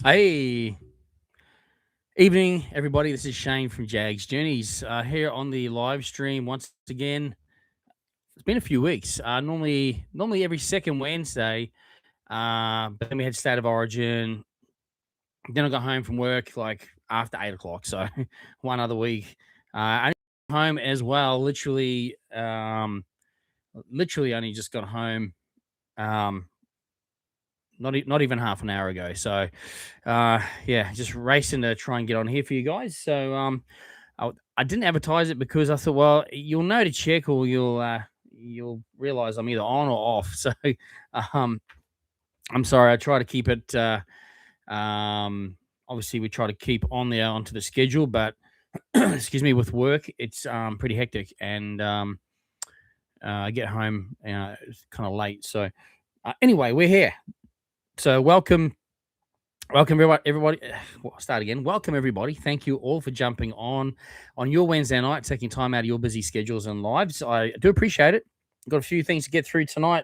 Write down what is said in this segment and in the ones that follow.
Hey, evening, everybody. This is Shane from Jaggs Journeys here on the live stream once again. It's been a few weeks. Normally every second Wednesday, but then we had State of Origin. Then I got home from work like after 8 o'clock. So one other week. I got home as well. Literally only just got home. Um, not even half an hour ago. So yeah, just racing to try and get on here for you guys. So I didn't advertise it because I thought, well, you'll know to check, or you'll realize I'm either on or off. So um, I'm sorry. I try to keep it. Obviously, we try to keep on there onto the schedule, but excuse me, with work, it's pretty hectic, and I get home it's kind of late. So anyway, we're here. So welcome, everybody. Well, start again. Welcome, everybody. Thank you all for jumping on your Wednesday night, taking time out of your busy schedules and lives. I do appreciate it. Got a few things to get through tonight.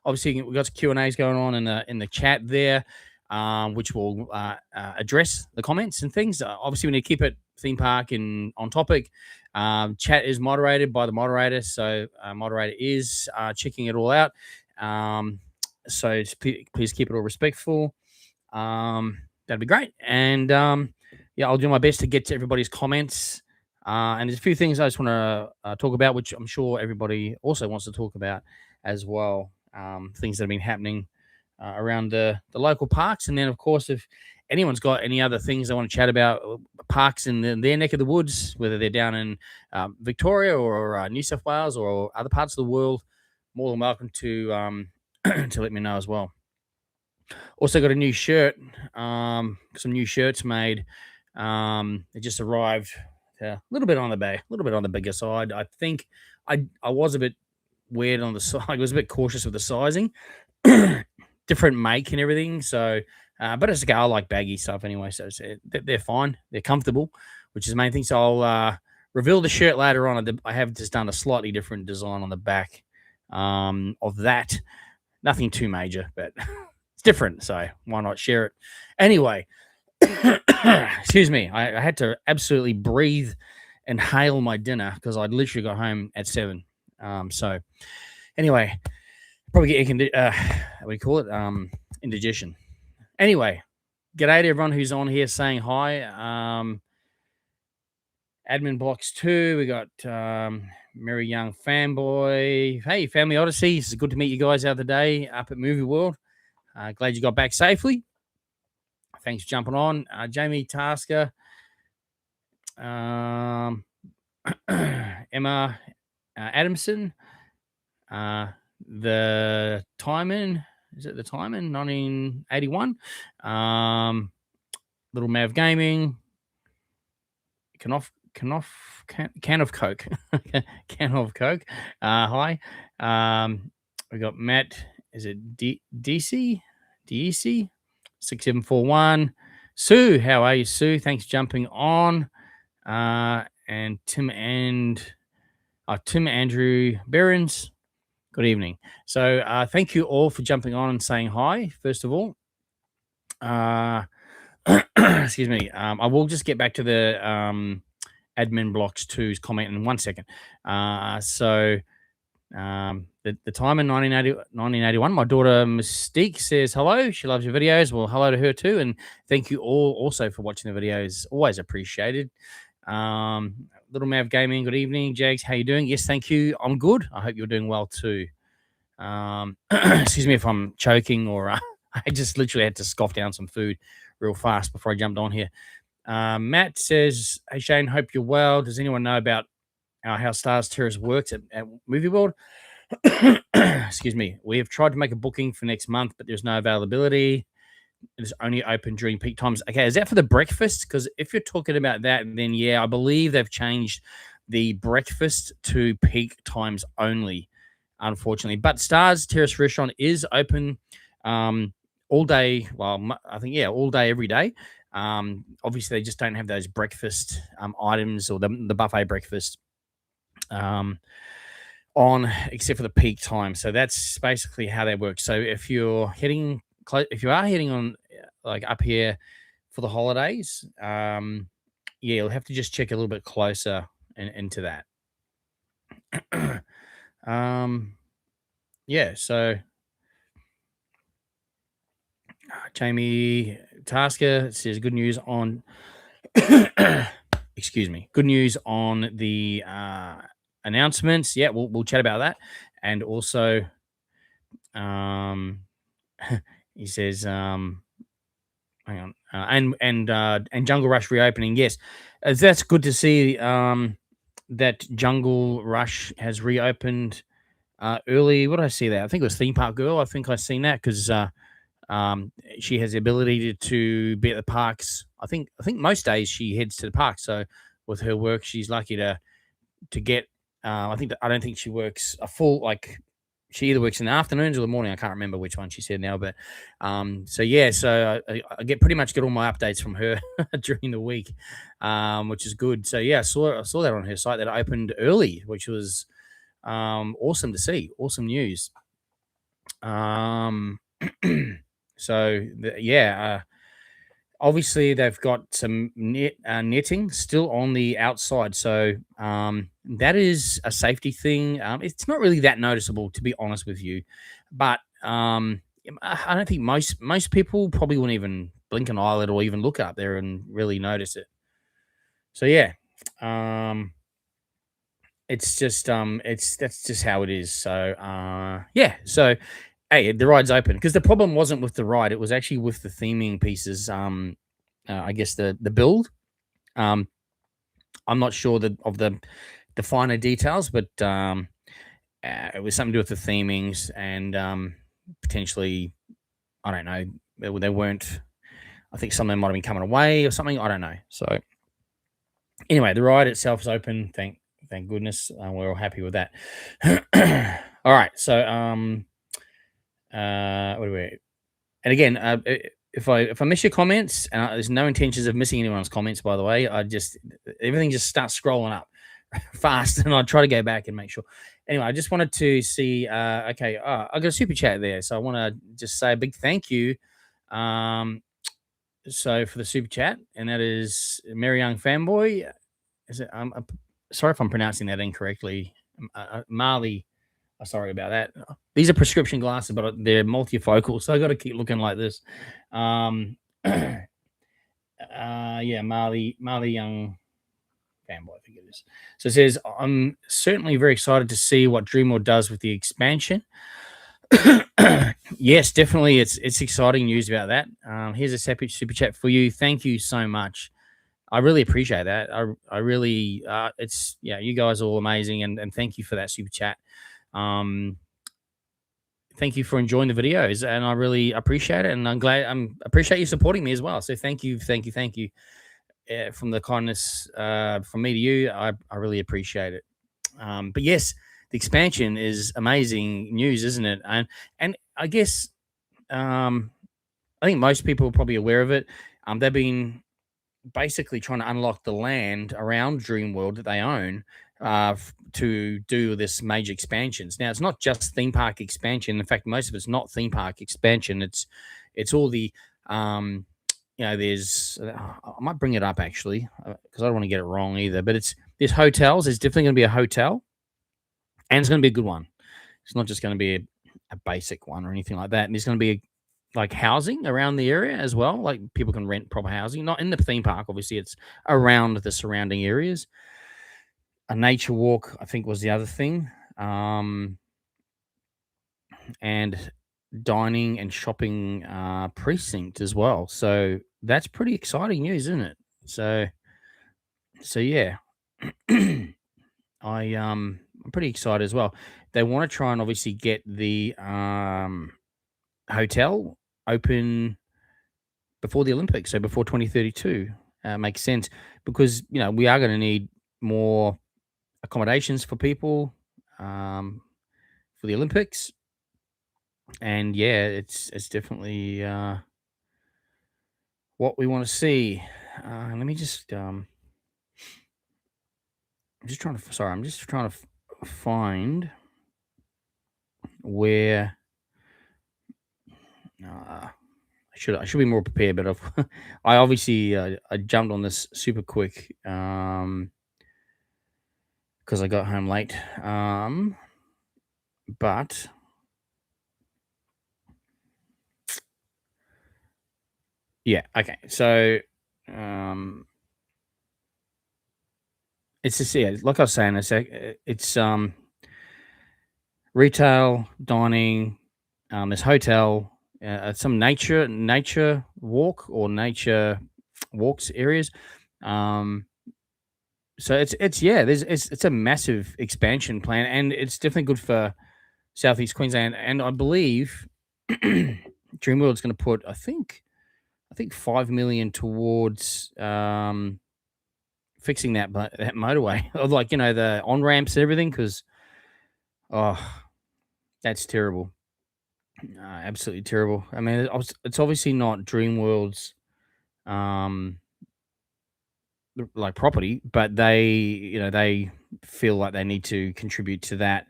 Obviously, we've got some Q&As going on in the chat there, which will address the comments and things. Obviously, we need to keep it theme park and on topic. Chat is moderated by the moderator, so moderator is checking it all out. So please keep it all respectful. That'd be great. And yeah, I'll do my best to get to everybody's comments. And there's a few things I just want to talk about, which I'm sure everybody also wants to talk about as well. Things that have been happening around the local parks. And then, of course, if anyone's got any other things they want to chat about, parks in their neck of the woods, whether they're down in Victoria or New South Wales or other parts of the world, more than welcome to to let me know as well. Also got a new shirt, some new shirts made. They just arrived a little bit on the bigger side. I think I was a bit weird on the side. I was a bit cautious with the sizing, different make and everything. So, but as a guy, I like baggy stuff anyway. So they're fine. They're comfortable, which is the main thing. So I'll reveal the shirt later on. I have just done a slightly different design on the back of that. Nothing too major, but it's different. So why not share it? Anyway, excuse me. I had to absolutely breathe and hail my dinner because I'd literally got home at 7. So anyway, probably get what do you call it? Indigestion. Anyway, g'day to everyone who's on here saying hi. Admin Box 2. We got Mary Young Fanboy. Hey, Family Odyssey. It's good to meet you guys out today up at Movie World. Glad you got back safely. Thanks for jumping on. Jamie Tasker. Emma Adamson. The Timon. Is it the Timon? 1981. Little Mav Gaming. Can of Coke. Can of Coke. Hi. We got Matt. Is it DC? 6741. Sue, how are you, Sue? Thanks for jumping on. And Tim Andrew Behrens. Good evening. So thank you all for jumping on and saying hi, first of all. Excuse me. I will just get back to the Admin Blocks 2's comment in 1 second. So the time in 1981, my daughter Mystique says hello. She loves your videos. Well, hello to her too. And thank you all also for watching the videos. Always appreciated. Little Mav Gaming, good evening. Jaggs, how you doing? Yes, thank you. I'm good. I hope you're doing well too. Excuse me if I'm choking or I just literally had to scoff down some food real fast before I jumped on here. Matt says, hey, Shane, hope you're well. Does anyone know about how Stars Terrace works at Movie World? Excuse me. We have tried to make a booking for next month, but there's no availability. It is only open during peak times. Okay, is that for the breakfast? Because if you're talking about that, then yeah, I believe they've changed the breakfast to peak times only, unfortunately. But Stars Terrace Restaurant is open all day. Well, I think, yeah, all day, every day. Obviously, they just don't have those breakfast items or the buffet breakfast on, except for the peak time. So that's basically how they work. So if you're heading like up here for the holidays. Yeah, you'll have to just check a little bit closer into that. um, yeah, so Jamie Tasker says good news on excuse me, good news on the announcements. Yeah, we'll chat about that. And also um he says hang on. And Jungle Rush reopening. Yes, that's good to see. That Jungle Rush has reopened early. What did I see there? I think it was Theme Park Girl. I think I seen that because she has the ability to be at the parks. I think most days she heads to the park. So with her work, she's lucky to get. I don't think she works a full like. She either works in the afternoons or the morning. I can't remember which one she said now, but so yeah, so I get pretty much get all my updates from her during the week, which is good. So yeah, I saw that on her site that it opened early, which was awesome to see. Awesome news. Um, yeah, obviously they've got some netting still on the outside, so that is a safety thing. It's not really that noticeable, to be honest with you, but I don't think most people probably wouldn't even blink an eyelid or even look up there and really notice it. So yeah, it's just that's just how it is. So yeah, so hey, the ride's open because the problem wasn't with the ride; it was actually with the theming pieces. I guess the build. Um, I'm not sure of the finer details, but it was something to do with the themings and potentially I don't know. They weren't. I think some of them might have been coming away or something. I don't know. So anyway, the ride itself is open. Thank goodness. We're all happy with that. All right. So what do we? And again, if I miss your comments, and there's no intentions of missing anyone's comments, by the way, everything just starts scrolling up fast, and I try to go back and make sure. Anyway, I just wanted to see. Okay, I got a super chat there, so I want to just say a big thank you. So for the super chat, and that is Mary Young Fanboy. Is it? I'm sorry if I'm pronouncing that incorrectly. Marley. Sorry about that. These are prescription glasses, but they're multifocal, so I got to keep looking like this. Yeah, Marley Young Fanboy, I think it is. So it says, I'm certainly very excited to see what Dreamworld does with the expansion. Yes, definitely. It's exciting news about that. Here's a separate super chat for you. Thank you so much. I really appreciate that. I really, it's, yeah, you guys are all amazing. And thank you for that super chat. Thank you for enjoying the videos, and I really appreciate it. And I appreciate you supporting me as well. So thank you. From the kindness from me to you, I really appreciate it. But yes, the expansion is amazing news, isn't it? And I guess I think most people are probably aware of it. They've been basically trying to unlock the land around Dreamworld that they own to do this major expansions. Now, it's not just theme park expansion. In fact, most of it's not theme park expansion. It's all the there's I might bring it up actually because I don't want to get it wrong either. But there's hotels. There's definitely going to be a hotel, and it's going to be a good one. It's not just going to be a basic one or anything like that. And there's going to be like housing around the area as well. Like people can rent proper housing, not in the theme park. Obviously, it's around the surrounding areas. A nature walk, I think, was the other thing. And dining and shopping precinct as well. So that's pretty exciting news, isn't it? So yeah. I'm pretty excited as well. They want to try and obviously get the hotel open before the Olympics, so before 2032. Makes sense because we are going to need more accommodations for people for the Olympics, and yeah, it's definitely what we want to see. Let me just I'm just trying to find where I should be more prepared, but I obviously I jumped on this super quick because I got home late. But yeah, okay. So um, it's just, yeah, like I was saying, it's retail, dining, there's hotel, some nature walk or nature walks areas. Um, so it's yeah, it's a massive expansion plan, and it's definitely good for Southeast Queensland. And I believe Dreamworld's going to put, I think 5 million towards fixing that motorway, or like the on ramps and everything, because oh, that's terrible. Absolutely terrible. I mean, it's obviously not Dreamworld's um like property, but they feel like they need to contribute to that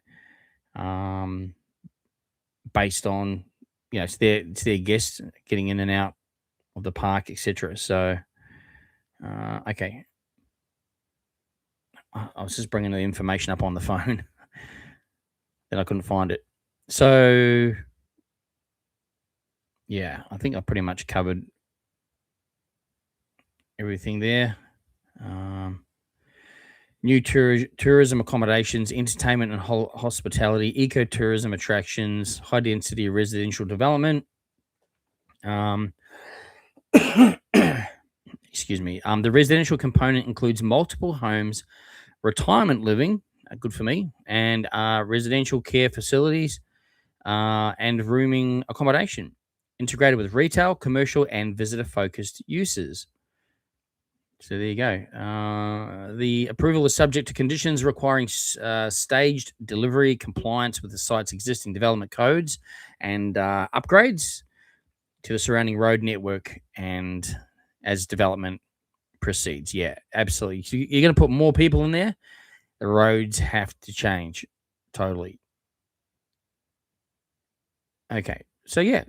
um based on it's their guests getting in and out of the park, etc. So okay, I was just bringing the information up on the phone and I couldn't find it. So yeah, I think I pretty much covered everything there. Um, New tourism accommodations, entertainment and hospitality, ecotourism attractions, high density residential development. Um, excuse me. The residential component includes multiple homes, retirement living, good for me, and residential care facilities and rooming accommodation, integrated with retail, commercial, and visitor focused uses. So there you go. The approval is subject to conditions requiring staged delivery, compliance with the site's existing development codes, and upgrades to the surrounding road network. And as development proceeds, yeah, absolutely. So you're going to put more people in there. The roads have to change totally. Okay, so yeah,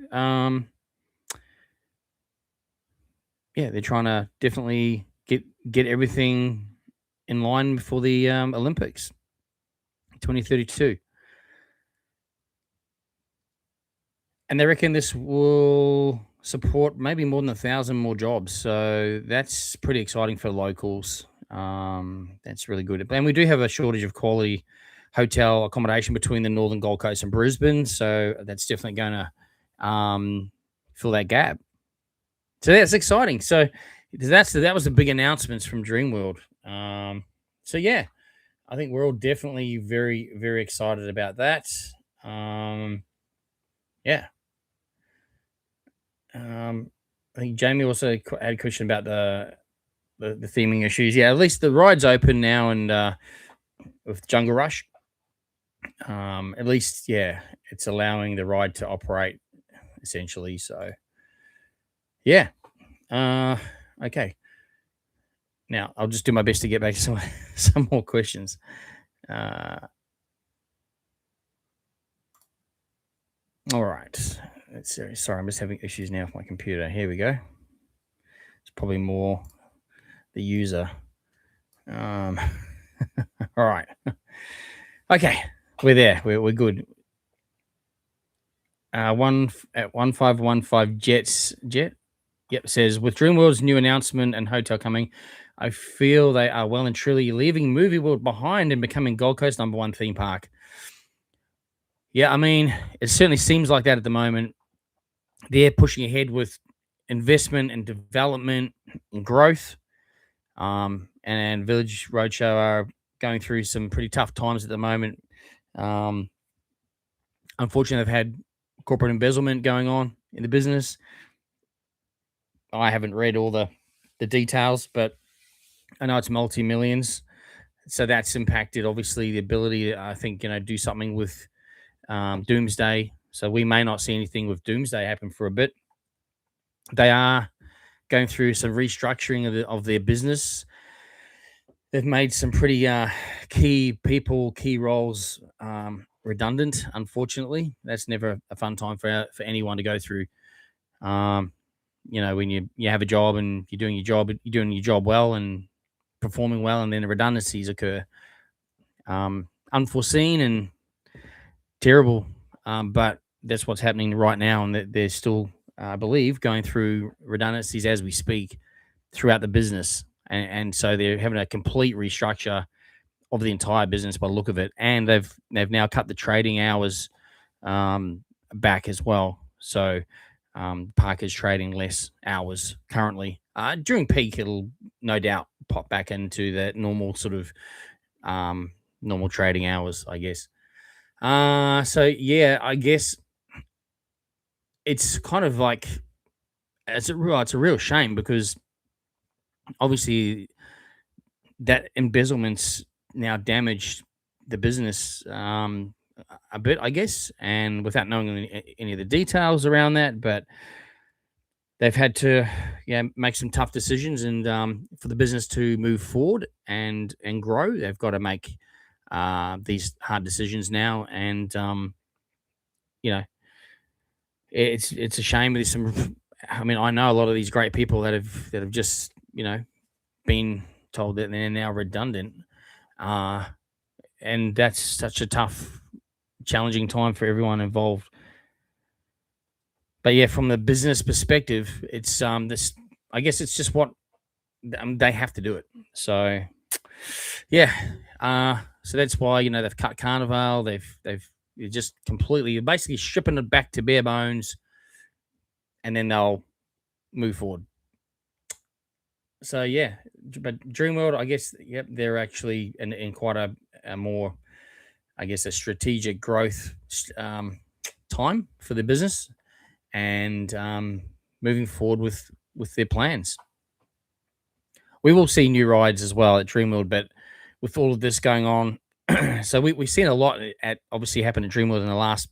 they're trying to definitely get everything in line for the Olympics 2032. And they reckon this will support maybe more than 1,000 more jobs. So that's pretty exciting for locals. That's really good. And we do have a shortage of quality hotel accommodation between the Northern Gold Coast and Brisbane. So that's definitely going to fill that gap. So that's exciting. So that was the big announcements from Dreamworld. So yeah, I think we're all definitely very, very excited about that. Yeah. I think Jamie also had a question about the theming issues. Yeah, at least the ride's open now, and with Jungle Rush, at least yeah, it's allowing the ride to operate essentially. So yeah, uh, okay. Now I'll just do my best to get back to some more questions. Uh, all right. Let's see. Sorry, I'm just having issues now with my computer. Here we go. It's probably more the user. All right. Okay, we're there. We're good. One at 1515 Jet. Yep, says with Dreamworld's new announcement and hotel coming, I feel they are well and truly leaving Movie World behind and becoming Gold Coast #1 theme park. Yeah, I mean, it certainly seems like that at the moment. They're pushing ahead with investment and development and growth. And Village Roadshow are going through some pretty tough times at the moment. Um, Unfortunately, they've had corporate embezzlement going on in the business. I haven't read all the details, but I know it's multi-millions. So that's impacted, obviously, the ability to, I think, do something with Doomsday. So we may not see anything with Doomsday happen for a bit. They are going through some restructuring of their business. They've made some pretty key people, key roles redundant. Unfortunately, that's never a fun time for anyone to go through. when you have a job and you're doing your job well and performing well, and then redundancies occur. Unforeseen and terrible, but that's what's happening right now, and that they're still, I believe, going through redundancies as we speak throughout the business, and so they're having a complete restructure of the entire business by the look of it, and they've now cut the trading hours back as well. So Park is trading less hours currently. During peak, it'll no doubt pop back into that normal sort of normal trading hours, I guess. So yeah, I guess it's kind of like it's a real shame because obviously that embezzlement's now damaged the business a bit, I guess, and without knowing any of the details around that, but they've had to, yeah, make some tough decisions, and for the business to move forward and grow, they've got to make these hard decisions now, and you know, it's a shame. There's some, I mean, I know a lot of these great people that have just been told that they're now redundant, uh, and that's such a tough, challenging time for everyone involved. But yeah, from the business perspective, it's this. I guess it's just what they have to do it. So yeah, so that's why they've cut Carnival. They've just completely, basically stripping it back to bare bones, and then they'll move forward. So yeah, but Dreamworld, I guess, yep, they're actually in quite a more, I guess, a strategic growth time for the business, and moving forward with their plans. We will see new rides as well at Dreamworld, but with all of this going on, so we've seen a lot at obviously happen at Dreamworld in the last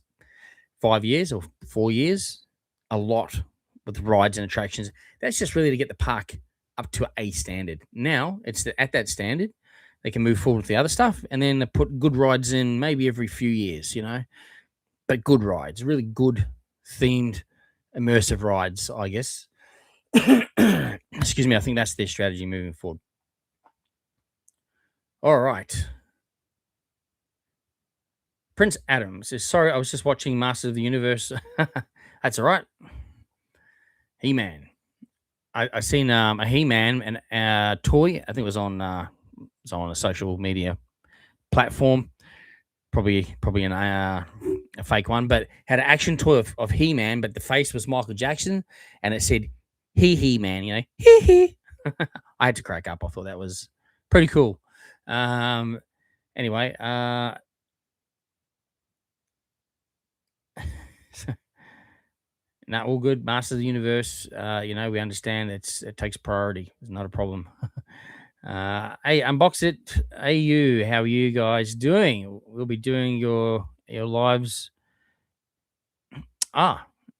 5 years or 4 years, a lot with rides and attractions. That's just really to get the park up to a standard. Now it's at that standard, they can move forward with the other stuff, and then put good rides in maybe every few years, but good rides, really good themed, immersive rides, I guess. Excuse me, I think that's their strategy moving forward. All right. Prince Adam says, sorry, I was just watching Masters of the Universe. That's all right. He-Man. I seen a He-Man and toy. I think it was on a social media platform. Probably a fake one, but had an action toy of He-Man, but the face was Michael Jackson, and it said He-Man, He. I had to crack up. I thought that was pretty cool. Anyway, all good. Masters of the Universe. We understand it takes priority. It's not a problem. Hey, Unbox It AU, how are you guys doing? We'll be doing your lives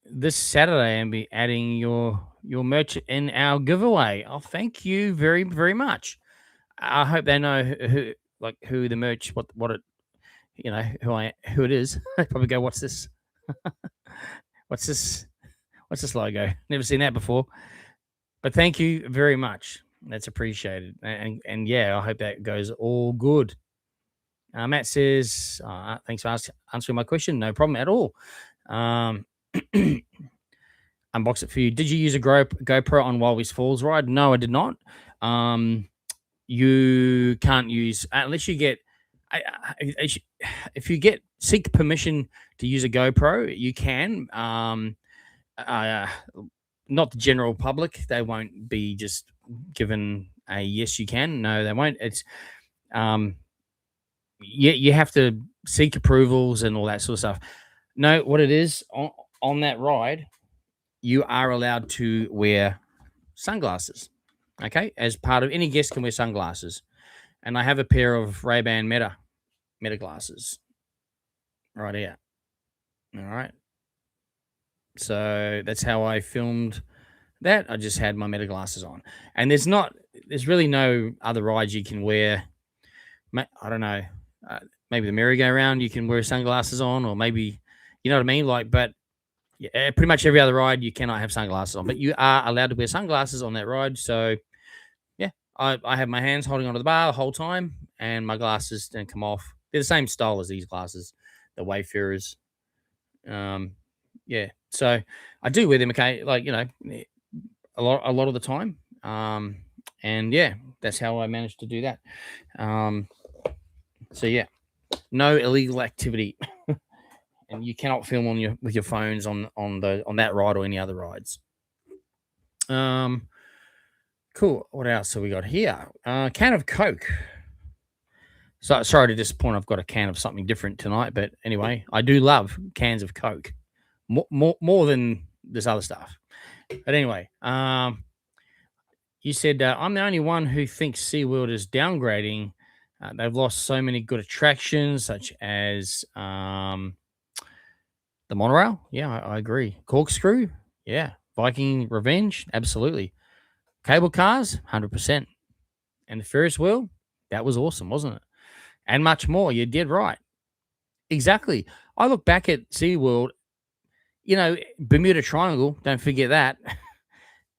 this Saturday, and be adding your merch in our giveaway. Oh, thank you very, very much. I hope they know who the merch, what it, who it is. They probably go, what's this? What's this? What's this logo? Never seen that before. But thank you very much. That's appreciated. And yeah, I hope that goes all good. Matt says, thanks for answering my question. No problem at all. Unbox it for you. Did you use a GoPro on Walvis Falls ride? No, I did not. You can't use, unless you get, if you seek permission to use a GoPro, you can. Not the general public. They won't be just given a yes, you can. No, they won't. It's you have to seek approvals and all that sort of stuff. No, what it is on that ride, you are allowed to wear sunglasses. Okay, as part of, any guest can wear sunglasses, and I have a pair of Ray-Ban Meta glasses right here. All right, so that's how I filmed that. I just had my Meta glasses on, and there's really no other rides you can wear. I don't know, maybe the merry-go-round you can wear sunglasses on, or maybe, you know what I mean, but Yeah, pretty much every other ride you cannot have sunglasses on, but you are allowed to wear sunglasses on that ride. So yeah, I have my hands holding onto the bar the whole time, and my glasses don't come off. They're the same style as these glasses, the Wayfarers. Um, yeah, so I do wear them, okay, like a lot of the time. And yeah, that's how I managed to do that. So yeah, no illegal activity, and you cannot film on your with your phones on that ride or any other rides. Cool. What else have we got here? Can of Coke. So sorry to disappoint. I've got a can of something different tonight, but anyway, I do love cans of Coke more than this other stuff. But anyway, you said I'm the only one who thinks SeaWorld is downgrading. They've lost so many good attractions, such as the monorail. Yeah, I agree. Corkscrew. Yeah. Viking Revenge. Absolutely. Cable cars. 100%. And the Ferris wheel. That was awesome, wasn't it? And much more. You did right. Exactly. I look back at SeaWorld, Bermuda Triangle, don't forget that.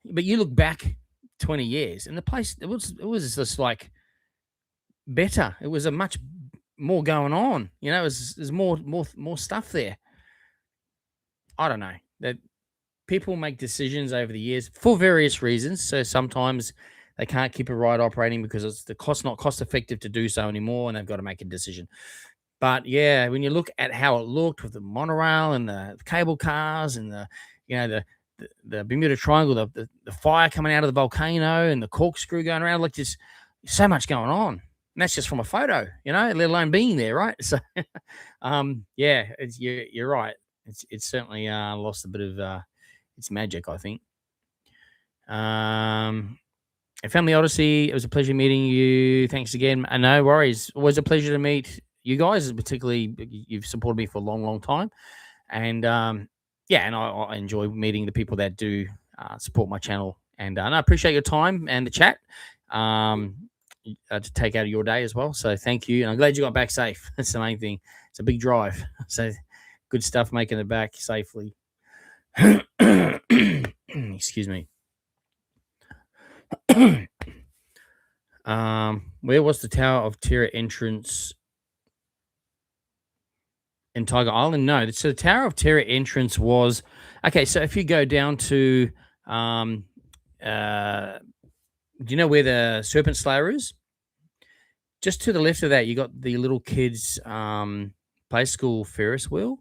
But you look back 20 years and the place, it was just like better. It was a much more going on. There's more stuff there. I don't know. That people make decisions over the years for various reasons. So sometimes they can't keep a ride operating because it's not cost effective to do so anymore, and they've got to make a decision. But yeah, when you look at how it looked with the monorail and the cable cars and the Bermuda Triangle, the fire coming out of the volcano and the corkscrew going around, like just so much going on. And that's just from a photo, let alone being there, right? So, yeah, you're right. It's certainly lost a bit of its magic, I think. A Family Odyssey, it was a pleasure meeting you. Thanks again. No worries. Always a pleasure to meet you guys. Particularly, you've supported me for a long, long time. And yeah, and I enjoy meeting the people that do support my channel. And I appreciate your time and the chat to take out of your day as well. So thank you. And I'm glad you got back safe. That's the main thing. It's a big drive. So good stuff making it back safely. Excuse me. Where was the Tower of Terror entrance in Tiger Island? No, so the Tower of Terror entrance was okay. So if you go down to, do you know where the Serpent Slayer is? Just to the left of that, you got the little kids' play school Ferris wheel.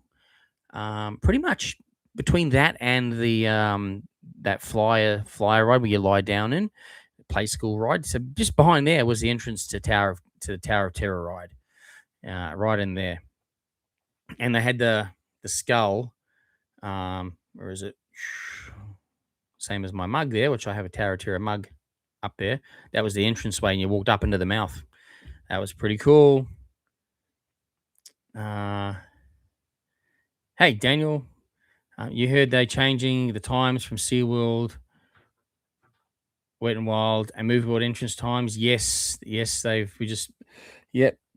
Pretty much between that and the that flyer ride where you lie down in, play school ride. So just behind there was the entrance to the Tower of Terror ride, right in there. And they had the skull. Where is it? Same as my mug there, which I have a Tower of Terror mug up there. That was the entranceway, and you walked up into the mouth. That was pretty cool. Hey, Daniel, you heard they changing the times from SeaWorld, Wet and Wild, and Movie World entrance times. Yes, we just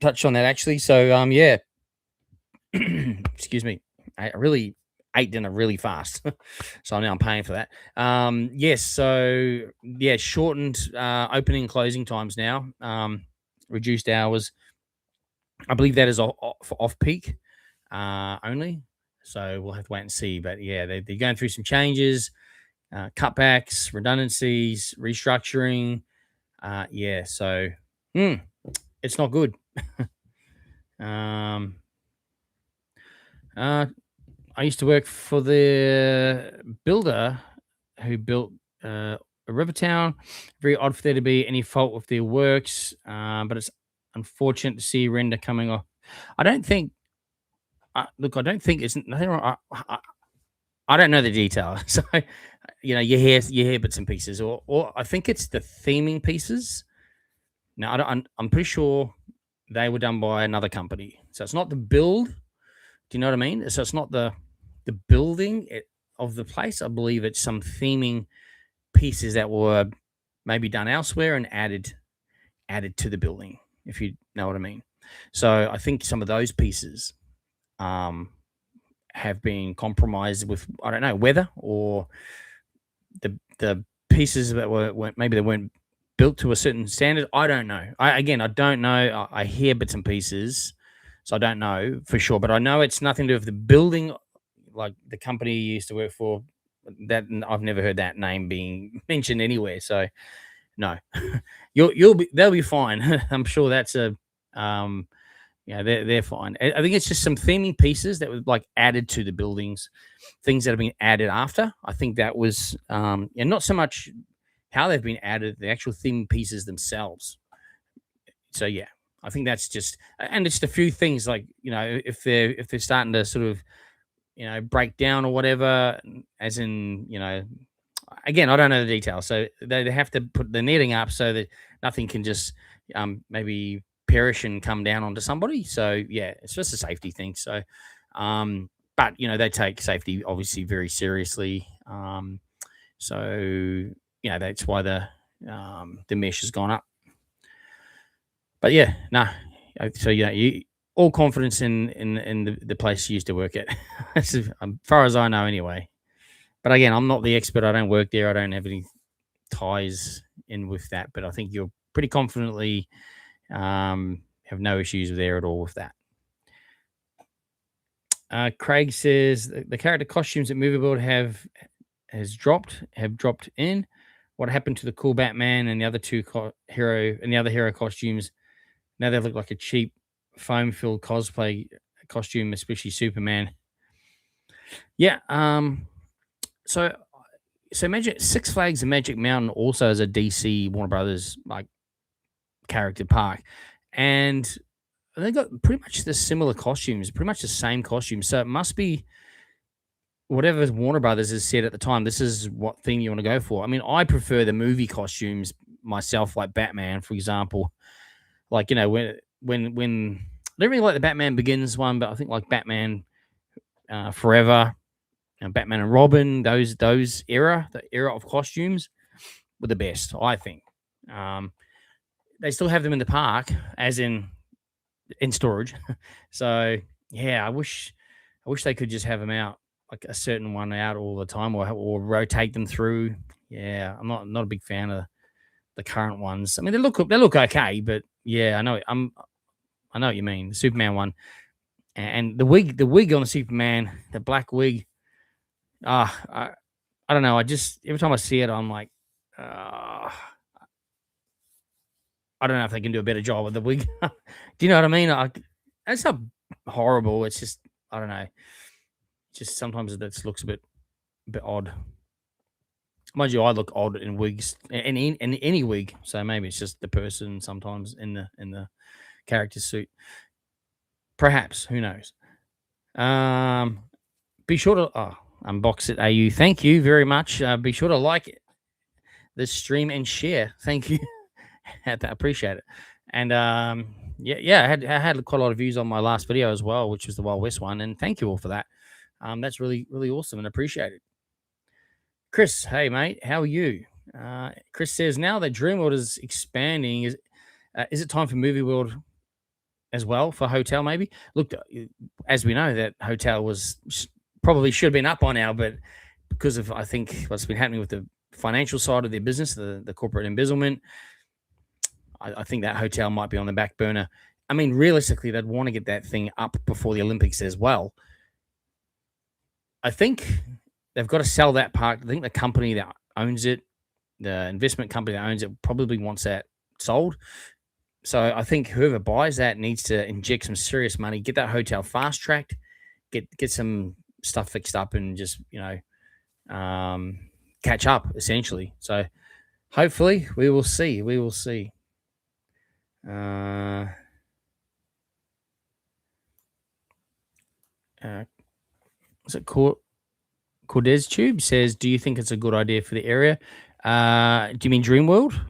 touched on that actually. So yeah, excuse me, I really ate dinner really fast, so now I'm paying for that. Yes, so yeah, shortened opening and closing times now, reduced hours. I believe that is for off peak only. So we'll have to wait and see. But yeah, they're going through some changes, cutbacks, redundancies, restructuring. Yeah, so it's not good. I used to work for the builder who built Rivertown. Very odd for there to be any fault with their works, but it's unfortunate to see render coming off. I don't think. Look, I don't think it's nothing wrong. I don't know the detail, so you hear bits and pieces, or I think it's the theming pieces. Now I'm pretty sure they were done by another company, so it's not the build. Do you know what I mean? So it's not the building of the place. I believe it's some theming pieces that were maybe done elsewhere and added to the building, if you know what I mean. So I think some of those pieces have been compromised with, I don't know, weather, or the pieces that maybe they weren't built to a certain standard. I don't know. I don't know. I hear bits and pieces, so I don't know for sure. But I know it's nothing to do with the building, like the company you used to work for. That I've never heard that name being mentioned anywhere. So no, they'll be fine. I'm sure that's a yeah, they're fine. I think it's just some theming pieces that were like added to the buildings, things that have been added after. I think that was and not so much how they've been added, the actual theme pieces themselves. So yeah, I think that's just, and it's the few things like, if they're starting to sort of, break down or whatever, as in, again, I don't know the details. So they have to put the netting up so that nothing can just maybe perish and come down onto somebody. So yeah, it's just a safety thing. So, but they take safety obviously very seriously. So that's why the mesh has gone up. But yeah, no. So you all confidence in the place you used to work at, as far as I know, anyway. But again, I'm not the expert. I don't work there. I don't have any ties in with that. But I think you're pretty confidently have no issues there at all with that. Craig says the character costumes at Movie World have dropped in. What happened to the cool Batman and the other two hero costumes? Now they look like a cheap foam filled cosplay costume, especially Superman. Yeah. So Magic Six Flags and Magic Mountain also has a DC Warner Brothers like character park, and they got pretty much the similar costumes, pretty much the same costumes. So it must be whatever Warner Brothers has said at the time. This is what thing you want to go for. I mean, I prefer the movie costumes myself, like Batman, for example. Like when I don't really like the Batman Begins one, but I think like Batman Forever and Batman and Robin, the era of costumes were the best, I think. They still have them in the park, as in storage. So yeah, I wish they could just have them out, like a certain one out all the time, or rotate them through. Yeah, I'm not a big fan of the current ones. I mean, they look okay, but yeah, I know what you mean. The Superman one and the wig on the Superman, the black wig. I don't know. I just every time I see it, I'm like, I don't know if they can do a better job with the wig. Do you know what I mean? It's not horrible. It's just I don't know. Just sometimes it just looks a bit odd. Mind you, I look odd in wigs, in any wig. So maybe it's just the person sometimes in the character suit. Perhaps, who knows? Be sure to unbox it, AU. Thank you very much. Be sure to like this stream and share. Thank you. I appreciate it. And yeah, I had quite a lot of views on my last video as well, which was the Wild West one. And thank you all for that. That's really, really awesome and appreciated. Chris, hey mate, how are you? Chris says, now that Dreamworld is expanding, is it time for Movie World as well, for hotel maybe? Look, as we know, that hotel was probably should have been up by now, but because of, I think, what's been happening with the financial side of their business, the corporate embezzlement, I think that hotel might be on the back burner. I mean, realistically, they'd want to get that thing up before the Olympics as well. I think they've got to sell that park. I think the company that owns it, the investment company that owns it, probably wants that sold. So I think whoever buys that needs to inject some serious money, get that hotel fast tracked, get some stuff fixed up, and just catch up essentially. So hopefully we will see. We will see. Is it Cordes Tube says, do you think it's a good idea for the area? Do you mean Dreamworld?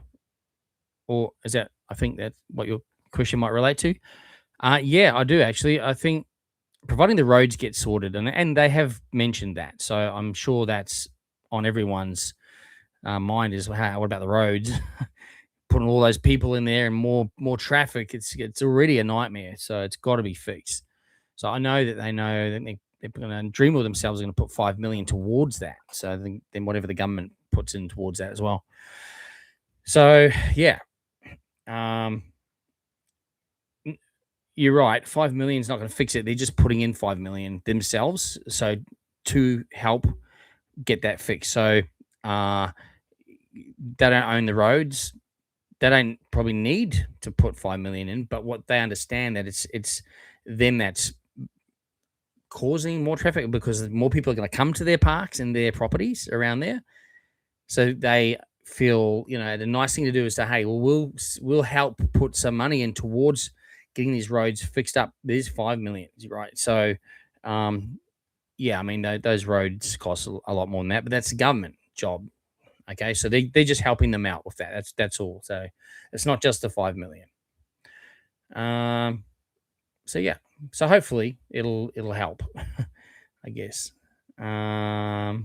Or is that, I think that's what your question might relate to? Yeah, I do actually. I think providing the roads get sorted, and they have mentioned that, so I'm sure that's on everyone's mind is, hey, what about the roads? Putting all those people in there and more traffic, it's already a nightmare. So it's got to be fixed. So I know that they know that they're going to Dreamworld themselves are going to put 5 million towards that. So then whatever the government puts in towards that as well. So yeah, you're right. 5 million is not going to fix it. They're just putting in 5 million themselves, so to help get that fixed. So they don't own the roads. They don't probably need to put 5 million in, but what they understand that it's them that's causing more traffic because more people are going to come to their parks and their properties around there. So they feel, the nice thing to do is say, hey, well, we'll help put some money in towards getting these roads fixed up. There's 5 million, right? So, yeah, I mean, those roads cost a lot more than that, but that's the government job. Okay, so they're just helping them out with that. That's all. So it's not just the 5 million. So yeah, so hopefully it'll help, I guess. No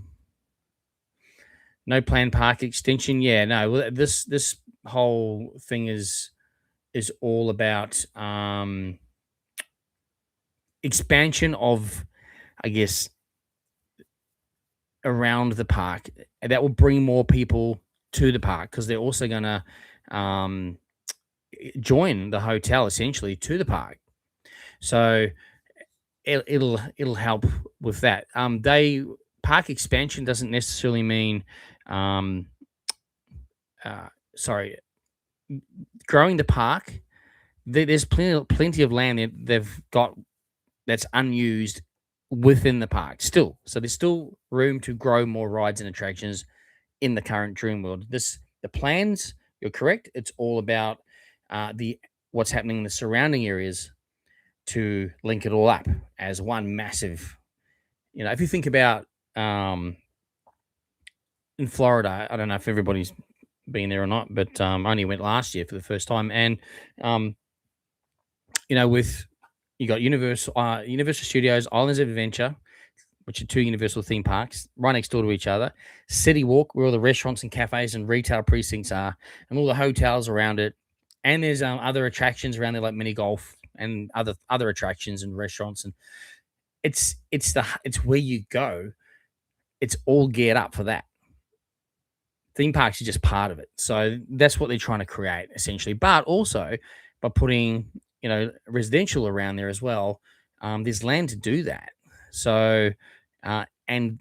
planned park extension. Yeah, no. Well, this whole thing is all about expansion of, I guess, around the park. That will bring more people to the park because they're also going to join the hotel essentially to the park. So it'll help with that. Park expansion doesn't necessarily mean growing the park. There's plenty of land that they've got that's unused within the park still. So there's still room to grow more rides and attractions in the current Dreamworld. The plans, you're correct. It's all about what's happening in the surrounding areas to link it all up as one massive. If you think about in Florida, I don't know if everybody's been there or not, but I only went last year for the first time, and with you got Universal Studios, Islands of Adventure, which are two Universal theme parks right next door to each other. City Walk, where all the restaurants and cafes and retail precincts are, and all the hotels around it. And there's other attractions around there like mini golf and other attractions and restaurants. And it's where you go. It's all geared up for that. Theme parks are just part of it. So that's what they're trying to create essentially. But also by putting, residential around there as well, there's land to do that. So, and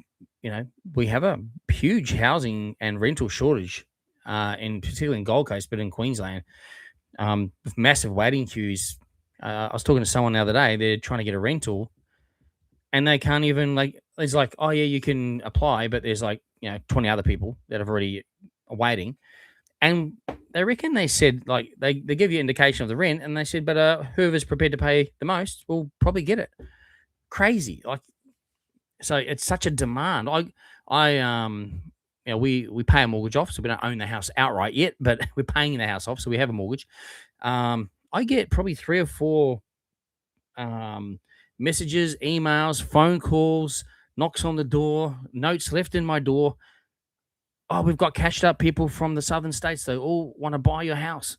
we have a huge housing and rental shortage, particularly in Gold Coast, but in Queensland, with massive waiting queues. I was talking to someone the other day. They're trying to get a rental, and they can't even It's like, oh yeah, you can apply, but there's 20 other people that have already waiting, and they reckon they said they give you indication of the rent, and they said, but whoever's prepared to pay the most will probably get it. Crazy, so it's such a demand. We pay a mortgage off, so we don't own the house outright yet, but we're paying the house off, so we have a mortgage. I get probably 3 or 4 messages, emails, phone calls, knocks on the door, notes left in my door. Oh, we've got cashed up people from the southern states. They all want to buy your house.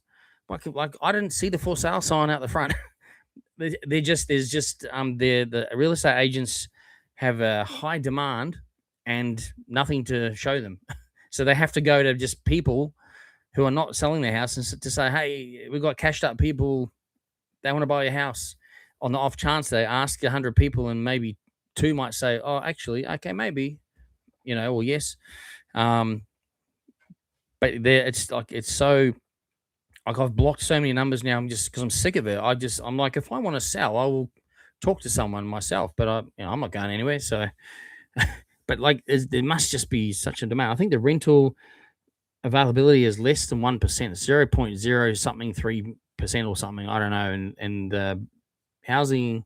Like I didn't see the for sale sign out the front. The real estate agents have a high demand and nothing to show them. So they have to go to just people who are not selling their house and to say, hey, we've got cashed up people. They want to buy your house. On the off chance they ask 100 people and maybe 2 might say, oh, actually, okay, maybe, or yes. But it's so I've blocked so many numbers now. I'm just because I'm sick of it. I'm like, if I want to sell, I will talk to someone myself. But I'm not going anywhere. So, but there must just be such a demand. I think the rental availability is less than 1%, 0.0 something 3% or something. I don't know. And the houses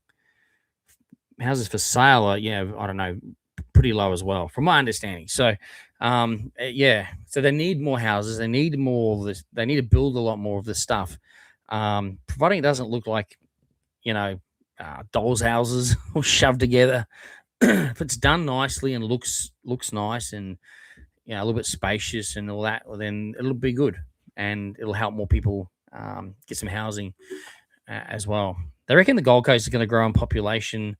for sale are, I don't know, pretty low as well, from my understanding. So, so they need more houses. They need more of this. They need to build a lot more of this stuff, providing it doesn't look like, dolls' houses all shoved together. If it's done nicely and looks nice and a little bit spacious and all that, well, then it'll be good and it'll help more people get some housing as well. They reckon the Gold Coast is going to grow in population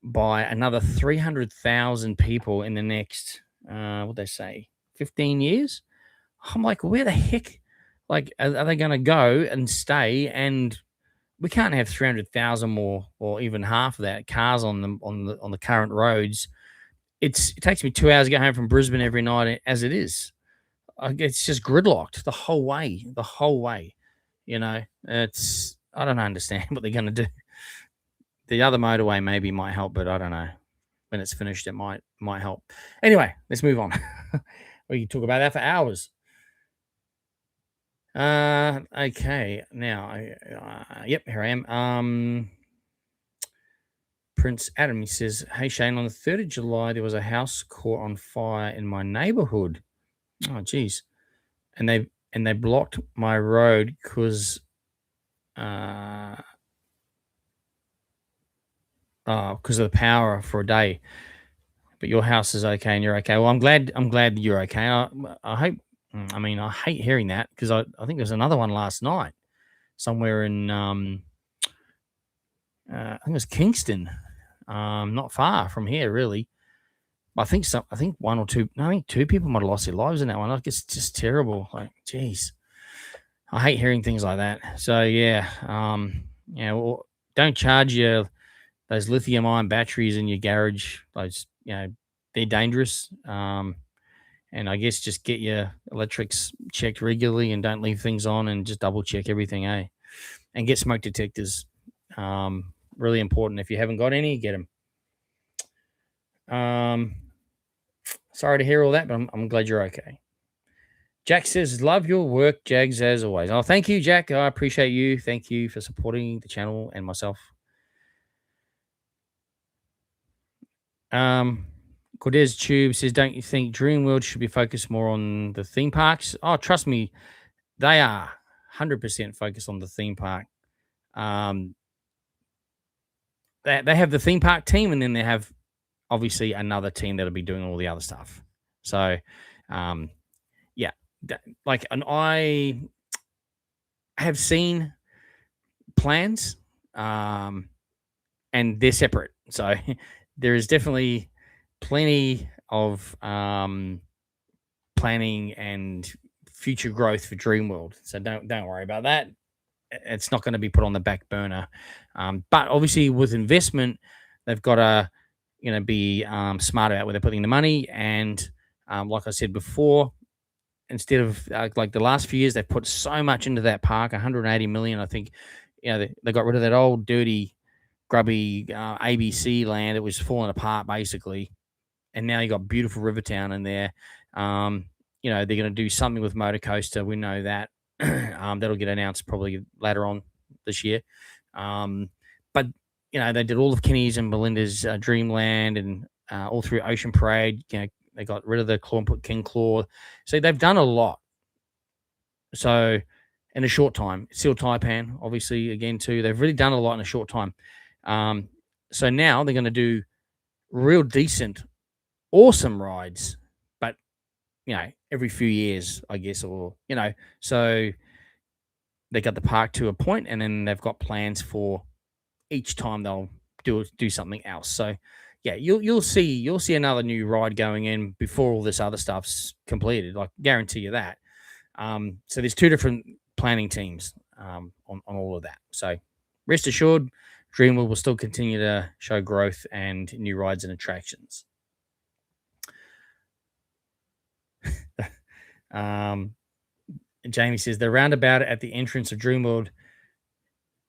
by another 300,000 people in the next, what they say, 15 years. I'm like, where the heck? Like, are they going to go and stay? And we can't have 300,000 more, or even half of that, cars on the current roads. It takes me 2 hours to get home from Brisbane every night as it is. It's just gridlocked the whole way, the whole way. It's I don't understand what they're going to do. The other motorway maybe might help, but I don't know. When it's finished, it might help. Anyway, let's move on. We can talk about that for hours. Okay. Now, yep, here I am. Prince Adam, he says, "Hey Shane, on the 3rd of July, there was a house caught on fire in my neighborhood. Oh, geez, and they blocked my road because of the power for a day. But your house is okay and you're okay. Well, I'm glad that you're okay. I hope. I mean, I hate hearing that because I think there's another one last night somewhere in I think it was Kingston, not far from here, really. I think so. I think one or two. No, I think two people might have lost their lives in that one. Like, it's just terrible. Like, geez, I hate hearing things like that. So yeah, well, don't charge those lithium ion batteries in your garage. Those, they're dangerous. And I guess just get your electrics checked regularly and don't leave things on, and just double check everything, and get smoke detectors. Really important. If you haven't got any, get them. Sorry to hear all that, but I'm glad you're okay. Jack says, "Love your work, Jaggs, as always." Oh, thank you, Jack. I appreciate you. Thank you for supporting the channel and myself. Cortez Tube says, "Don't you think Dreamworld should be focused more on the theme parks?" Oh, trust me, they are 100% focused on the theme park. They have the theme park team, and then they have obviously another team that'll be doing all the other stuff. So, yeah, and I have seen plans, and they're separate. So there is definitely plenty of planning and future growth for Dreamworld. So don't worry about that. It's not going to be put on the back burner. But obviously, with investment, they've got to be smart about where they're putting the money. And like I said before, instead of like the last few years, they've put so much into that park, 180 million. I think they got rid of that old dirty grubby ABC land. It was falling apart basically, and now you got beautiful Rivertown in there. They're going to do something with Motor Coaster. We know that. That'll get announced probably later on this year. But they did all of Kenny's and Belinda's Dreamland, and all through Ocean Parade. They got rid of the claw and put King Claw. So they've done a lot. So in a short time, Seal Taipan, obviously, again too. They've really done a lot in a short time. So now they're going to do real decent, awesome rides, but every few years, I guess, or so they got the park to a point, and then they've got plans for each time they'll do something else. So yeah, you'll see another new ride going in before all this other stuff's completed. Like, guarantee you that. So there's two different planning teams on all of that. So rest assured, Dreamworld will still continue to show growth and new rides and attractions. Jamie says, "The roundabout at the entrance of Dreamworld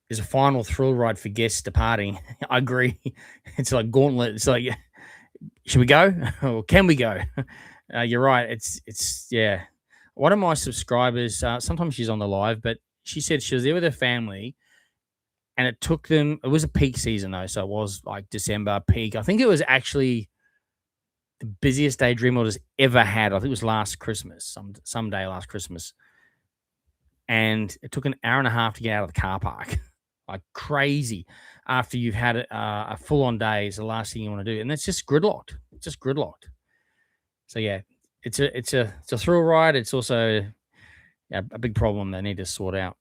is a final thrill ride for guests departing." I agree. It's like gauntlet. It's like, should we go or can we go? You're right. It's yeah. One of my subscribers, sometimes she's on the live, but she said she was there with her family, and it took them. It was a peak season though, so it was like December peak. I think it was actually the busiest day Dreamworld has ever had. I think it was last Christmas, some day last Christmas, and it took an hour and a half to get out of the car park, like crazy. After you've had a full on day, is the last thing you want to do, and it's just gridlocked. It's just gridlocked. So yeah, it's a thrill ride. It's also a big problem they need to sort out.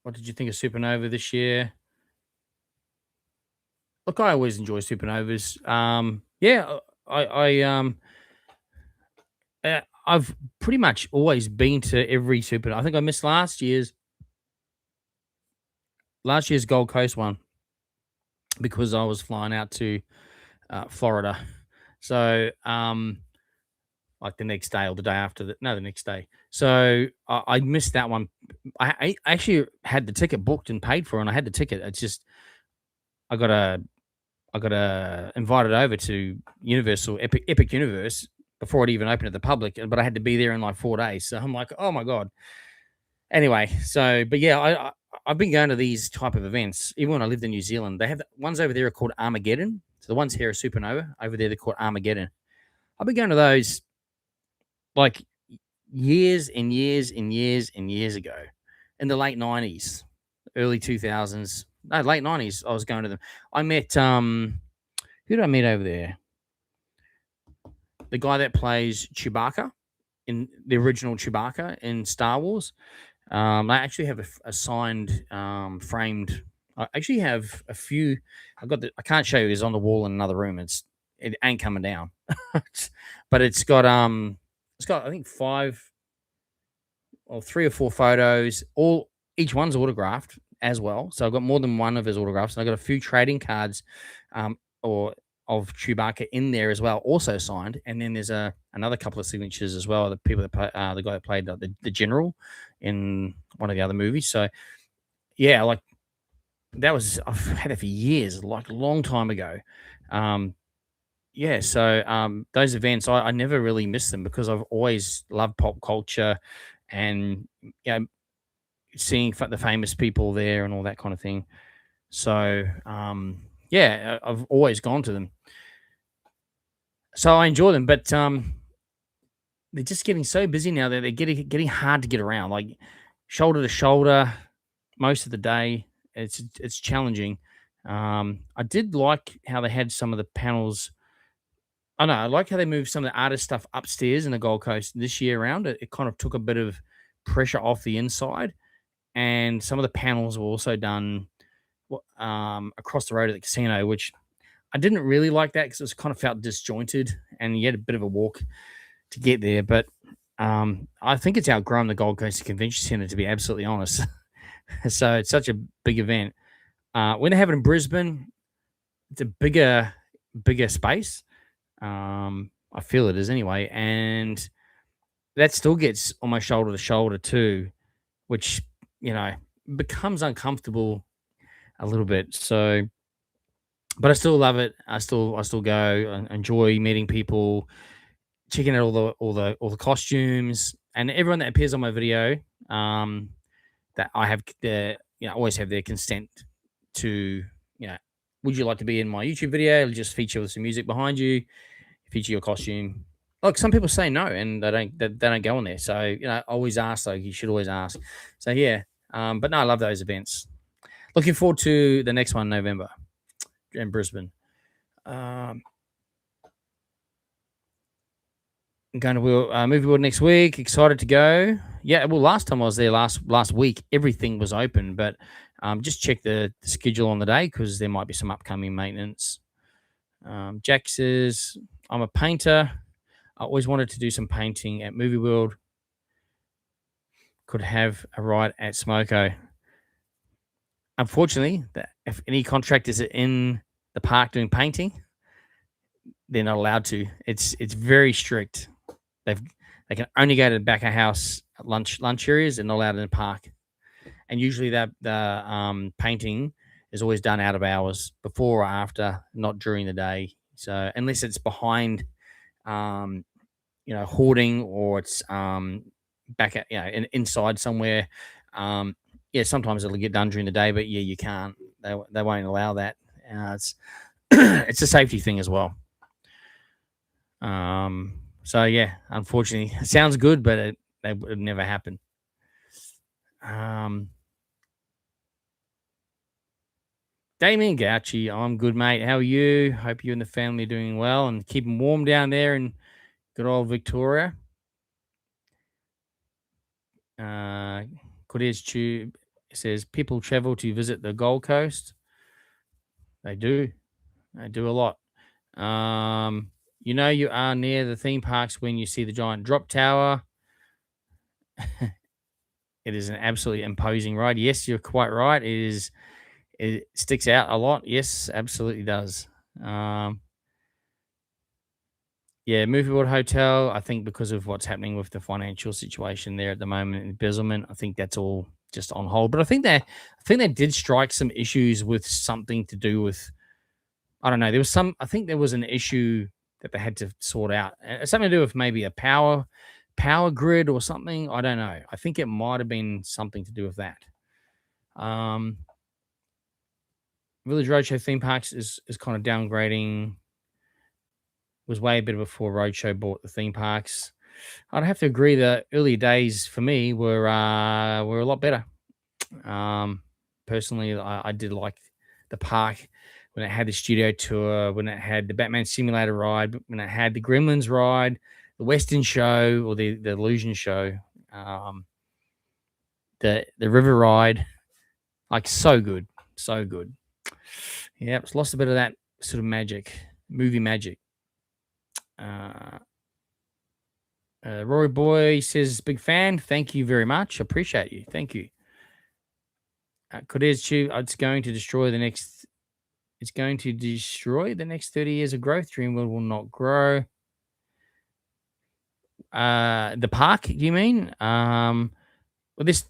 What did you think of Supernova this year? Look, I always enjoy Supernovas. Yeah, I've pretty much always been to every Supernova. I think I missed last year's Gold Coast one because I was flying out to Florida. So, like the next day or the day after that. No, the next day. So I missed that one. I actually had the ticket booked and paid for, and I had the ticket. It's just I got a I got invited over to Universal Epic Universe before it even opened to the public, but I had to be there in like 4 days. So I'm like, oh my god. Anyway, so but yeah, I've been going to these type of events even when I lived in New Zealand. They have ones over there are called Armageddon. So the ones here are Supernova. Over there they're called Armageddon. I've been going to those like years and years and years and years ago in the late 90s, early 2000s. No, late 90s. I was going to them. I met who did I meet over there? The guy that plays Chewbacca in the original Chewbacca in Star Wars. I actually have a signed, framed. I actually have a few. I can't show you. It's on the wall in another room. It ain't coming down, but it's got I think five or three or four photos. Each one's autographed as well. So I've got more than one of his autographs, and I've got a few trading cards, or of Chewbacca in there as well, also signed. And then there's another couple of signatures as well. The people that play, the guy that played the general in one of the other movies. So yeah, like I've had it for years, like a long time ago. Yeah, so those events I never really miss them because I've always loved pop culture and seeing the famous people there and all that kind of thing. So yeah, I've always gone to them. So I enjoy them, but they're just getting so busy now that they're getting hard to get around, like shoulder to shoulder most of the day. It's challenging. I did like how they had some of the panels. I know I like how they moved some of the artist stuff upstairs in the Gold Coast this year around. It kind of took a bit of pressure off the inside, and some of the panels were also done across the road at the casino, which I didn't really like that because it was kind of felt disjointed, and you had a bit of a walk to get there. But I think it's outgrown the Gold Coast Convention Centre, to be absolutely honest. So it's such a big event. When they have it in Brisbane, it's a bigger space. I feel it is anyway, and that still gets almost shoulder to shoulder too, which you know becomes uncomfortable a little bit. So, but I still love it. I still go and enjoy meeting people, checking out all the costumes and everyone that appears on my video. That I have always have their consent to you know. Would you like to be in my YouTube video? It'll just feature with some music behind you, feature your costume. Look, some people say no and they don't go on there. So I always ask. Like you should always ask. So yeah, but no, I love those events. Looking forward to the next one in November in Brisbane. Um, I'm going to Movie World next week. Excited to go. Yeah, well, last time I was there last week, everything was open, but just check the schedule on the day because there might be some upcoming maintenance. Jack says, I'm a painter. I always wanted to do some painting at Movie World. Could have a ride at Smoko. Unfortunately, if any contractors are in the park doing painting, they're not allowed to. It's very strict. They can only go to the back of house lunch areas and not allowed in the park. And usually that the painting is always done out of hours, before or after, not during the day. So unless it's behind, hoarding, or it's back at inside somewhere. Yeah, sometimes it'll get done during the day, but yeah, you can't. They won't allow that. It's it's a safety thing as well. So yeah, unfortunately, it sounds good, but it would never happen. Damien Gauchi, I'm good, mate. How are you? Hope you and the family are doing well and keeping warm down there in good old Victoria. Cortez Tube says people travel to visit the Gold Coast. They do. They do a lot. You are near the theme parks when you see the giant drop tower. It is an absolutely imposing ride. Yes, you're quite right. It sticks out a lot. Yes, absolutely does. Um, yeah, Movie World Hotel. I think because of what's happening with the financial situation there at the moment, embezzlement. I think that's all just on hold. But I think they did strike some issues with something to do with. I don't know. There was some. I think there was an issue that they had to sort out. Something to do with maybe a power grid or something. I don't know. I think it might have been something to do with that. Um, Village Roadshow theme parks is kind of downgrading. Was way a bit before Roadshow bought the theme parks. I'd have to agree that early days for me were a lot better. Um, Personally, I did like the park when it had the studio tour, when it had the Batman Simulator ride, when it had the Gremlins ride, the Western show or the Illusion show, um, the River ride. Like so good, so good. Yeah, it's lost a bit of that sort of magic, movie magic. Uh, Rory Boy says, big fan. Thank you very much. Appreciate you. Thank you. Cortez Chew, it's going to destroy the next. It's going to destroy the next 30 years of growth. Dreamworld will not grow. The park, do you mean? Well, there's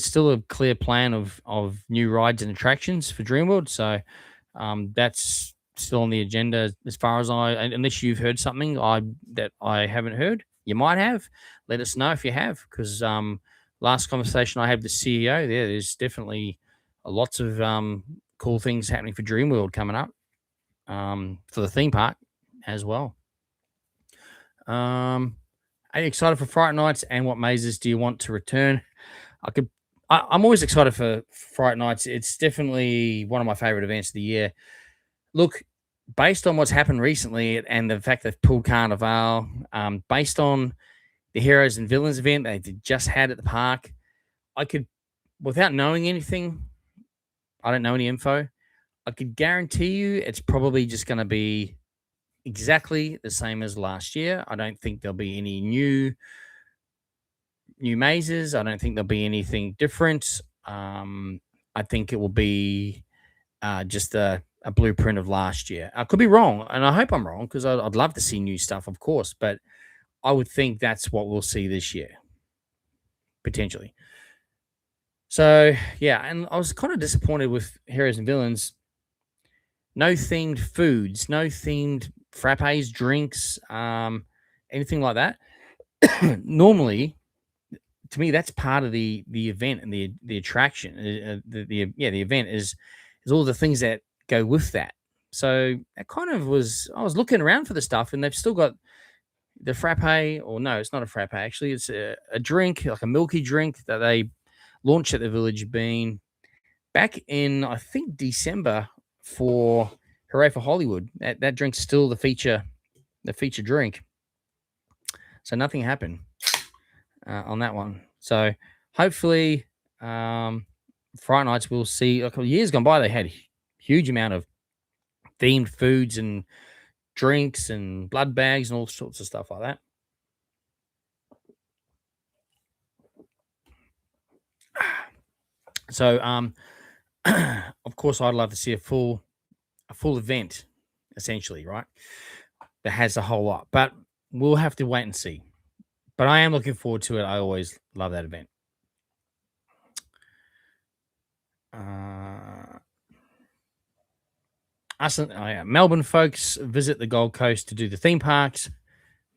still a clear plan of new rides and attractions for Dreamworld, so that's still on the agenda as far as unless you've heard something that I haven't heard. You might have. Let us know if you have, because last conversation I had with the CEO there's definitely lots of cool things happening for Dreamworld coming up, for the theme park as well. Are you excited for Fright Nights, and what mazes do you want to return? I'm always excited for Fright Nights. It's definitely one of my favorite events of the year. Look, based on what's happened recently and the fact they've pulled Carnival, based on the Heroes and Villains event they just had at the park, I could, without knowing anything, I don't know any info, I could guarantee you it's probably just going to be exactly the same as last year. I don't think there'll be any new mazes. I don't think there'll be anything different. I think it will be just a blueprint of last year. I could be wrong, and I hope I'm wrong, because I'd love to see new stuff, of course, but I would think that's what we'll see this year, potentially. So, yeah, and I was kind of disappointed with Heroes and Villains. No themed foods, no themed frappes, drinks, anything like that. Normally, to me, that's part of the event and the attraction. The event is all the things that go with that. So it kind of was. I was looking around for the stuff, and they've still got the frappe, or no, it's not a frappe. Actually, it's a drink, like a milky drink that they launched at the Village Bean back in, I think, December for Hooray for Hollywood. That drink's still the feature drink. So nothing happened on that one. So hopefully, Fright Nights we'll see. Like, years gone by, they had a huge amount of themed foods and drinks and blood bags and all sorts of stuff like that. So, of course, I'd love to see a full event, essentially, right? That has a whole lot, but we'll have to wait and see. But I am looking forward to it. I always love that event. Melbourne folks visit the Gold Coast to do the theme parks,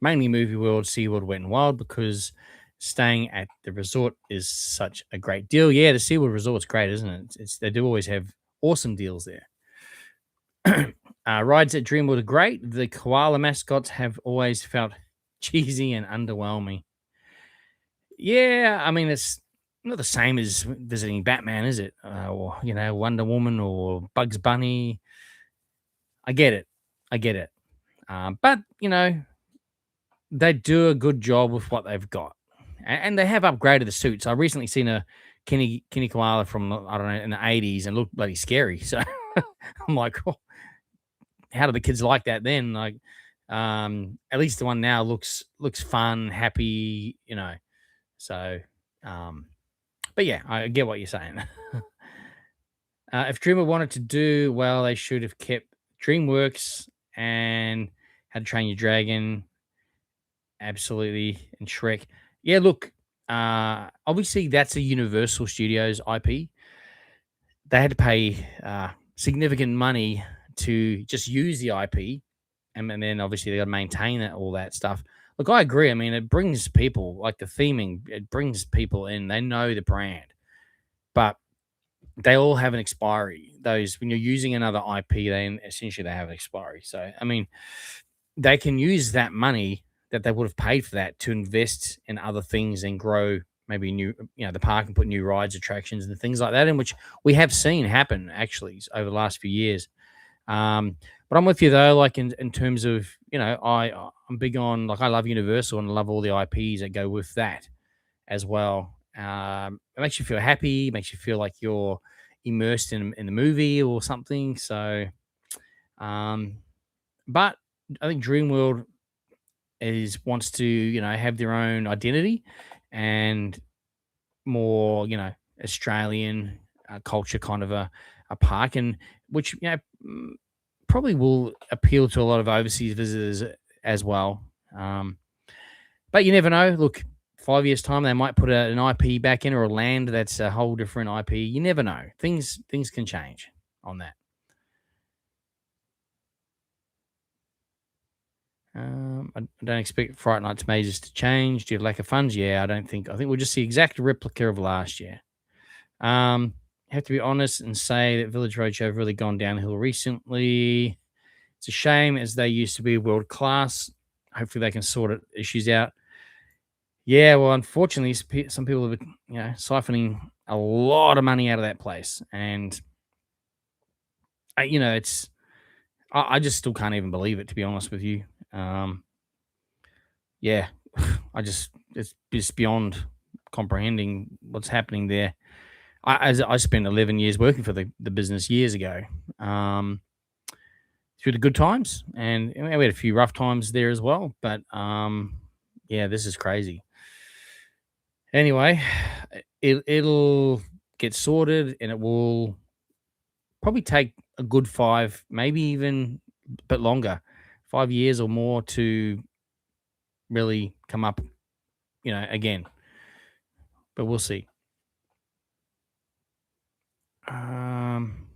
mainly Movie World, SeaWorld, Wet and Wild, because staying at the resort is such a great deal. Yeah, the SeaWorld Resort's great, isn't it? They do always have awesome deals there. Rides at Dreamworld are great. The koala mascots have always felt cheesy and underwhelming. Yeah, I mean, it's not the same as visiting Batman, is it? Or, Wonder Woman or Bugs Bunny. I get it. But, they do a good job with what they've got. And they have upgraded the suits. I recently seen a Kenny Koala from, I don't know, in the 80s and looked bloody scary. So I'm like, oh, how do the kids like that then? Like, at least the one now looks fun, happy, you know. So, um, but yeah, I get what you're saying. If Dreamer wanted to do well, they should have kept DreamWorks and How to Train Your Dragon, absolutely, and Shrek. Yeah, look, obviously that's a Universal Studios IP. They had to pay significant money to just use the IP, and then obviously they got to maintain it, all that stuff. Look, I agree. I mean, it brings people like the theming. It brings people in. They know the brand, but they all have an expiry. Those when you're using another IP, they essentially they have an expiry. So I mean, they can use that money that they would have paid for that to invest in other things and grow maybe new, the park and put new rides, attractions, and things like that, in which we have seen happen actually over the last few years. But I'm with you though, like in terms of I'm big on like I love Universal and I love all the IPs that go with that as well. It makes you feel happy, makes you feel like you're immersed in the movie or something. So, um, but I think Dreamworld is wants to have their own identity and more Australian culture kind of a park, and which probably will appeal to a lot of overseas visitors as well. Um, but you never know. Look, 5 years time they might put an IP back in or a land that's a whole different IP. You never know. Things can change on that. I don't expect Fright Night's Mazes to change due to lack of funds. Yeah, I don't think. I think we'll just see exact replica of last year. Have to be honest and say that Village Roadshow have really gone downhill recently. It's a shame as they used to be world class. Hopefully they can sort issues out. Yeah, well, unfortunately, some people have been, siphoning a lot of money out of that place, and it's I just still can't even believe it, to be honest with you. Yeah, it's just beyond comprehending what's happening there. I spent 11 years working for the business years ago, um, through the good times, and we had a few rough times there as well. But yeah, this is crazy. Anyway, it'll get sorted, and it will probably take a good five, maybe even a bit longer, 5 years or more to really come up, again. But we'll see. Um,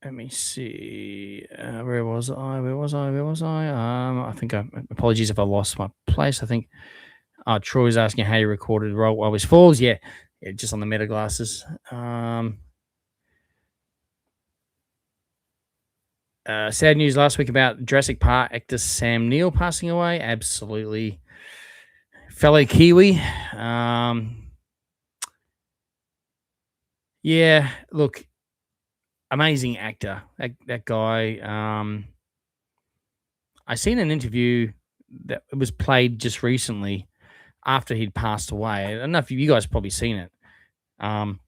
Let me see. Where was I? Where was I? Where was I? I think apologies if I lost my place. I think Troy's asking how you recorded Roll Always Falls. Yeah, yeah, just on the meta glasses. Sad news last week about Jurassic Park actor Sam Neill passing away. Absolutely, fellow Kiwi. Yeah, look, amazing actor. That guy. I seen an interview that was played just recently after he'd passed away. I don't know if you guys have probably seen it. Um,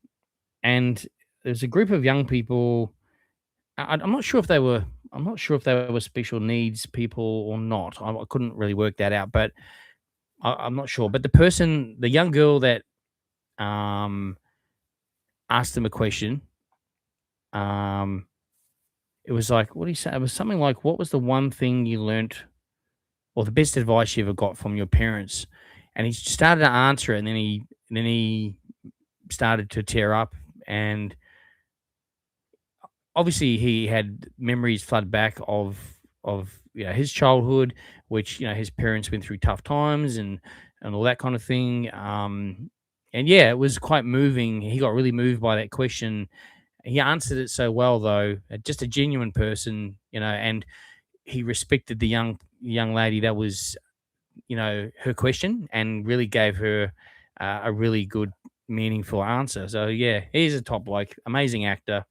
and there's a group of young people. I'm not sure if they were. I'm not sure if they were special needs people or not. I couldn't really work that out, but I'm not sure. But the young girl that um, asked him a question, um, it was like, what do you say? It was something like, "What was the one thing you learnt, or the best advice you ever got from your parents?" And he started to answer it, and then he started to tear up, and obviously he had memories flood back of his childhood, which his parents went through tough times and all that kind of thing. And yeah, it was quite moving. He got really moved by that question. He answered it so well, though. Just a genuine person, and he respected the young lady that was her question, and really gave her a really good, meaningful answer. So yeah, he's a top bloke, amazing actor,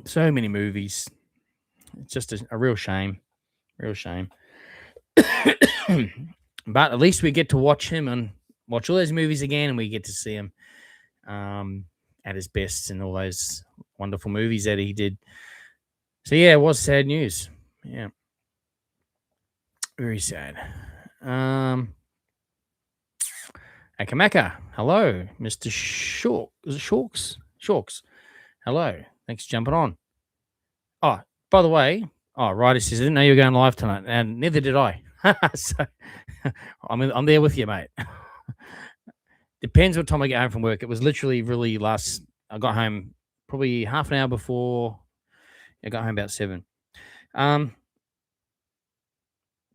so many movies. It's just a real shame. Real shame. But at least we get to watch him and watch all those movies again, and we get to see him at his best in all those wonderful movies that he did. So yeah, it was sad news. Yeah, very sad. Akamaka, hello, Mr. Shawk. Is it Shawks? Shawks. Hello. Thanks for jumping on. Oh, by the way, Ryder says, I didn't know you were going live tonight, and neither did I. So I'm there with you, mate. Depends what time I get home from work. It was literally really I got home probably half an hour before. I got home about 7.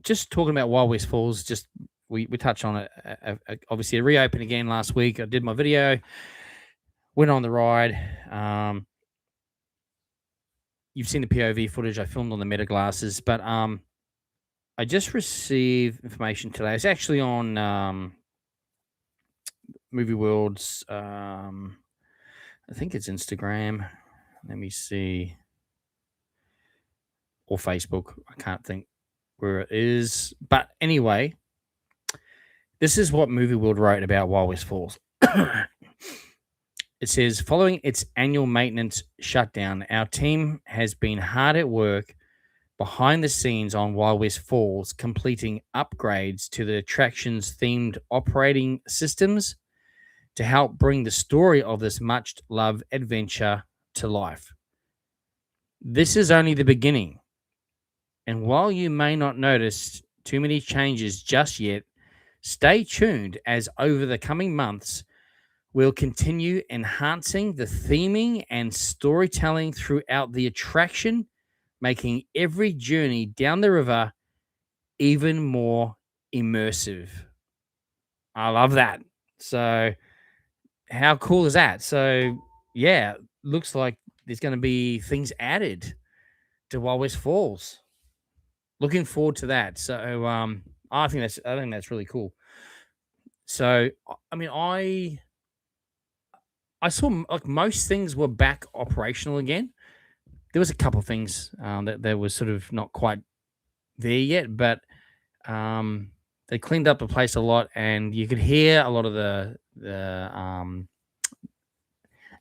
Just talking about Wild West Falls, just we touched on it. Obviously, it reopened again last week. I did my video, went on the ride. You've seen the POV footage I filmed on the Meta glasses, but I just received information today. It's actually on Movie World's, I think it's Instagram. Let me see. Or Facebook. I can't think where it is. But anyway, this is what Movie World wrote about Wild West Falls. It says, following its annual maintenance shutdown, our team has been hard at work behind the scenes on Wild West Falls, completing upgrades to the attraction's themed operating systems to help bring the story of this much-loved adventure to life. This is only the beginning. And while you may not notice too many changes just yet, stay tuned as over the coming months, we'll continue enhancing the theming and storytelling throughout the attraction, making every journey down the river even more immersive. I love that. So how cool is that? So yeah, looks like there's going to be things added to Wild West Falls. Looking forward to that. So I think that's really cool. So I mean, I saw like most things were back operational again. There was a couple of things that were sort of not quite there yet, but they cleaned up the place a lot, and you could hear a lot of the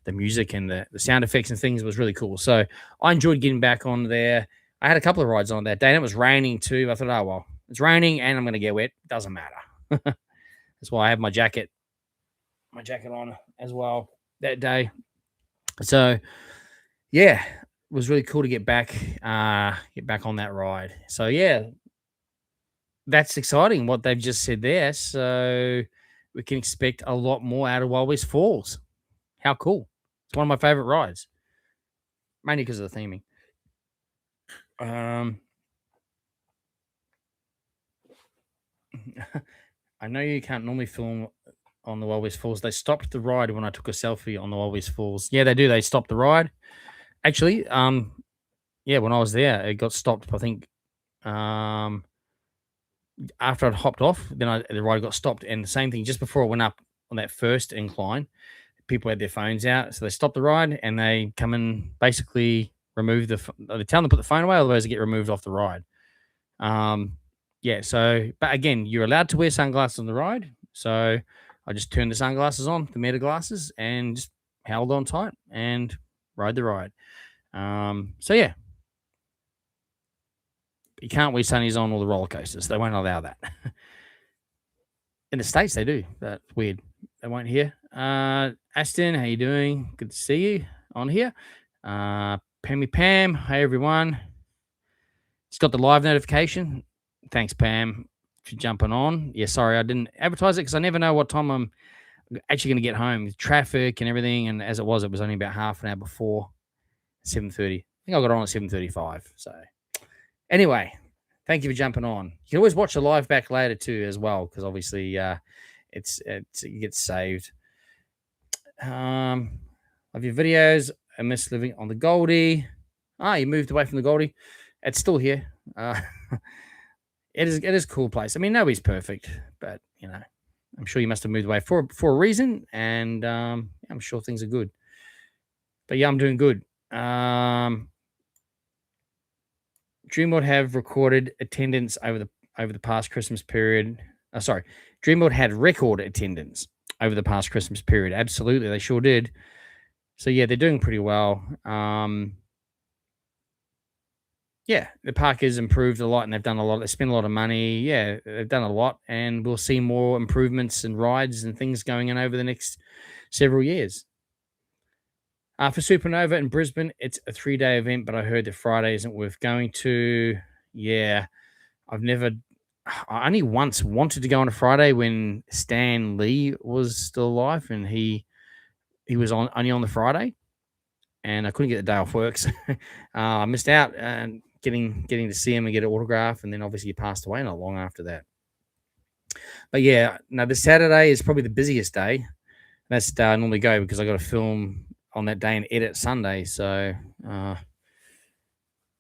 music and the sound effects and things was really cool. So I enjoyed getting back on there. I had a couple of rides on that day, and it was raining too. I thought, oh well, it's raining and I'm going to get wet. Doesn't matter. That's why I have my jacket on as well that day. So yeah, it was really cool to get back on that ride. So yeah, that's exciting what they've just said there. So we can expect a lot more out of Wild West Falls. How cool. It's one of my favorite rides, mainly because of the theming. I know you can't normally film on the Wild West Falls. They stopped the ride when I took a selfie on the Wild West Falls. Yeah, they do. They stopped the ride. Actually, yeah, when I was there, it got stopped. I think after I'd hopped off, then the ride got stopped. And the same thing, just before it went up on that first incline, people had their phones out. So they stopped the ride and they come and basically remove they tell them to put the phone away, otherwise they get removed off the ride. Yeah, so, but again, you're allowed to wear sunglasses on the ride. So I just turned the sunglasses on, the Meta glasses, and just held on tight and rode the ride. So yeah, you can't wear sunnies on all the roller coasters. They won't allow that. In the States, they do. That's weird. They won't here. Aston, how you doing? Good to see you on here. Pammy Pam, hey everyone. It's got the live notification. Thanks, Pam, for jumping on. Yeah, sorry, I didn't advertise it because I never know what time I'm actually going to get home with traffic and everything. And as it was only about half an hour before 7:30. I think I got on at 7:35. So anyway, thank you for jumping on. You can always watch the live back later too, as well, because obviously it gets saved. Of your videos, I miss living on the Goldie. You moved away from the Goldie. It's still here. It is a cool place. I mean, nobody's perfect, but you know, I'm sure you must have moved away for a reason, and I'm sure things are good. But yeah, I'm doing good. Dreamworld have recorded attendance over the past Christmas period. Sorry, Dreamworld had record attendance over the past Christmas period. Absolutely, they sure did. So yeah, they're doing pretty well. Yeah, the park has improved a lot, and they've done a lot. They spent a lot of money. Yeah, they've done a lot, and we'll see more improvements and rides and things going in over the next several years. For Supernova in Brisbane, it's a 3-day event, but I heard that Friday isn't worth going to. Yeah, I've never. I only once wanted to go on a Friday when Stan Lee was still alive, and he was on only on the Friday, and I couldn't get the day off work, so I missed out and getting to see him and get an autograph, and then obviously he passed away not long after that. But yeah, no, the Saturday is probably the busiest day. That's the day I normally go because I got to film on that day and edit Sunday. So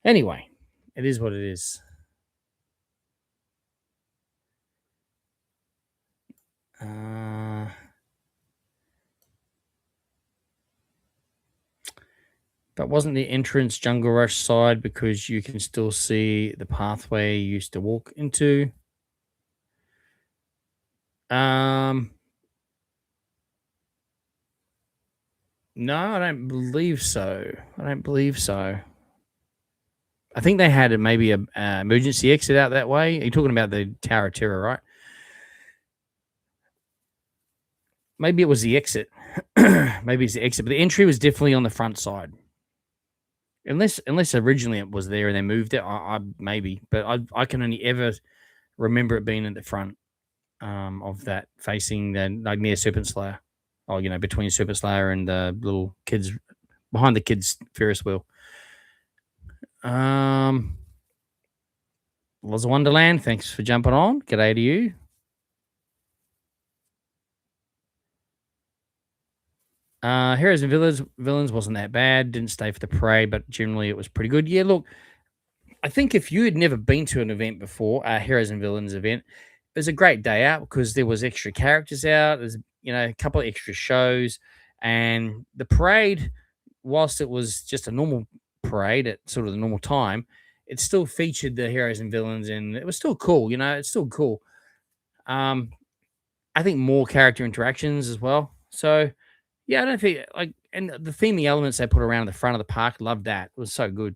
anyway, it is what it is. But wasn't the entrance Jungle Rush side because you can still see the pathway you used to walk into? No, I don't believe so. I don't believe so. I think they had maybe a emergency exit out that way. You're talking about the Tower of Terror, right? Maybe it was the exit. Maybe it's the exit, but the entry was definitely on the front side. Unless originally it was there and they moved it, I maybe, but I can only ever remember it being at the front of that, facing the like near Serpent Slayer, or between Serpent Slayer and the little kids behind the kids Ferris wheel. Loz Wonderland, thanks for jumping on. G'day to you. Heroes and Villains wasn't that bad. Didn't stay for the parade, but generally it was pretty good. Yeah, look, I think if you had never been to an event before, a Heroes and Villains event, it was a great day out because there was extra characters out. There's a couple of extra shows, and the parade, whilst it was just a normal parade at sort of the normal time, it still featured the heroes and villains, and it was still cool. It's still cool. I think more character interactions as well. So yeah, I don't think and the theming elements they put around the front of the park, loved that. It was so good.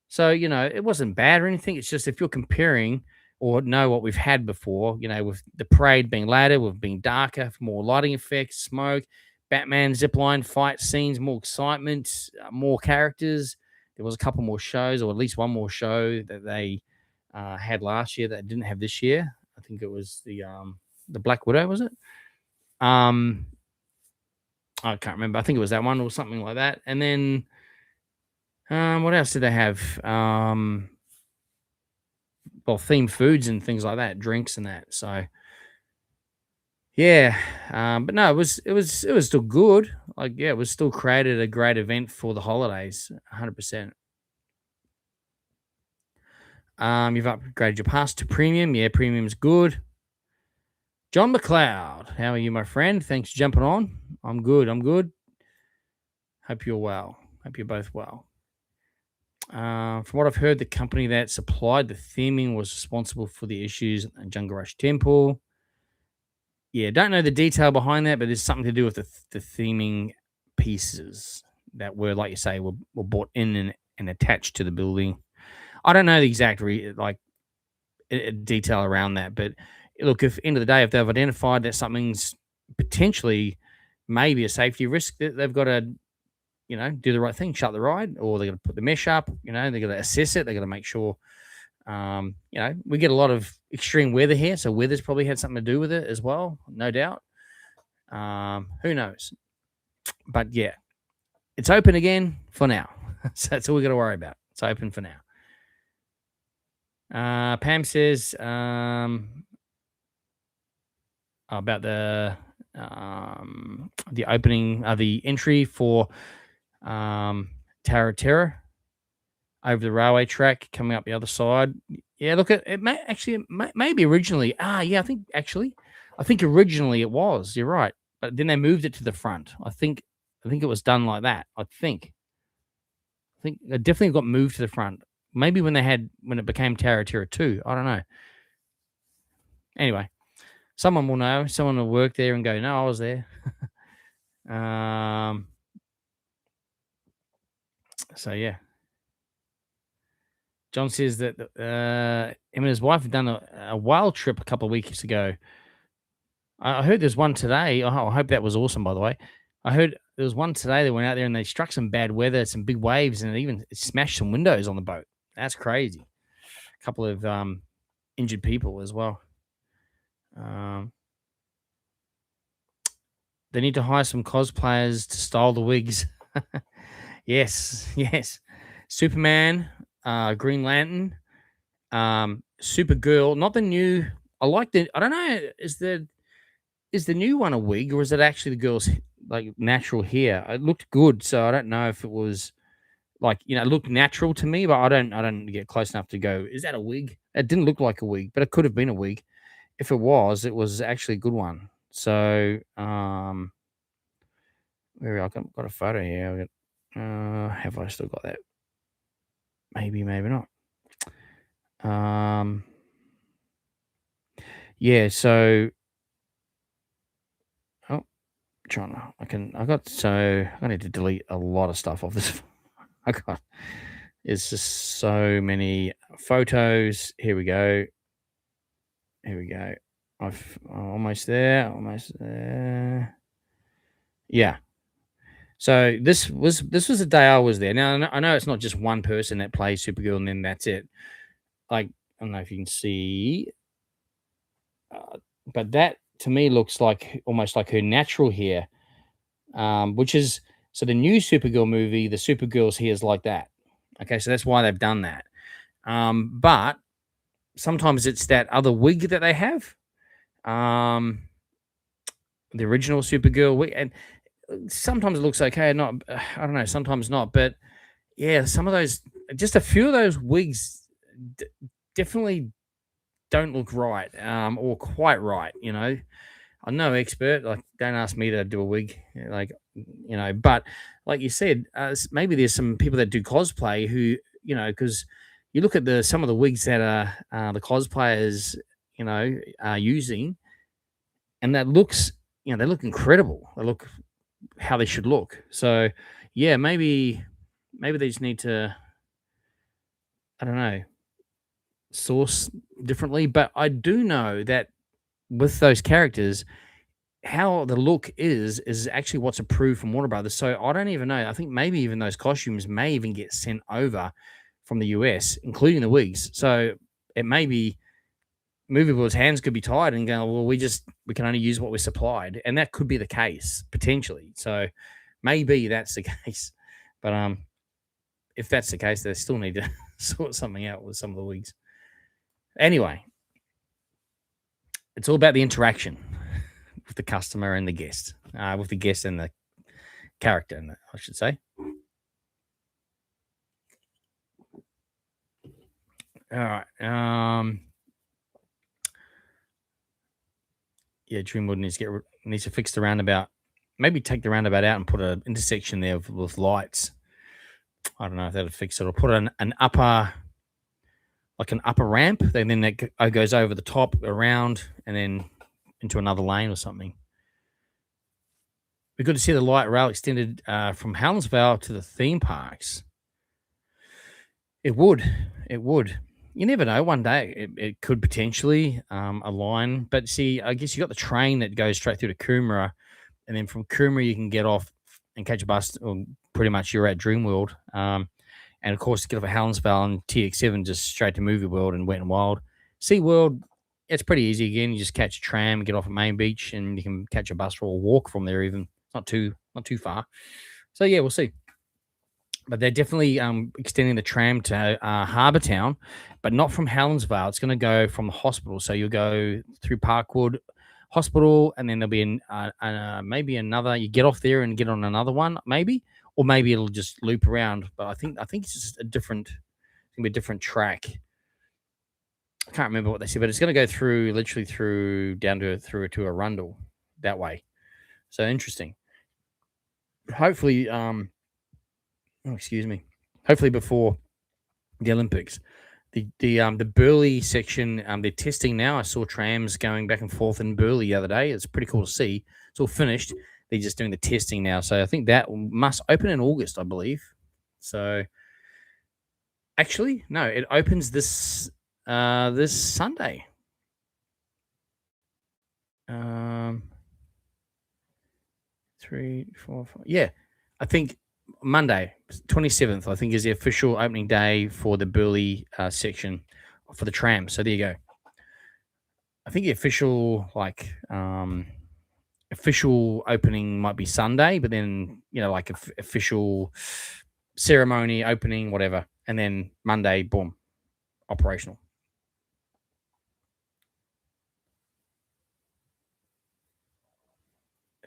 So, it wasn't bad or anything. It's just if you're comparing or know what we've had before, with the parade being later, with being darker, more lighting effects, smoke, Batman zipline fight scenes, more excitement, more characters. There was a couple more shows, or at least one more show that they had last year that they didn't have this year. I think it was the Black Widow, was it? I can't remember. I think it was that one or something like that. And then what else did they have? Well, themed foods and things like that, drinks and that. So yeah, but no, it was still good. Like yeah, it was still created a great event for the holidays, 100%. You've upgraded your pass to premium. Yeah, premium's good. John McLeod, how are you, my friend? Thanks for jumping on. I'm good. Hope you're well. Hope you're both well. From what I've heard, the company that supplied the theming was responsible for the issues at Jungle Rush Temple. Yeah, don't know the detail behind that, but there's something to do with the theming pieces that were, like you say, were brought in and attached to the building. I don't know the exact detail around that, but look, if end of the day, if they've identified that something's potentially maybe a safety risk, that they've got to do the right thing, shut the ride, or they're going to put the mesh up. They're going to assess it. They're going to make sure. We get a lot of extreme weather here, so weather's probably had something to do with it as well, no doubt. Who knows? But yeah, it's open again for now. So that's all we got to worry about. It's open for now. Pam says about the opening, the entry for Tower of Terror over the railway track coming up the other side. Yeah, look, it may actually maybe originally. Yeah, I think originally it was. You're right, but then they moved it to the front. I think it was done like that. I think it definitely got moved to the front Maybe when it became Terra Terra 2. I don't know. Anyway, someone will know. Someone will work there and go, no, I was there. So yeah. John says that him and his wife had done a wild trip a couple of weeks ago. I heard there's one today. Oh, I hope that was awesome, by the way. I heard there was one today that went out there and they struck some bad weather, some big waves, and it smashed some windows on the boat. That's crazy. A couple of injured people as well. They need to hire some cosplayers to style the wigs. Yes, yes. Superman, Green Lantern, Supergirl. Not the new. I like the. I don't know. Is the new one a wig or is it actually the girl's like natural hair? It looked good, so I don't know if it was like it looked natural to me, but I don't get close enough to go. Is that a wig? It didn't look like a wig, but it could have been a wig. If it was actually a good one. So where I got a photo here. Have I still got that? Maybe, maybe not. Yeah. So, oh, trying to. I need to delete a lot of stuff off this. I got. It's just so many photos. Here we go. Here we go. Almost there. Almost there. Yeah. So this was the day I was there. Now I know it's not just one person that plays Supergirl and then that's it. Like I don't know if you can see, but that to me looks like almost like her natural hair, which is so the new Supergirl movie. The Supergirl's hair is like that. Okay, so that's why they've done that. But sometimes it's that other wig that they have, the original Supergirl wig, and sometimes it looks okay. Not, I don't know. Sometimes not, but yeah, some of those, just a few of those wigs, definitely don't look right, or quite right. I'm no expert. Like, don't ask me to do a wig. Like, but like you said, maybe there's some people that do cosplay who, because you look at some of the wigs that are the cosplayers, are using, and that looks, they look incredible. They look how they should look. So, yeah, maybe they just need to, I don't know, source differently. But I do know that with those characters, how the look is actually what's approved from Warner Brothers. So I don't even know. I think maybe even those costumes may even get sent over from the US, including the wigs. So it may be movie world's hands could be tied and go, well, we can only use what we're supplied, and that could be the case potentially. So maybe that's the case, but if that's the case, they still need to sort something out with some of the wigs. Anyway, it's all about the interaction with the customer and the guest, with the guest and the character, I should say. All right. Yeah, Dreamwood needs to fix the roundabout. Maybe take the roundabout out and put an intersection there with lights. I don't know if that'll fix it. Or put an upper ramp. Then that goes over the top, around, and then into another lane or something. We're good to see the light rail extended from Helensvale to the theme parks. It would. You never know. One day it could potentially align. But see, I guess you got the train that goes straight through to Coomera, and then from Coomera you can get off and catch a bus, or pretty much you're at Dreamworld. And of course, get off at Helensvale and TX7 just straight to Movie World and Wet and Wild. SeaWorld, it's pretty easy again. You just catch a tram, get off at Main Beach, and you can catch a bus or walk from there even. It's not too far. So yeah, we'll see. But they're definitely extending the tram to Harbour Town, but not from Helensvale. It's going to go from the hospital. So you'll go through Parkwood Hospital, and then there'll be maybe another. You get off there and get on another one, maybe, or maybe it'll just loop around. But I think it's just it's going to be a different track. I can't remember what they said, but it's going to go literally through to Arundel that way. So interesting. Hopefully, excuse me. Hopefully before the Olympics. The Burley section, they're testing now. I saw trams going back and forth in Burley the other day. It's pretty cool to see. It's all finished. They're just doing the testing now. So I think that must open in August, I believe. So actually, no, it opens this Sunday. Um, 3, 4, 5. Yeah, I think Monday, 27th, I think is the official opening day for the Burley section for the tram. So there you go. I think the official official opening might be Sunday, but then like official ceremony opening, whatever, and then Monday, boom, operational.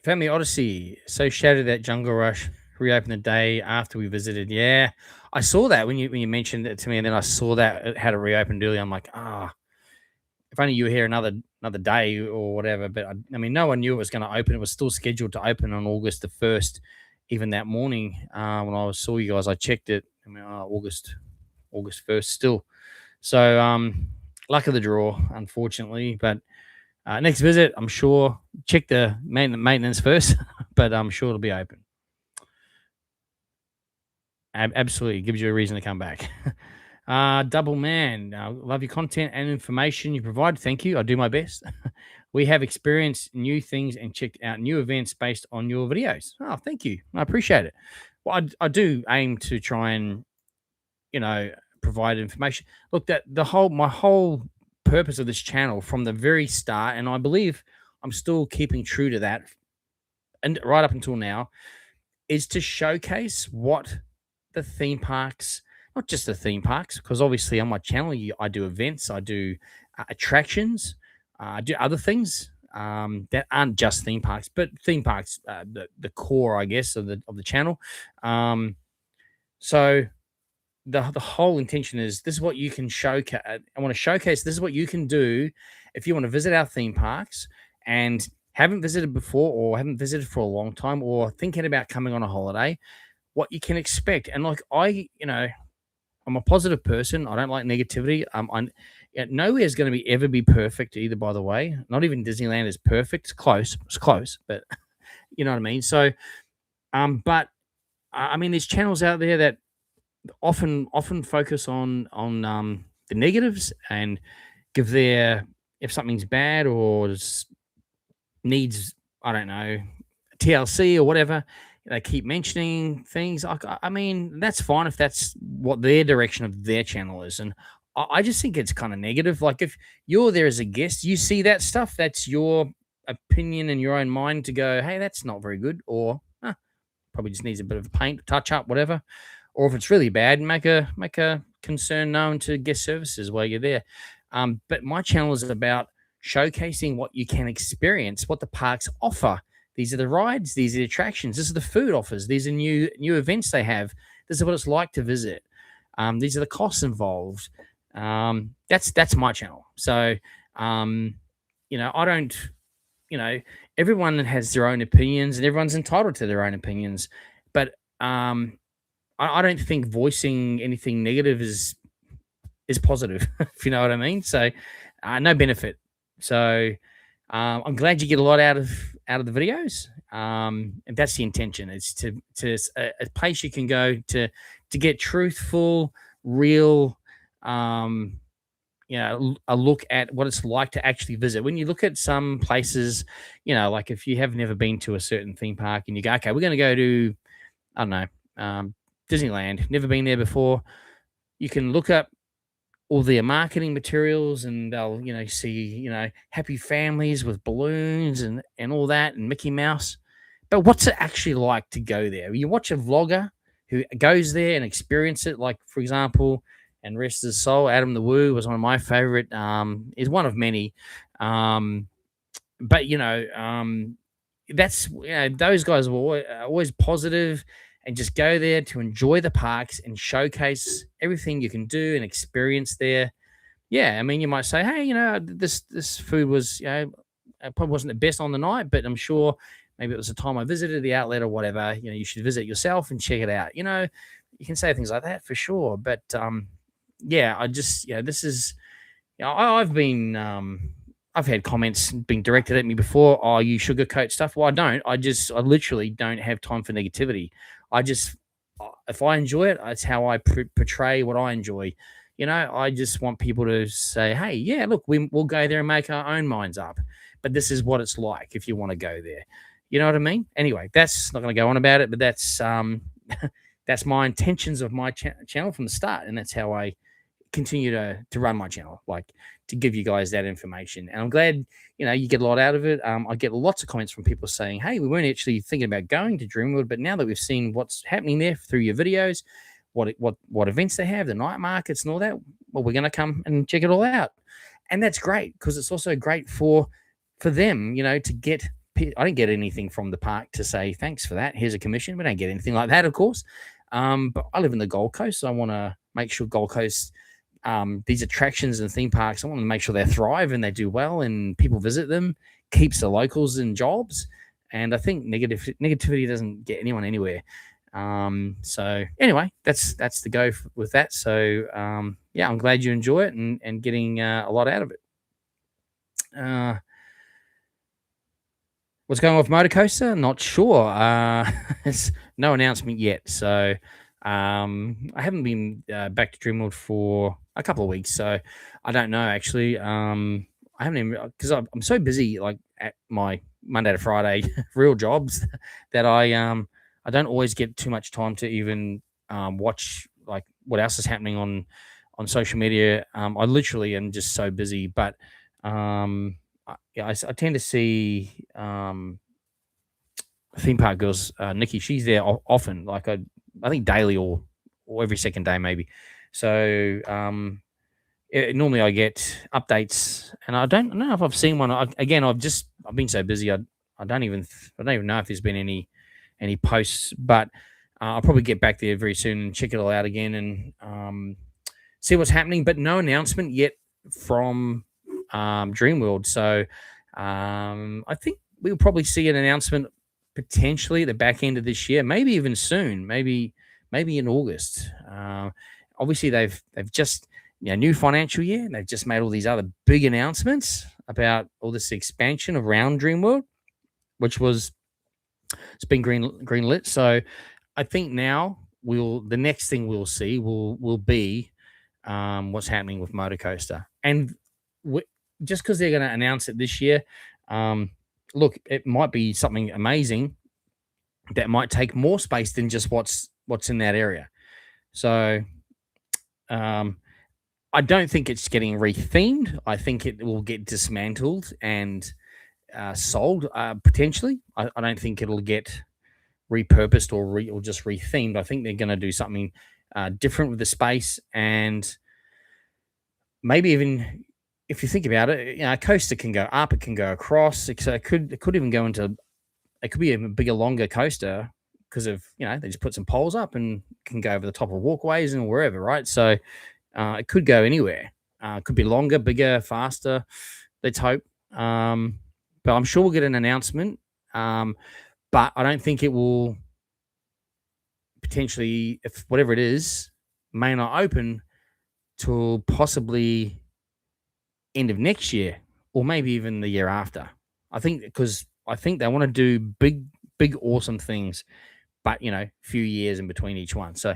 Family Odyssey. So shattered that Jungle Rush reopened the day after we visited. Yeah, I saw that when you mentioned it to me, and then I saw that it had it reopened early. I'm like, if only you were here another day or whatever. But I mean, no one knew it was going to open. It was still scheduled to open on August the 1st. Even that morning, when I saw you guys, I checked it. I mean, August 1st still. So luck of the draw, unfortunately. But next visit, I'm sure, check the maintenance first, but I'm sure it'll be open. Absolutely, gives you a reason to come back. Double man, love your content and information you provide. Thank you. I do my best. We have experienced new things and checked out new events based on your videos. Oh, thank you. I appreciate it. Well, I do aim to try and provide information. Look, that my whole purpose of this channel from the very start, and I believe I'm still keeping true to that, and right up until now, is to showcase what the theme parks, not just the theme parks, because obviously on my channel I do events, I do attractions, I do other things that aren't just theme parks, but theme parks, the core, I guess, of the channel. So the whole intention is this is what you can showcase. I want to showcase this is what you can do if you want to visit our theme parks and haven't visited before or haven't visited for a long time or thinking about coming on a holiday, what you can expect. And like I'm a positive person. I don't like negativity. Nowhere is going to ever be perfect either. By the way, not even Disneyland is perfect. It's close, but you know what I mean. So, but I mean, there's channels out there that often focus on the negatives and give their if something's bad or needs, I don't know, TLC or whatever, they keep mentioning things. I mean, that's fine if that's what their direction of their channel is. And I just think it's kind of negative. Like if you're there as a guest, you see that stuff, that's your opinion in your own mind to go, hey, that's not very good, or probably just needs a bit of a paint, touch up, whatever. Or if it's really bad, make a concern known to guest services while you're there. But my channel is about showcasing what you can experience, what the parks offer. These are the rides, these are the attractions, this is the food offers, these are new events they have. This is what it's like to visit. These are the costs involved. That's my channel. So I don't, everyone has their own opinions and everyone's entitled to their own opinions. But I don't think voicing anything negative is positive, if you know what I mean. So no benefit. So I'm glad you get a lot out of the videos. And that's the intention. It's to a place you can go to get truthful, real, a look at what it's like to actually visit. When you look at some places, like if you have never been to a certain theme park and you go, okay, we're going to go to, I don't know, Disneyland, never been there before, you can look up all their marketing materials and they'll, see, happy families with balloons and all that and Mickey Mouse. But what's it actually like to go there? You watch a vlogger who goes there and experience it, like, for example, and rest his soul, Adam the Woo was one of my favorite, is one of many. But, that's, those guys were always positive and just go there to enjoy the parks and showcase everything you can do and experience there. Yeah, I mean, you might say, hey, this food was, probably wasn't the best on the night, but I'm sure maybe it was the time I visited the outlet or whatever. You should visit yourself and check it out. You can say things like that for sure, but yeah, this is, I've been, I've had comments being directed at me before. Oh, you sugarcoat stuff. Well, I don't. I literally don't have time for negativity. I just, if I enjoy it, it's how I portray what I enjoy. I just want people to say, hey, yeah, look, we'll go there and make our own minds up. But this is what it's like if you want to go there. You know what I mean? Anyway, that's not going to go on about it, but that's, that's my intentions of my channel from the start. And that's how I continue to run my channel, like to give you guys that information. And I'm glad, you get a lot out of it. I get lots of comments from people saying, hey, we weren't actually thinking about going to Dreamworld, but now that we've seen what's happening there through your videos, what events they have, the night markets and all that, well, we're going to come and check it all out. And that's great, because it's also great for them, to get. I don't get anything from the park to say thanks for that, here's a commission. We don't get anything like that, of course. But I live in the Gold Coast, so I want to make sure Gold Coast, these attractions and theme parks, I want to make sure they thrive and they do well and people visit them, keeps the locals in jobs. And I think negativity doesn't get anyone anywhere. So anyway, that's the go with that. So yeah, I'm glad you enjoy it and getting a lot out of it. What's going on with Motor Coaster? Not sure. It's no announcement yet. So I haven't been back to Dreamworld for a couple of weeks, so I don't know actually. I haven't even, because I'm so busy, like at my Monday to Friday real jobs, that I don't always get too much time to even watch like what else is happening on social media. I literally am just so busy, but yeah, I tend to see theme park girls, Nikki. She's there often, like I think daily or every second day maybe. So normally I get updates, and I don't know if I've seen one. Again, I've been so busy. I don't even know if there's been any posts, but I'll probably get back there very soon and check it all out again and see what's happening. But no announcement yet from Dreamworld. So I think we'll probably see an announcement potentially at the back end of this year, maybe even soon, maybe in August. Obviously, they've just, new financial year, and they've just made all these other big announcements about all this expansion around Dreamworld, which was, it's been green lit. So I think now the next thing we'll see will be what's happening with Motor Coaster. And just because they're going to announce it this year, look, it might be something amazing that might take more space than just what's in that area. So I don't think it's getting rethemed. I think it will get dismantled and sold potentially. I don't think it'll get repurposed or just rethemed. I think they're going to do something different with the space, and maybe even, if you think about it, a coaster can go up, it can go across. So it could even go into, it could be a bigger, longer coaster because of, they just put some poles up and can go over the top of walkways and wherever, right? So it could go anywhere. It could be longer, bigger, faster. Let's hope. But I'm sure we'll get an announcement. But I don't think it will potentially, if whatever it is, may not open till possibly end of next year, or maybe even the year after. I think because they want to do big, awesome things, but few years in between each one. So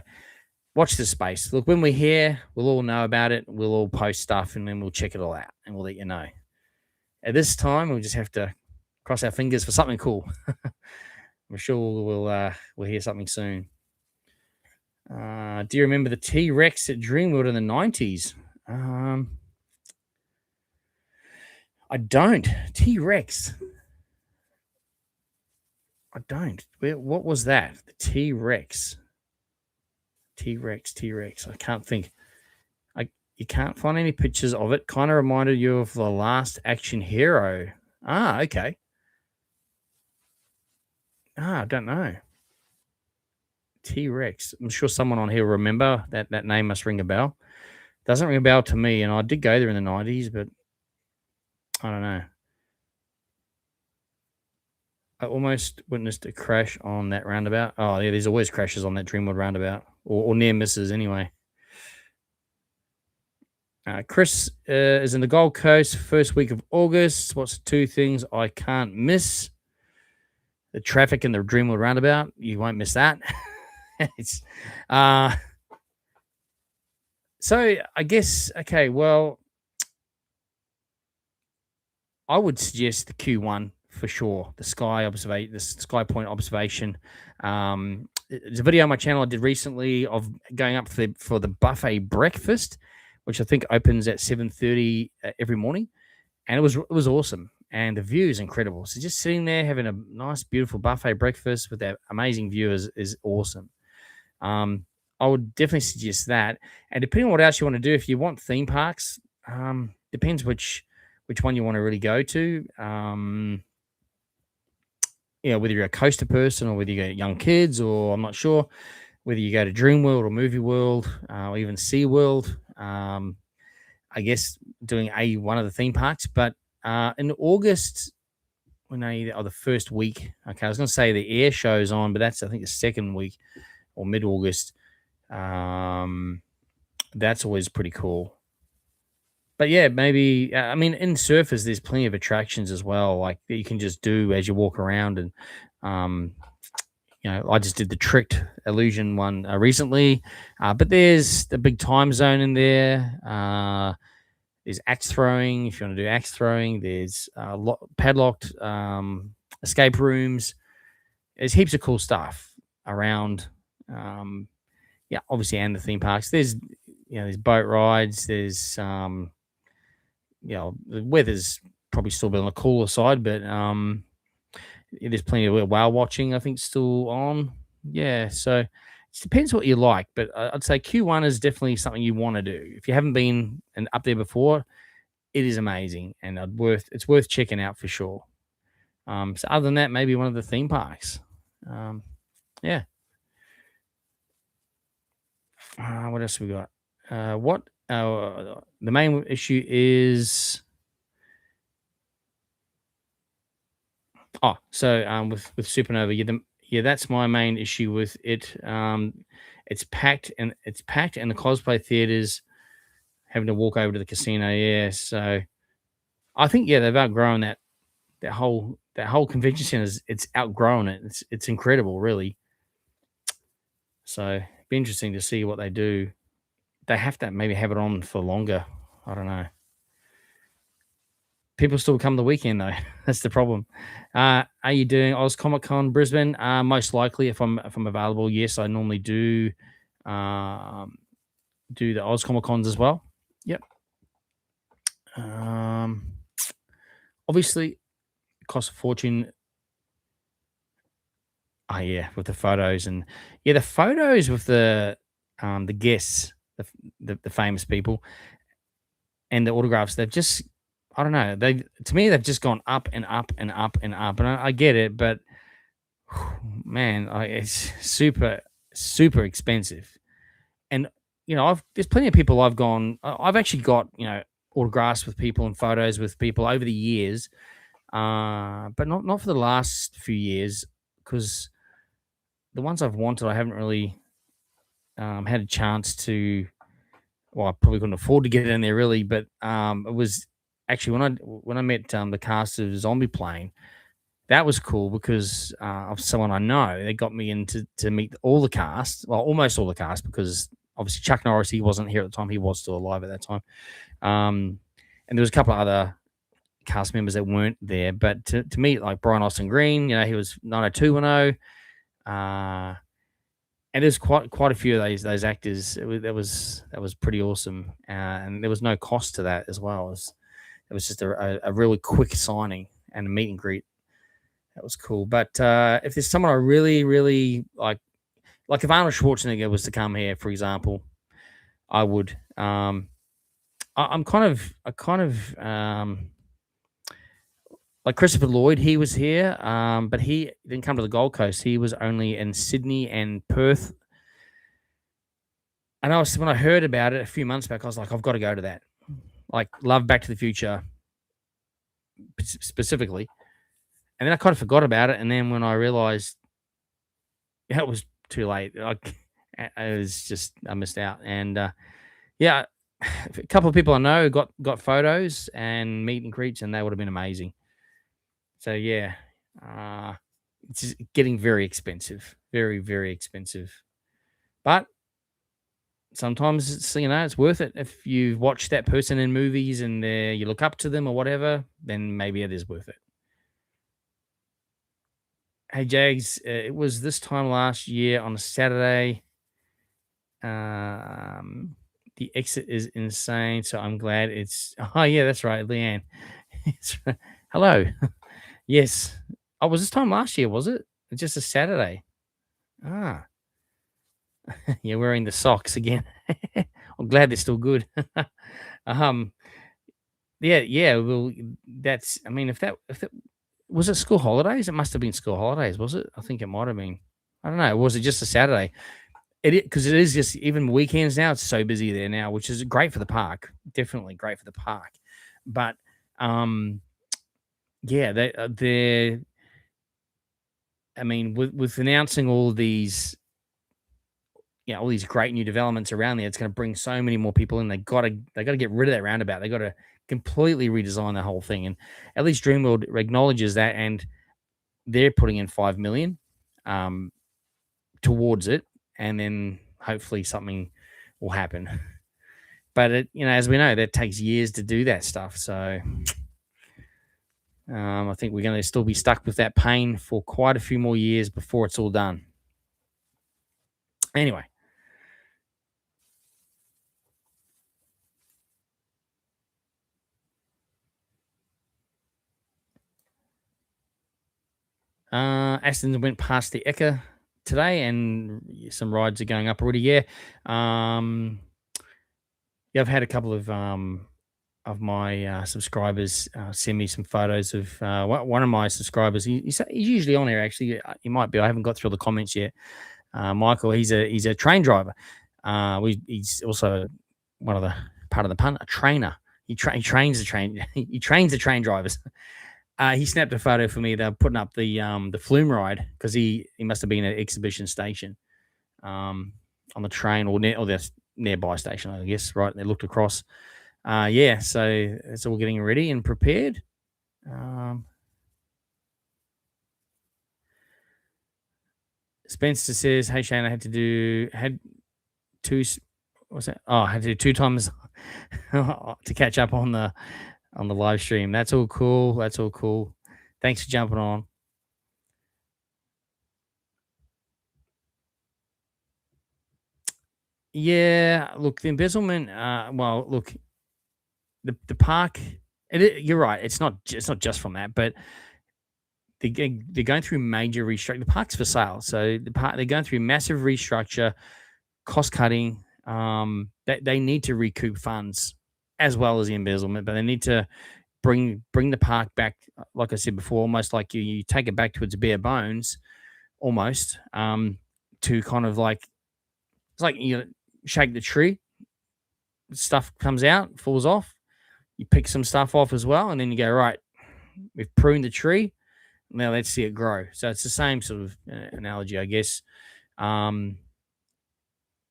watch this space. Look, when we're here, we'll all know about it. We'll all post stuff, and then we'll check it all out, and we'll let you know. At this time, we'll just have to cross our fingers for something cool. I'm sure we'll hear something soon. Do you remember the T-Rex at Dreamworld in the 90s? I don't. T-Rex. I don't. What was that? The T-Rex. T-Rex. I can't think. You can't find any pictures of it. Kind of reminded you of the Last Action Hero. Okay. I don't know. T-Rex. I'm sure someone on here will remember that name. Must ring a bell. Doesn't ring a bell to me, and I did go there in the 90s, but I don't know. I almost witnessed a crash on that roundabout. Oh, yeah, there's always crashes on that Dreamworld roundabout, or near misses anyway. Chris is in the Gold Coast, first week of August. What's the two things I can't miss? The traffic and the Dreamworld roundabout. You won't miss that. it's uh, so I guess okay. Well, I would suggest the Q1 for sure. The Sky Point observation. There's a video on my channel I did recently of going up for the buffet breakfast, which I think opens at 7:30 every morning, and it was awesome, and the view is incredible. So just sitting there having a nice, beautiful buffet breakfast with that amazing view is awesome. Um, I would definitely suggest that. And depending on what else you want to do, if you want theme parks, depends which one you want to really go to. Whether you're a coaster person or whether you got young kids, or I'm not sure whether you go to Dream World or Movie World, or even Sea World. I guess doing one of the theme parks, but in August, the first week. Okay, I was going to say the air show's on, but that's I think the second week or mid August. That's always pretty cool. But yeah, maybe I mean in surfers, there's plenty of attractions as well, like that you can just do as you walk around, and um, I just did the tricked illusion one recently, but there's the big time zone in there. There's axe throwing if you want to do axe throwing. There's padlocked escape rooms. There's heaps of cool stuff around. Obviously, and the theme parks. There's boat rides. There's the weather's probably still been on the cooler side, but there's plenty of whale watching. I think still on. Yeah, so it depends what you like, but I'd say Q1 is definitely something you want to do. If you haven't been and up there before, it is amazing, and it's worth checking out for sure. So other than that, maybe one of the theme parks. Yeah. What else we got? The main issue is with Supernova, that's my main issue with it. It's packed and the cosplay theaters having to walk over to the casino. Yeah, so I think they've outgrown that whole convention center. It's outgrown it. It's incredible, really. So it'd be interesting to see what they do. They have to maybe have it on for longer. I don't know. People still come the weekend though. That's the problem. Are you doing Oz Comic Con Brisbane? Most likely, if I'm available, yes. I normally um, do the Oz Comic Cons as well. Yep. Obviously, it costs a fortune. Oh yeah, with the photos and the photos with the guests, the famous people, and the autographs. They've just I don't know. They've just gone up and up and up and up, and I get it, but man, it's super super expensive. And there's plenty of people I've actually got autographs with people and photos with people over the years, but not for the last few years, because the ones I've wanted I haven't really had a chance to. Well, I probably couldn't afford to get it in there really, but it was actually when I met the cast of Zombie Plane. That was cool because of someone I know. They got me in to meet all the cast, well, almost all the cast, because obviously Chuck Norris, he wasn't here at the time. He was still alive at that time. And there was a couple of other cast members that weren't there. But to meet like Brian Austin Green, he was 90210. And there's quite a few of those actors. That was pretty awesome. And there was no cost to that as well. It was just a really quick signing and a meet and greet. That was cool. But if there's someone I really, really like if Arnold Schwarzenegger was to come here, for example, I would. I'm kind of like Christopher Lloyd. He was here, but he didn't come to the Gold Coast. He was only in Sydney and Perth. And when I heard about it a few months back, I was like, I've got to go to that. Like, love Back to the Future specifically. And then I kind of forgot about it. And then when I realized it was too late, I missed out. And a couple of people I know got photos and meet and greets, and they would have been amazing. So yeah, uh, it's just getting very expensive, very very expensive. But sometimes it's worth it if you watch that person in movies and you look up to them or whatever. Then maybe it is worth it. Hey Jags, it was this time last year on a Saturday. Um, the exit is insane, so I'm glad it's. Oh yeah, that's right, Leanne. It's right. Hello. Yes. Oh, was this time last year? Was it? It's just a Saturday. Ah, you're wearing the socks again. I'm glad they're still good. um, yeah, yeah. Well, that's. I mean, if that was it school holidays, it must have been school holidays, was it? I think it might have been. I don't know. Was it just a Saturday? Because it is just even weekends now. It's so busy there now, which is great for the park. Definitely great for the park. But um, yeah, they're. I mean, with announcing all these great new developments around there, it's going to bring so many more people in. They got to get rid of that roundabout. They got to completely redesign the whole thing. And at least Dreamworld acknowledges that, and they're putting in 5 million um, towards it, and then hopefully something will happen. But as we know, that takes years to do that stuff. So I think we're going to still be stuck with that pain for quite a few more years before it's all done. Anyway, Aston went past the Eka today, and some rides are going up already. Yeah, yeah. I've had a couple of my subscribers send me some photos of one of my subscribers. He's usually on here. Actually, he might be. I haven't got through the comments yet. Michael, he's a train driver. He's also one of the part of the pun, a trainer. He trains the train. He trains the train drivers. He snapped a photo for me. They're putting up the flume ride because he must have been at an exhibition station on the train or the nearby station, I guess. Right, they looked across. Yeah, so it's all getting ready and prepared. Um, Spencer says, "Hey Shane, I had two. What's that? Oh, I had to do two times to catch up on the live stream. That's all cool. That's all cool. Thanks for jumping on. Yeah, look, the embezzlement. Well, look, the park. You're right. It's not just from that, but they're going through major restructure. The park's for sale, so they're going through massive restructure, cost cutting. They need to recoup funds as well as the embezzlement, but they need to bring the park back. Like I said before, almost like you take it back to its bare bones, almost. To kind of like it's like shake the tree, stuff comes out, falls off. You pick some stuff off as well, and then you go right. We've pruned the tree. Now let's see it grow. So it's the same sort of analogy, I guess. Um,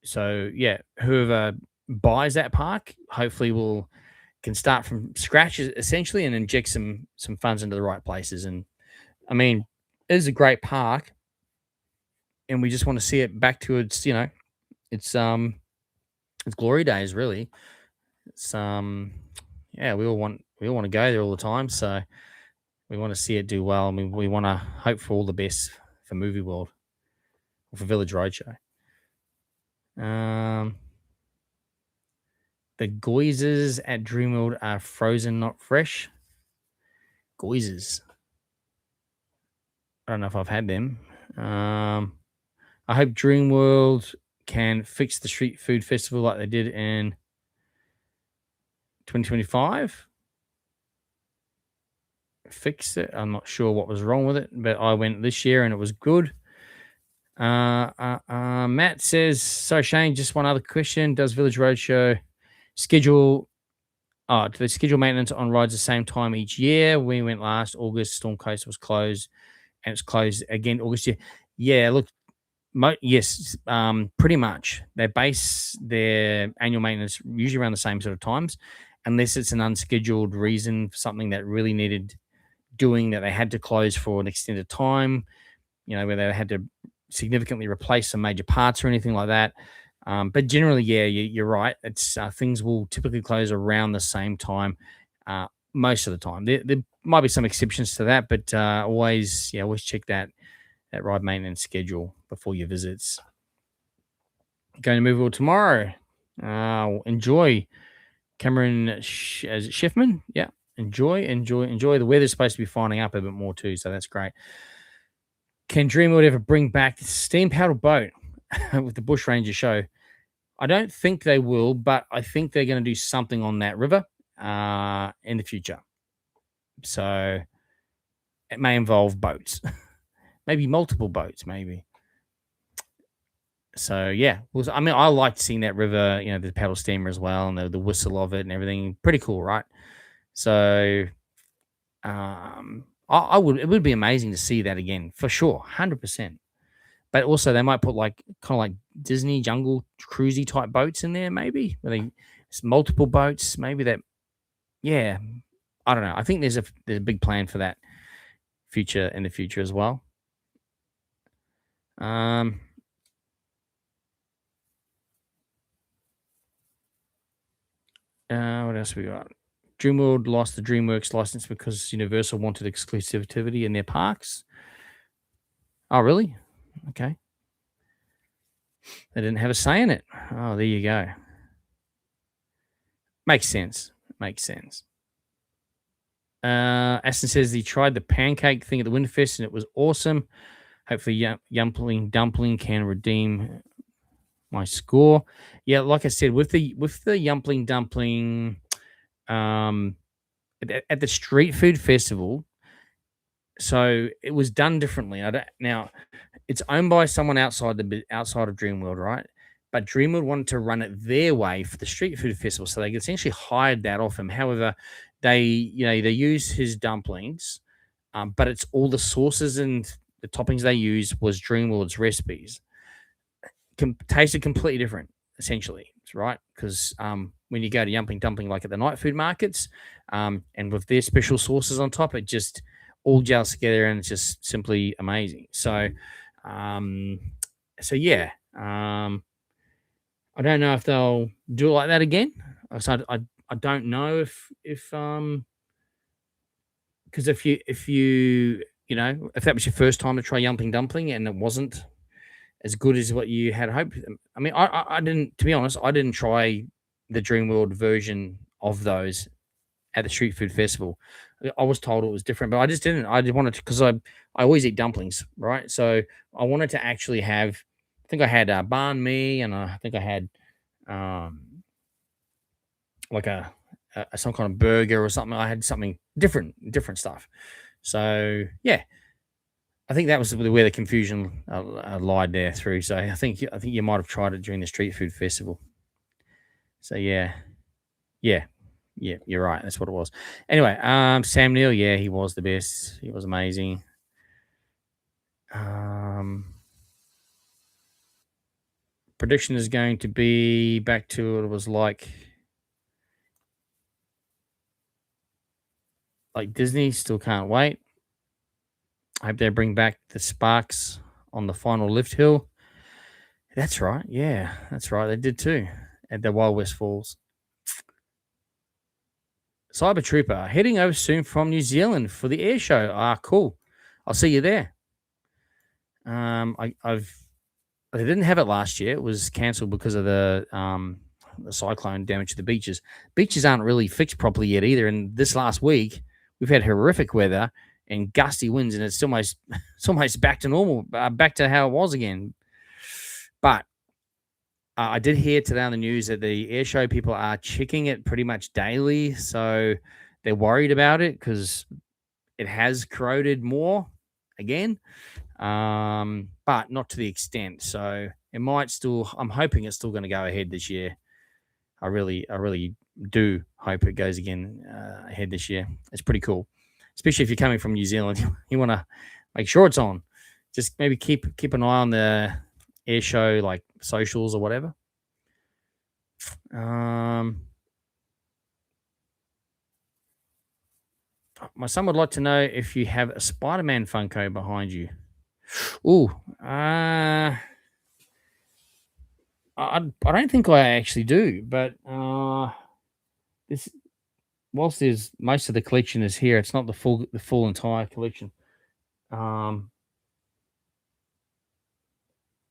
so yeah, whoever buys that park, hopefully will can start from scratch essentially and inject some funds into the right places. And I mean, it is a great park, and we just want to see it back to its its glory days. Really, it's yeah, we all want to go there all the time. So we want to see it do well. I mean, we want to hope for all the best for Movie World or for Village Roadshow. Um, the Goises at Dreamworld are frozen, not fresh. Goises. I don't know if I've had them. I hope Dreamworld can fix the street food festival like they did in 2025. Fix it. I'm not sure what was wrong with it, but I went this year and it was good. Matt says, so Shane, just one other question. Does Village Roadshow schedule do they schedule maintenance on rides the same time each year? We went last August, Storm Coast was closed, and it's closed again August year. Yeah, look, Yes, pretty much. They base their annual maintenance usually around the same sort of times, unless it's an unscheduled reason for something that really needed doing that they had to close for an extended time, where they had to significantly replace some major parts or anything like that. But generally, yeah, you're right. It's things will typically close around the same time uh, most of the time. There might be some exceptions to that, but always check that ride maintenance schedule before your visits. Going to Movie tomorrow. Enjoy Cameron Schiffman. Yeah, enjoy. The weather's supposed to be finding up a bit more too, so that's great. Can Dreamworld ever bring back the steam paddle boat with the Bush Ranger show? I don't think they will, but I think they're going to do something on that river in the future. So it may involve boats, maybe multiple boats, maybe. So yeah, I mean, I liked seeing that river, the paddle steamer as well, and the whistle of it and everything. Pretty cool, right? So, I would. It would be amazing to see that again for sure, 100%. But also, they might put like kind of like Disney jungle cruisy type boats in there, maybe where it's multiple boats. Maybe that. Yeah, I don't know. I think there's a big plan for that in the future as well. What else we got? Dreamworld lost the DreamWorks license because Universal wanted exclusivity in their parks. Oh, really? Okay. They didn't have a say in it. Oh, there you go. Makes sense. Aston says he tried the pancake thing at the Winterfest and it was awesome. Hopefully, Yumpling Dumpling can redeem my score. Yeah, like I said, with the Yumpling Dumpling, at the street food festival, so it was done differently. Now it's owned by someone outside of Dreamworld, right? But Dreamworld wanted to run it their way for the street food festival, so they essentially hired that off him. However, they use his dumplings, but it's all the sauces and the toppings they use was Dreamworld's recipes. Tasted completely different, essentially, right? Because when you go to Yumpling Dumpling, like at the night food markets, and with their special sauces on top, it just all gels together and it's just simply amazing. So, um, yeah, I don't know if they'll do it like that again. I don't know if because if that was your first time to try Yumpling Dumpling and it wasn't as good as what you had hoped. I mean, I didn't, to be honest, I didn't try the Dreamworld version of those at the street food festival. I was told it was different, but I just didn't. I just wanted to because I always eat dumplings, right? So I wanted to actually have. I think I had banh mi, and I think I had like some kind of burger or something. I had something different stuff. So yeah, I think that was where the confusion lied there through. So I think you might have tried it during the street food festival. So yeah, you're right. That's what it was. Anyway, Sam Neill, yeah, he was the best. He was amazing. Prediction is going to be back to what it was like Disney. Still can't wait. I hope they bring back the Sparks on the final lift hill. That's right. Yeah, that's right. They did too at the Wild West Falls. Cyber Trooper heading over soon from New Zealand for the air show. Ah, cool. I'll see you there. They didn't have it last year. It was cancelled because of the cyclone damage to the beaches. Beaches aren't really fixed properly yet either. And this last week, we've had horrific weather and gusty winds, and it's almost back to normal, back to how it was again. But I did hear today on the news that the air show people are checking it pretty much daily, so they're worried about it because it has corroded more again, but not to the extent. So it might still. I'm hoping it's still going to go ahead this year. I really do hope it goes again ahead this year. It's pretty cool, especially if you're coming from New Zealand. You want to make sure it's on. Just maybe keep an eye on the air show, like socials or whatever. My son would like to know if you have a Spider-Man Funko behind you. Ooh, I don't think I actually do, but this whilst there's most of the collection is here, it's not the full entire collection. I'm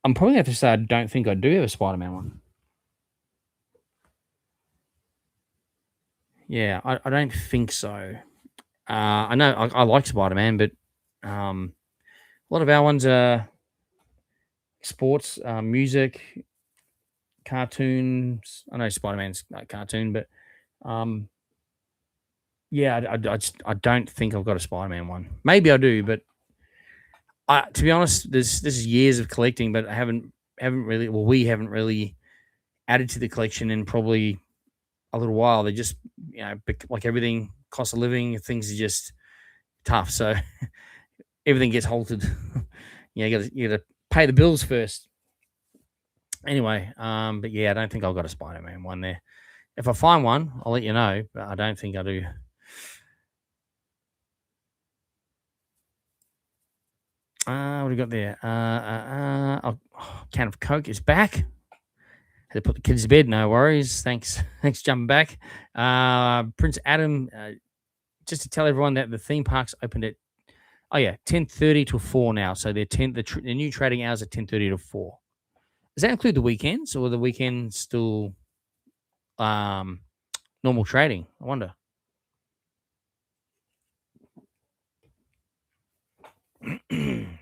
probably gonna have to say I don't think I do have a Spider-Man one. Yeah, I don't think so. I know I like Spider-Man, but a lot of our ones are sports, music, cartoons. I know Spider-Man's not a cartoon, but um, yeah, I don't think I've got a Spider-Man one. Maybe I do, but to be honest, this is years of collecting, but I haven't really. Well, we haven't really added to the collection in probably a little while. They just like everything, cost of living, things are just tough. So everything gets halted. You got to pay the bills first. Anyway, but yeah, I don't think I've got a Spider-Man one there. If I find one, I'll let you know, but I don't think I do. What do we got there? Can of Coke is back. Had to put the kids to bed. No worries. Thanks. Thanks, jumping back. Prince Adam. Just to tell everyone that the theme parks opened at 10:30 to 4 now. So they're the new trading hours are 10:30 to 4. Does that include the weekends, or the weekends still normal trading? I wonder. Am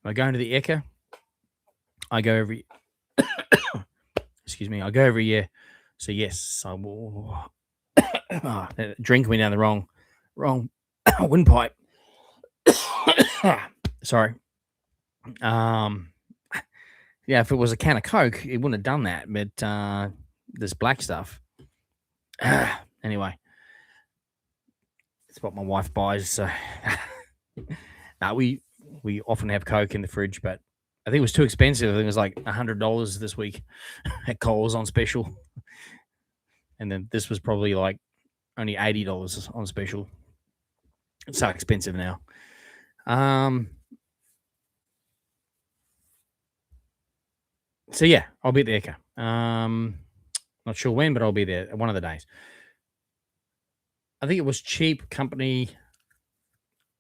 I going to the Eka? I go every. Excuse me. I go every year. So yes, I will. Drink me down the wrong windpipe. Sorry. Yeah, if it was a can of Coke, it wouldn't have done that. But this black stuff. Anyway, it's what my wife buys. So now we often have Coke in the fridge, but I think it was too expensive. I think it was like $100 this week at Coles on special, and then this was probably like only $80 on special. It's so expensive now. So yeah, I'll be at the Eka. Not sure when, but I'll be there one of the days. I think it was cheap company.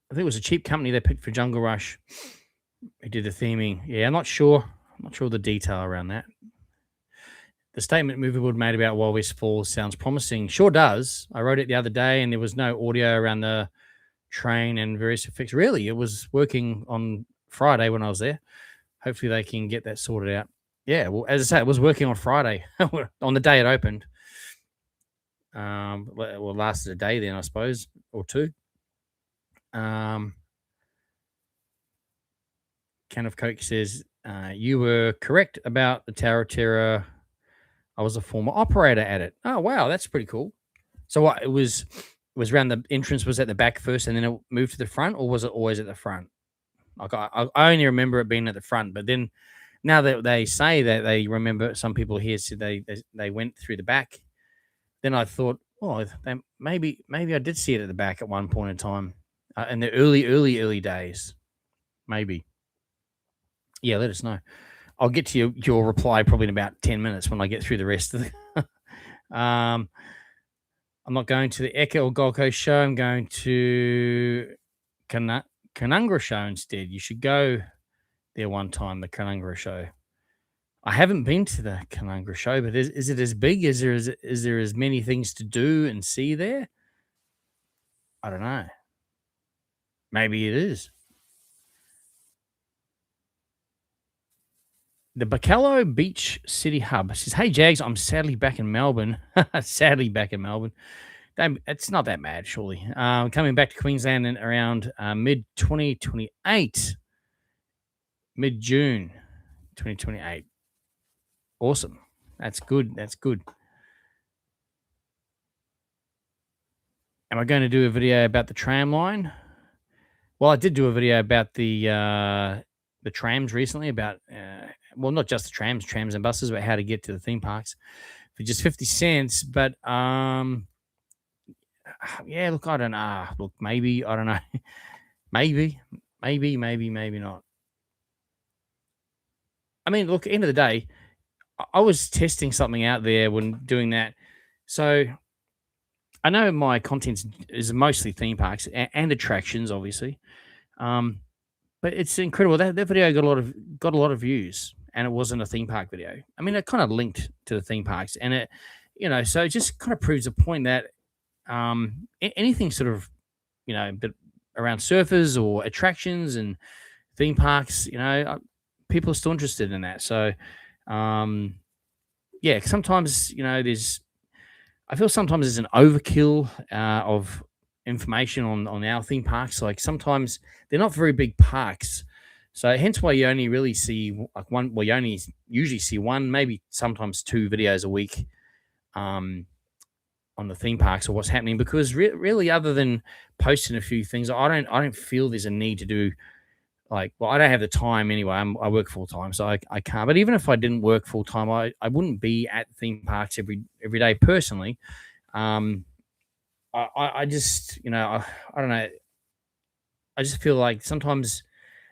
I think it was a cheap company they picked for Jungle Rush. Who did the theming? Yeah, I'm not sure. I'm not sure the detail around that. The statement Moviewood made about Wild West Falls sounds promising. Sure does. I wrote it the other day, and there was no audio around the train and various effects. Really, it was working on Friday when I was there. Hopefully, they can get that sorted out. Yeah, well, as I say, it was working on Friday on the day it opened. Well, lasted a day then, I suppose, or two. Can of Coke says, you were correct about the Tower of Terror. I was a former operator at it. Oh, wow, that's pretty cool. So what, it was around the entrance was at the back first and then it moved to the front, or was it always at the front? Like I only remember it being at the front, but then now that they say that they remember, some people here said they went through the back. Then I thought, oh, maybe I did see it at the back at one point in time, in the early days, maybe. Yeah, let us know. I'll get to your reply probably in about 10 minutes when I get through the rest of the. I'm not going to the Eka or Gold Coast show. I'm going to Canungra show instead. You should go there one time, the Canungra show. I haven't been to the Canungra show, but is it as big? Is there as many things to do and see there? I don't know. Maybe it is. The Bacallo Beach City Hub says, "Hey Jags, I'm sadly back in Melbourne. Sadly back in Melbourne. It's not that bad, surely. Coming back to Queensland in around mid 2028, mid June 2028. Awesome. That's good. That's good. Am I going to do a video about the tram line? Well, I did do a video about the the trams recently about, well, not just the trams and buses, but how to get to the theme parks for just 50 cents. But yeah, look, I don't know. Look, maybe, I don't know. Maybe, maybe not. I mean, look, end of the day, I was testing something out there when doing that. So I know my content is mostly theme parks and attractions, obviously. Um, but it's incredible that video got a lot of views, and it wasn't a theme park video. I mean, it kind of linked to the theme parks, and it, so it just kind of proves a point that anything sort of, but around surfers or attractions and theme parks, people are still interested in that. So, um, yeah, sometimes I feel sometimes there's an overkill of information on our theme parks. Like sometimes they're not very big parks, so hence why you only really see like one. Well, you only usually see one, maybe sometimes two videos a week um, on the theme parks or what's happening. Because really, other than posting a few things, I don't feel there's a need to do like. Well, I don't have the time anyway. I work full time, so I can't. But even if I didn't work full time, I wouldn't be at theme parks every day personally. Um, I just, I don't know. I just feel like sometimes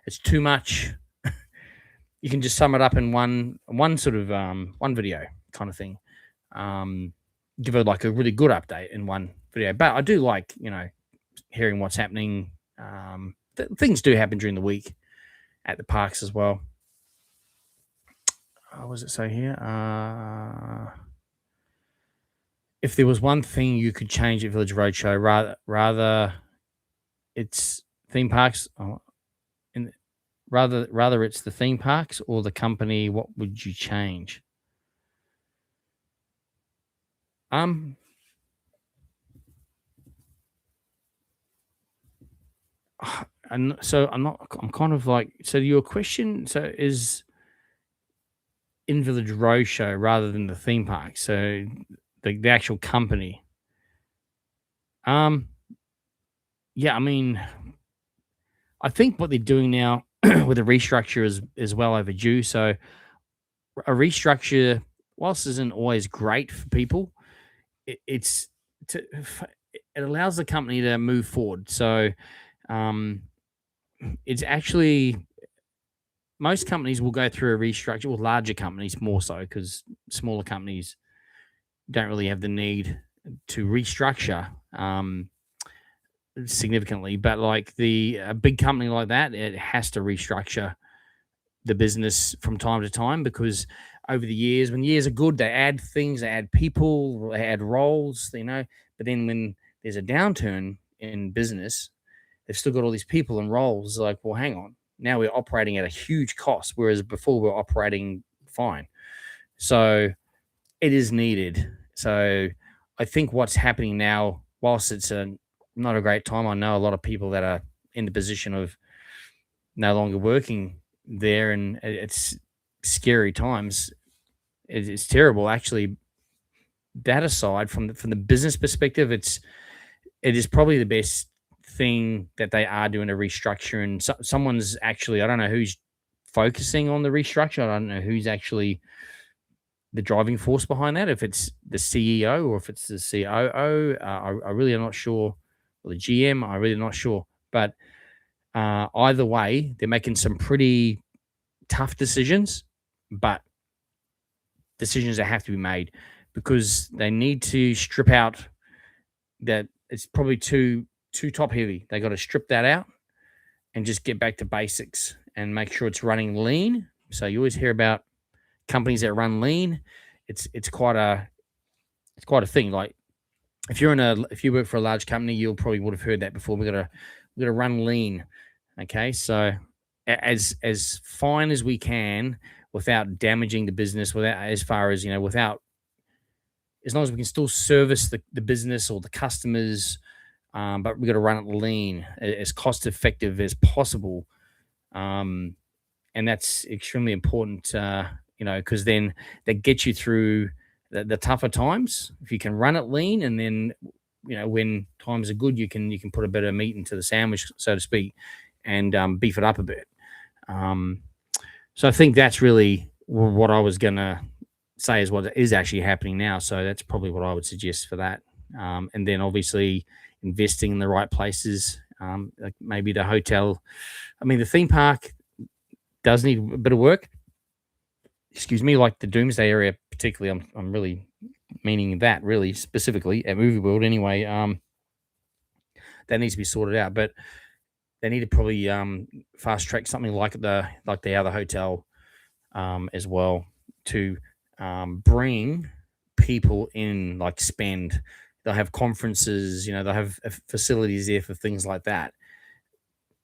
it's too much. You can just sum it up in one sort of one video kind of thing. Um, Give it like a really good update in one video. But I do like, hearing what's happening. Things do happen during the week at the parks as well. What does it say here? If there was one thing you could change at Village Roadshow, rather it's theme parks, and rather it's the theme parks or the company, what would you change? And so I'm kind of like, so your question, so is in Village Roadshow rather than the theme park, so the actual company. Um, yeah, I mean, I think what they're doing now with a restructure is well overdue. So a restructure, whilst isn't always great for people, it's it allows the company to move forward. So um, it's actually most companies will go through a restructure. Well, larger companies more so because smaller companies don't really have the need to restructure significantly. But like a big company like that, it has to restructure the business from time to time because over the years, when years are good, they add things, they add people, they add roles, But then when there's a downturn in business, they've still got all these people and roles. Like, well, hang on. Now we're operating at a huge cost, whereas before we we're operating fine. So it is needed. So I think what's happening now, whilst it's not a great time, I know a lot of people that are in the position of no longer working there, and it's scary times. It's terrible, actually. That aside, from the business perspective, it is probably the best thing that they are doing a restructure. And someone's actually, I don't know who's focusing on the restructure. I don't know who's actually the driving force behind that. If it's the CEO or if it's the COO, I really am not sure. Or the GM, I really not sure. But either way, they're making some pretty tough decisions, but decisions that have to be made because they need to strip out that it's probably too top heavy. They got to strip that out and just get back to basics and make sure it's running lean. So you always hear about companies that run lean. It's quite a thing. Like if you work for a large company, you'll probably would have heard that before. We gotta run lean. Okay, so as fine as we can without damaging the business, without without, as long as we can still service the business or the customers, but we got to run it lean, as cost effective as possible, and that's extremely important. Because then that gets you through the tougher times. If you can run it lean, and then when times are good, you can put a bit of meat into the sandwich, so to speak, and beef it up a bit. So I think that's really what I was going to say is what is actually happening now. So that's probably what I would suggest for that. And then obviously investing in the right places, like maybe the hotel. I mean, the theme park does need a bit of work. Excuse me, like the Doomsday area, particularly. I'm really meaning that really specifically at Movie World. Anyway, that needs to be sorted out. But they need to probably fast track something like the other hotel as well to bring people in, like spend. They'll have conferences, they'll have facilities there for things like that.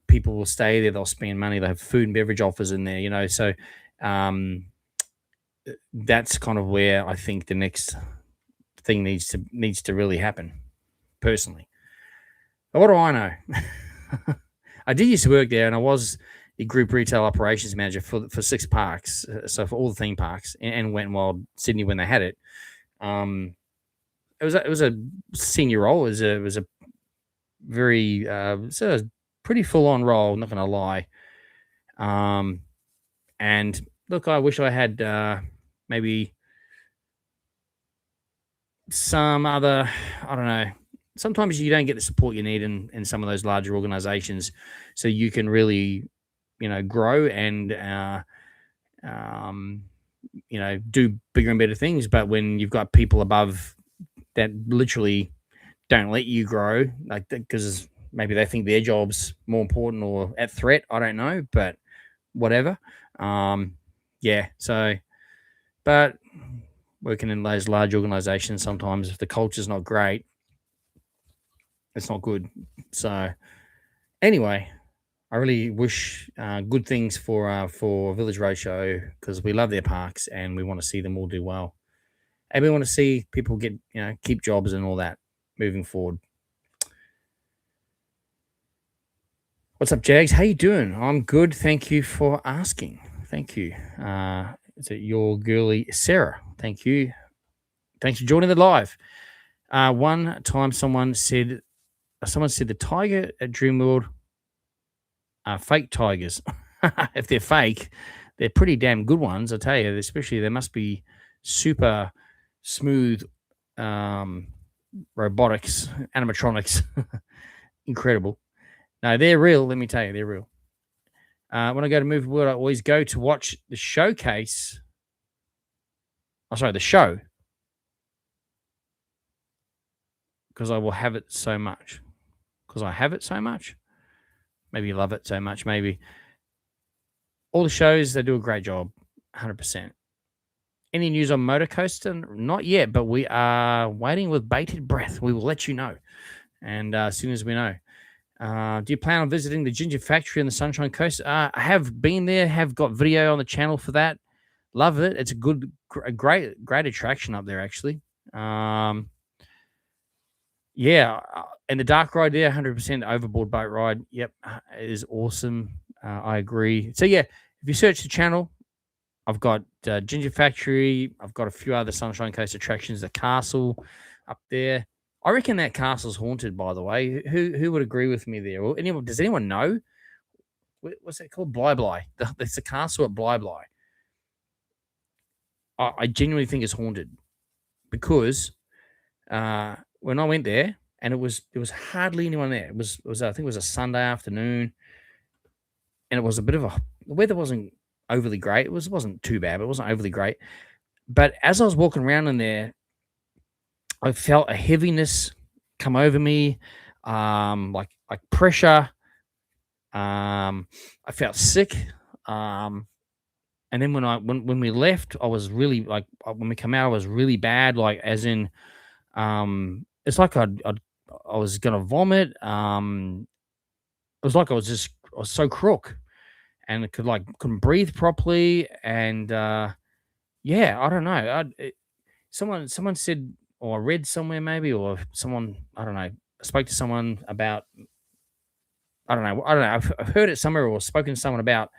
People will stay there, they'll spend money, they have food and beverage offers in there. So that's kind of where I think the next thing needs to really happen, personally. But what do I know? I did used to work there, and I was the group retail operations manager for 6 parks, so for all the theme parks, and Wet and Wild Sydney when they had it. It was a senior role. It was a very so a pretty full on role. Not going to lie. And look, I wish I had maybe some other. I don't know. Sometimes you don't get the support you need in some of those larger organizations, so you can really, grow and do bigger and better things. But when you've got people above that literally don't let you grow, like, because maybe they think their job's more important or at threat, I don't know, but whatever. Yeah. So, but working in those large organizations, sometimes if the culture's not great, it's not good. So anyway, I really wish good things for Village Roadshow, because we love their parks and we want to see them all do well, and we want to see people get keep jobs and all that moving forward. What's up, Jaggs? How you doing? I'm good. Thank you for asking. Thank you. Is it your girly Sarah? Thank you. Thanks for joining the live. One time someone said the tiger at Dreamworld are fake tigers. If they're fake, they're pretty damn good ones, I tell you. Especially they must be super smooth robotics, animatronics. Incredible. No, they're real. Let me tell you, they're real. When I go to Movie World, I always go to watch the showcase. Oh, sorry, the show. Because I will have it so much. Because I have it so much. Maybe love it so much. Maybe. All the shows, they do a great job. 100%. Any news on Motor Coaster? Not yet, but we are waiting with bated breath. We will let you know. And as soon as we know. Do you plan on visiting the Ginger Factory on the Sunshine Coast? I have been there, have got video on the channel for that. Love it. It's a great attraction up there, actually. Yeah, and the dark ride there, 100% overboard boat ride. Yep, it is awesome. I agree. So yeah, if you search the channel, I've got Ginger Factory. I've got a few other Sunshine Coast attractions. The castle up there. I reckon that castle's haunted, by the way. Who would agree with me there? Or anyone? Does anyone know? What's it called? Bly Bly. It's the castle at Bly Bly. I genuinely think it's haunted, because when I went there, and there was hardly anyone there. It was I think it was a Sunday afternoon, and it was a bit of the weather wasn't overly great. It wasn't too bad, but it wasn't overly great. But as I was walking around in there, I felt a heaviness come over me, like pressure. I felt sick. And then when we left, I was really when we come out, I was really bad. Like as in, it's like I was gonna vomit. It was like I was so crook, and couldn't breathe properly. And yeah, I don't know. Someone said, or I read somewhere maybe, or someone, I don't know, spoke to someone about, I don't know. I've heard it somewhere, or spoken to someone about,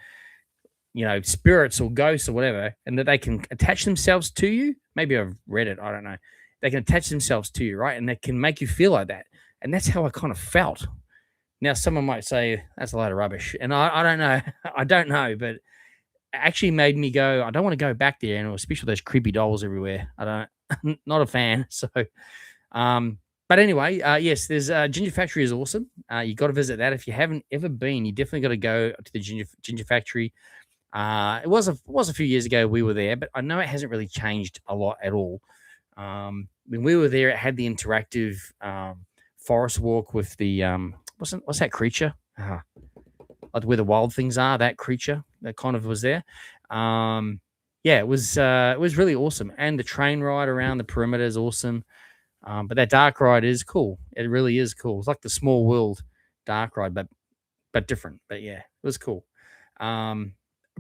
spirits or ghosts or whatever, and that they can attach themselves to you. Maybe I've read it. I don't know. They can attach themselves to you, right? And they can make you feel like that. And that's how I kind of felt. Now, someone might say that's a load of rubbish, and I don't know. I don't know, but it actually made me go, I don't want to go back there, and especially those creepy dolls everywhere. I don't, not a fan. So, um, but anyway, yes, there's Ginger Factory is awesome. You got to visit that if you haven't ever been. You definitely got to go to the Ginger Factory. It was a few years ago we were there, but I know it hasn't really changed a lot at all. When we were there, it had the interactive forest walk with the what's that creature? Like where the wild things are. That creature that kind of was there. Yeah, it was really awesome, and the train ride around the perimeter is awesome. But that dark ride is cool. It really is cool. It's like the Small World dark ride, but different. But yeah, it was cool. I'll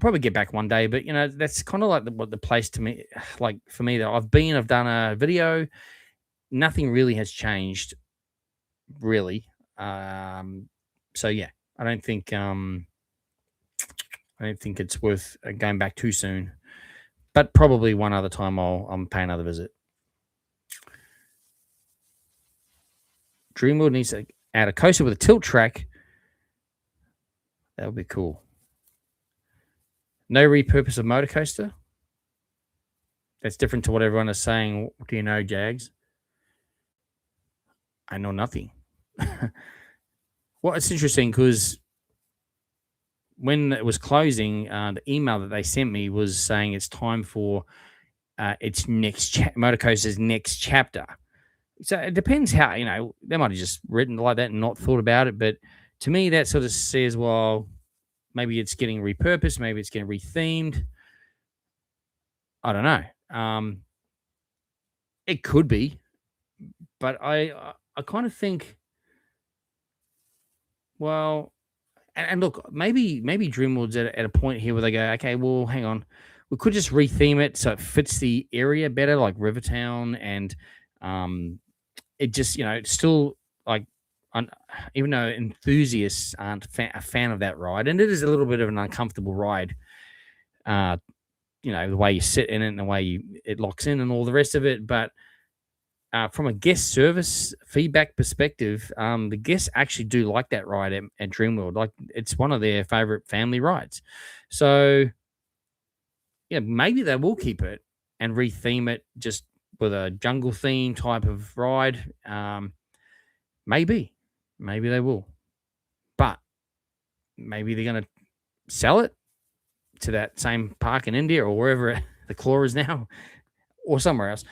probably get back one day, but that's kind of like what the place to me, like for me that I've done a video. Nothing really has changed, really. So yeah, I don't think it's worth going back too soon. But probably one other time I'll pay another visit. Dreamworld needs to add a coaster with a tilt track. That would be cool. No repurpose of motor coaster. That's different to what everyone is saying. What do you know, Jaggs? I know nothing. Well, it's interesting because when it was closing, the email that they sent me was saying it's time for its next motor coaster's next chapter. So it depends how they might have just written like that and not thought about it. But to me, that sort of says, well, maybe it's getting repurposed, maybe it's getting rethemed. I don't know. It could be, but I kind of think, well, and look, maybe Dreamworld's at a point here where they go, okay, well, hang on, we could just retheme it so it fits the area better, like Rivertown, and it just it's still like, even though enthusiasts aren't a fan of that ride, and it is a little bit of an uncomfortable ride, the way you sit in it and the way it locks in and all the rest of it, but from a guest service feedback perspective, the guests actually do like that ride at Dreamworld. Like it's one of their favorite family rides. So yeah, maybe they will keep it and retheme it just with a jungle theme type of ride. Maybe they will, but maybe they're going to sell it to that same park in India or wherever the Claw is now, or somewhere else.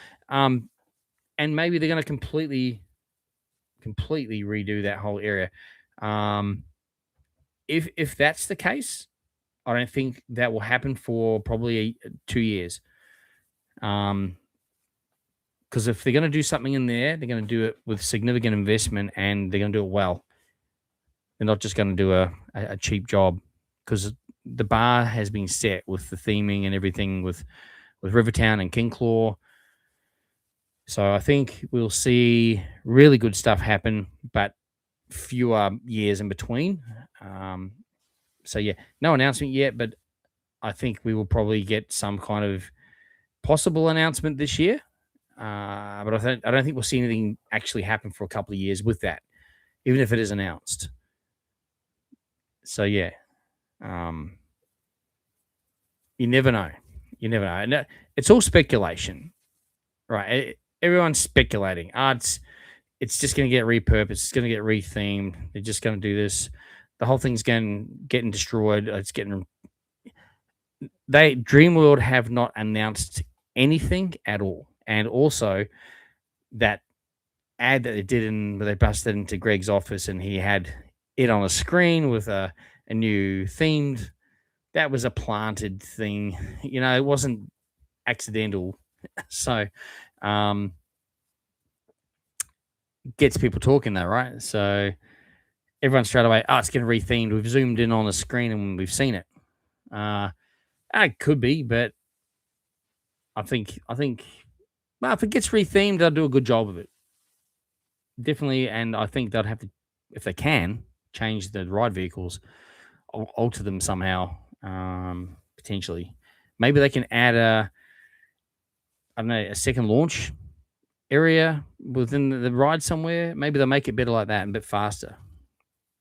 And maybe they're going to completely redo that whole area. If that's the case, I don't think that will happen for probably 2 years. Because if they're going to do something in there, they're going to do it with significant investment and they're going to do it well. They're not just going to do a cheap job, because the bar has been set with the theming and everything with Rivertown and King Claw. So I think we'll see really good stuff happen, but fewer years in between. So yeah, no announcement yet, but I think we will probably get some kind of possible announcement this year. But I don't think we'll see anything actually happen for a couple of years with that, even if it is announced. So yeah, you never know. You never know. And it's all speculation, right? Everyone's speculating. It's just going to get repurposed. It's going to get rethemed. They're just going to do this. The whole thing's getting destroyed. Dreamworld have not announced anything at all. And also that ad that they did where they busted into Greg's office and he had it on a screen with a new themed, that was a planted thing. It wasn't accidental. So gets people talking though, right? So everyone straight away, it's getting rethemed. We've zoomed in on the screen and we've seen it. It could be, but I think well, if it gets rethemed, they'll do a good job of it. Definitely, and I think they'll have to, if they can, change the ride vehicles, alter them somehow, potentially. Maybe they can add a second launch area within the ride somewhere. Maybe they'll make it better like that and a bit faster.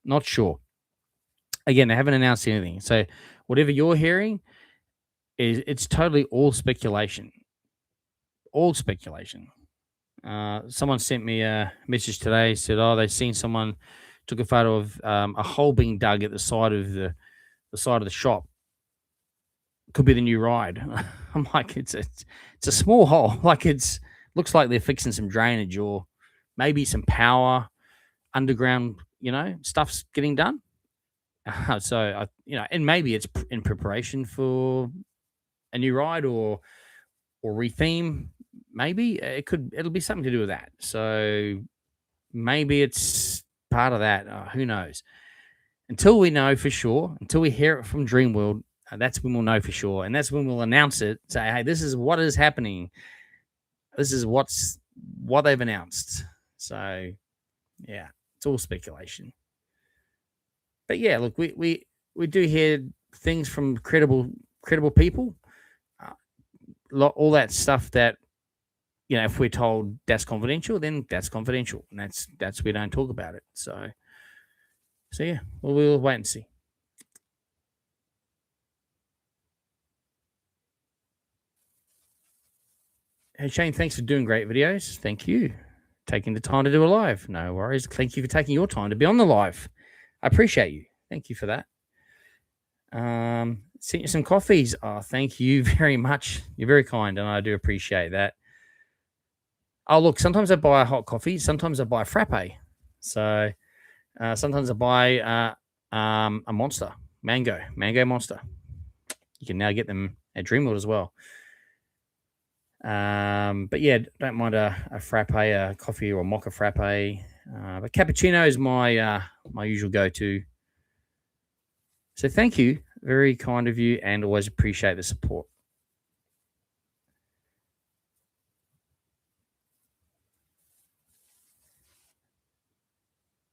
Not sure. Again, they haven't announced anything. So whatever you're hearing is it's totally all speculation. All speculation. Someone sent me a message today. Said, "Oh, they've seen someone took a photo of a hole being dug at the side of the side of the shop. Could be the new ride." I'm like, it's a small hole. Like it's looks like they're fixing some drainage or maybe some power underground. Stuff's getting done. So and maybe it's in preparation for a new ride or retheme. Maybe it'll be something to do with that. So maybe it's part of that. Who knows? Until we know for sure, until we hear it from Dreamworld, that's when we'll know for sure, and that's when we'll announce it. Say, hey, this is what is happening. This is what they've announced. So yeah, it's all speculation. But yeah, look, we do hear things from credible people. All that stuff that if we're told that's confidential, then that's confidential, and that's we don't talk about it. So yeah, we'll wait and see. Hey Shane, thanks for doing great videos. Thank you. Taking the time to do a live. No worries. Thank you for taking your time to be on the live. I appreciate you. Thank you for that. Sent you some coffees. Oh, thank you very much. You're very kind, and I do appreciate that. Oh, look, sometimes I buy a hot coffee. Sometimes I buy a frappe. So sometimes I buy a monster, mango monster. You can now get them at Dreamworld as well. But yeah, don't mind a frappe, a coffee or a mocha frappe. But cappuccino is my usual go-to. So thank you, very kind of you, and always appreciate the support.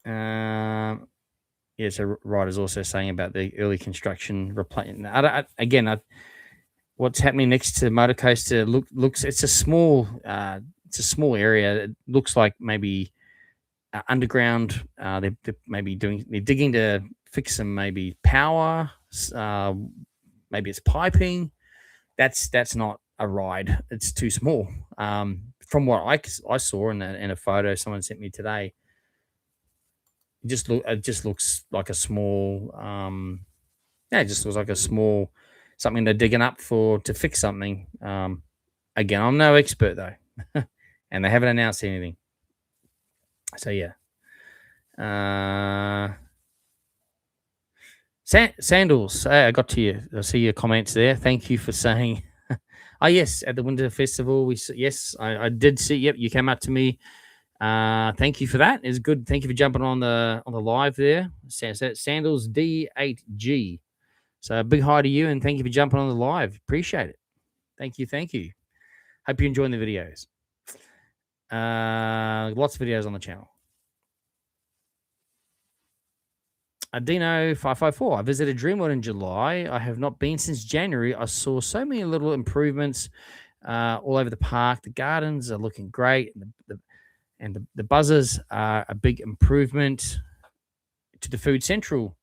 Yeah, so Ryder's also saying about the early construction replacement. What's happening next to Motor Coaster looks it's a small area. It looks like maybe underground. They're maybe they're digging to fix some maybe power. Maybe it's piping. That's not a ride. It's too small. From what I saw in a photo someone sent me today, it just looks like a small. It just looks like a small something they're digging up to fix something. Again, I'm no expert though, and they haven't announced anything. So yeah. Sandals. Hey, I got to you. I see your comments there. Thank you for saying. Oh yes, at the Winter Festival, I did see. Yep, you came up to me. Thank you for that. It's good. Thank you for jumping on the live there. Sandals D8G. So a big hi to you, and thank you for jumping on the live. Appreciate it. Thank you. Hope you're enjoying the videos. Lots of videos on the channel. Dino 554. I visited Dreamworld in July. I have not been since January. I saw so many little improvements all over the park. The gardens are looking great. The buzzers are a big improvement to the Food Central.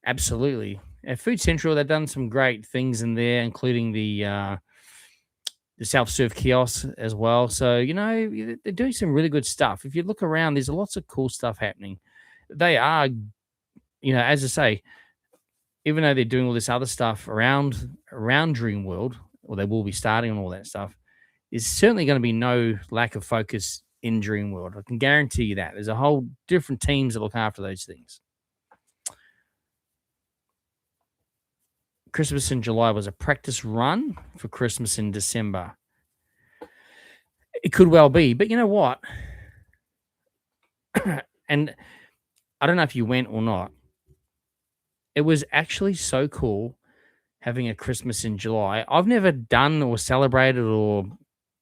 Absolutely. At Food Central, they've done some great things in there, including the self-serve kiosks as well. So, they're doing some really good stuff. If you look around, there's lots of cool stuff happening. They are, as I say, even though they're doing all this other stuff around Dreamworld, or they will be starting on all that stuff, there's certainly going to be no lack of focus in Dreamworld. I can guarantee you that. There's a whole different teams that look after those things. Christmas in July was a practice run for Christmas in December. It could well be, but you know what? And I don't know if you went or not. It was actually so cool having a Christmas in July. I've never done or celebrated or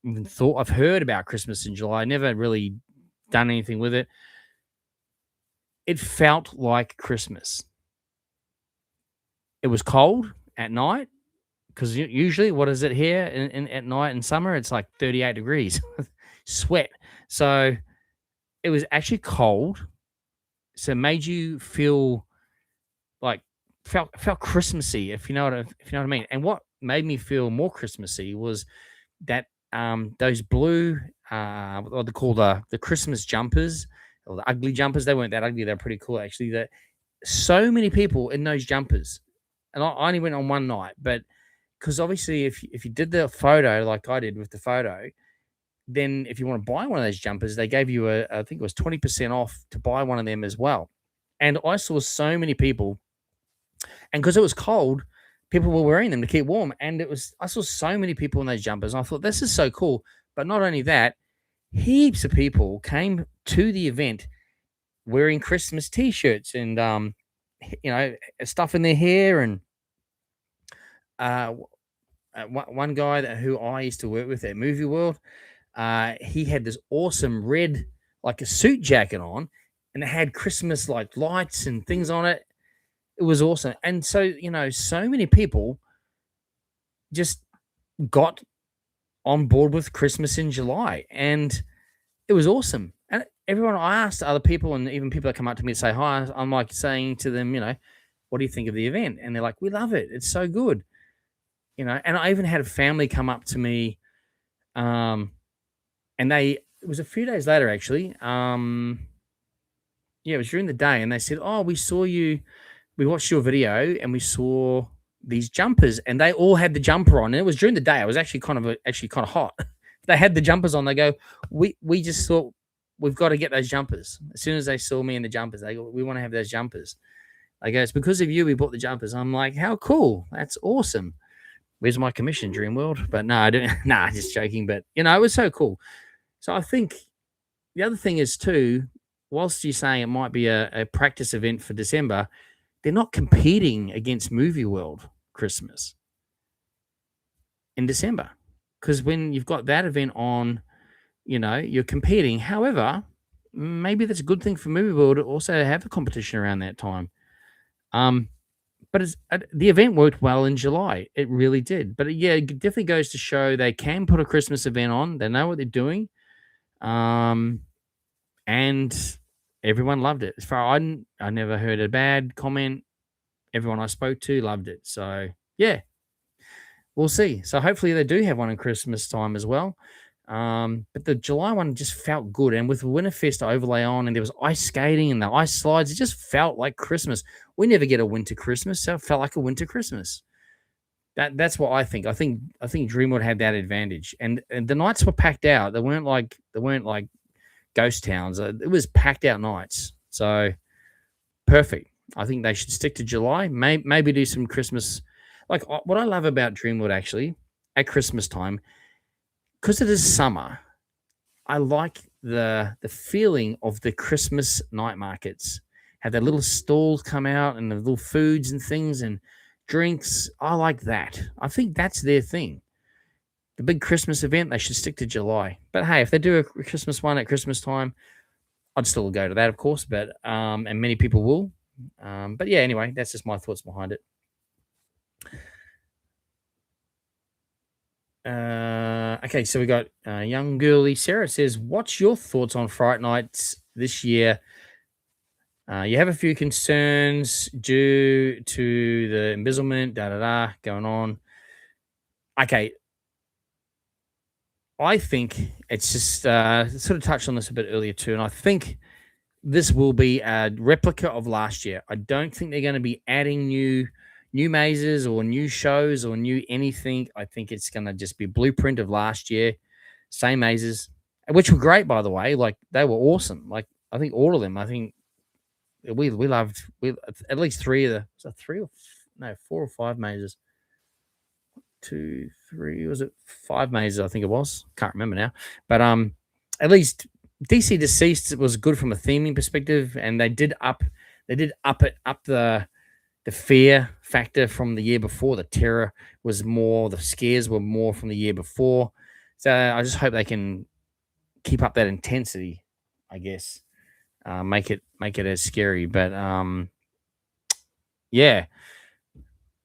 even thought. I've heard about Christmas in July. Never really done anything with it. It felt like Christmas. It was cold at night because usually what is it here at night in summer? It's like 38 degrees, sweat. So it was actually cold, So it made you feel like felt Christmassy, if you know what I mean. And what made me feel more Christmassy was that those blue what they call the Christmas jumpers or the ugly jumpers. They weren't that ugly. They're pretty cool actually. That so many people in those jumpers, and I only went on one night, but because obviously if you did the photo like I did with the photo, then if you want to buy one of those jumpers, they gave you I think it was 20% off to buy one of them as well. And I saw so many people, and because it was cold, people were wearing them to keep warm. And I saw so many people in those jumpers. And I thought, this is so cool. But not only that, heaps of people came to the event wearing Christmas t-shirts and, stuff in their hair. And uh, one guy who I used to work with at Movie World, he had this awesome red, like a suit jacket on, and it had Christmas like lights and things on it. It was awesome. And so, so many people just got on board with Christmas in July, and it was awesome. And everyone, I asked other people, and even people that come up to me to say hi, I'm like saying to them, what do you think of the event? And they're like, we love it. It's so good. And I even had a family come up to me, and it was a few days later actually. Yeah, it was during the day, and they said, "Oh, we watched your video, and we saw these jumpers, and they all had the jumper on." And it was during the day. It was actually kind of hot. They had the jumpers on. They go, "We just thought we've got to get those jumpers." As soon as they saw me in the jumpers, they go, "We want to have those jumpers." I go, "It's because of you we bought the jumpers." I'm like, "How cool! That's awesome." Where's my commission, Dreamworld? But no, I didn't. Nah, just joking. But it was so cool. So I think the other thing is too, whilst you're saying it might be a practice event for December, they're not competing against Movie World Christmas in December. Because when you've got that event on, you're competing. However, maybe that's a good thing for Movie World to also have a competition around that time. But the event worked well in July. It really did. But yeah, it definitely goes to show they can put a Christmas event on. They know what they're doing. And everyone loved it. As far as I never heard a bad comment. Everyone I spoke to loved it. So yeah, we'll see. So hopefully they do have one in Christmas time as well. But the July one just felt good. And with Winterfest overlay on, and there was ice skating and the ice slides, it just felt like Christmas. We never get a winter Christmas, so it felt like a winter Christmas. That's what I think. I think Dreamwood had that advantage. And the nights were packed out. They weren't like ghost towns. It was packed out nights. So perfect. I think they should stick to July. Maybe do some Christmas. Like what I love about Dreamwood actually at Christmas time, because it is summer, I like the feeling of the Christmas night markets. Have their little stalls come out and the little foods and things and drinks. I like that. I think that's their thing. The big Christmas event, they should stick to July. But hey, if they do a Christmas one at Christmas time, I'd still go to that, of course. But and many people will. But yeah, anyway, that's just my thoughts behind it. Okay, so we got young girly Sarah says, "What's your thoughts on Fright Nights this year? You have a few concerns due to the embezzlement, going on." Okay, I think it's just sort of touched on this a bit earlier too, and I think this will be a replica of last year. I don't think they're going to be adding new mazes or new shows or new anything. I think it's going to just be blueprint of last year, same mazes, which were great, by the way. Like they were awesome. Like I think all of them. I think we loved at least three of the 4 or 5 mazes. 2, 3, was it 5 mazes? I think it was. Can't remember now. But at least DC Deceased was good from a theming perspective, and they did up the fear factor from the year before. The terror was more, the scares were more from the year before. So I just hope they can keep up that intensity, I guess. Make it as scary. But yeah,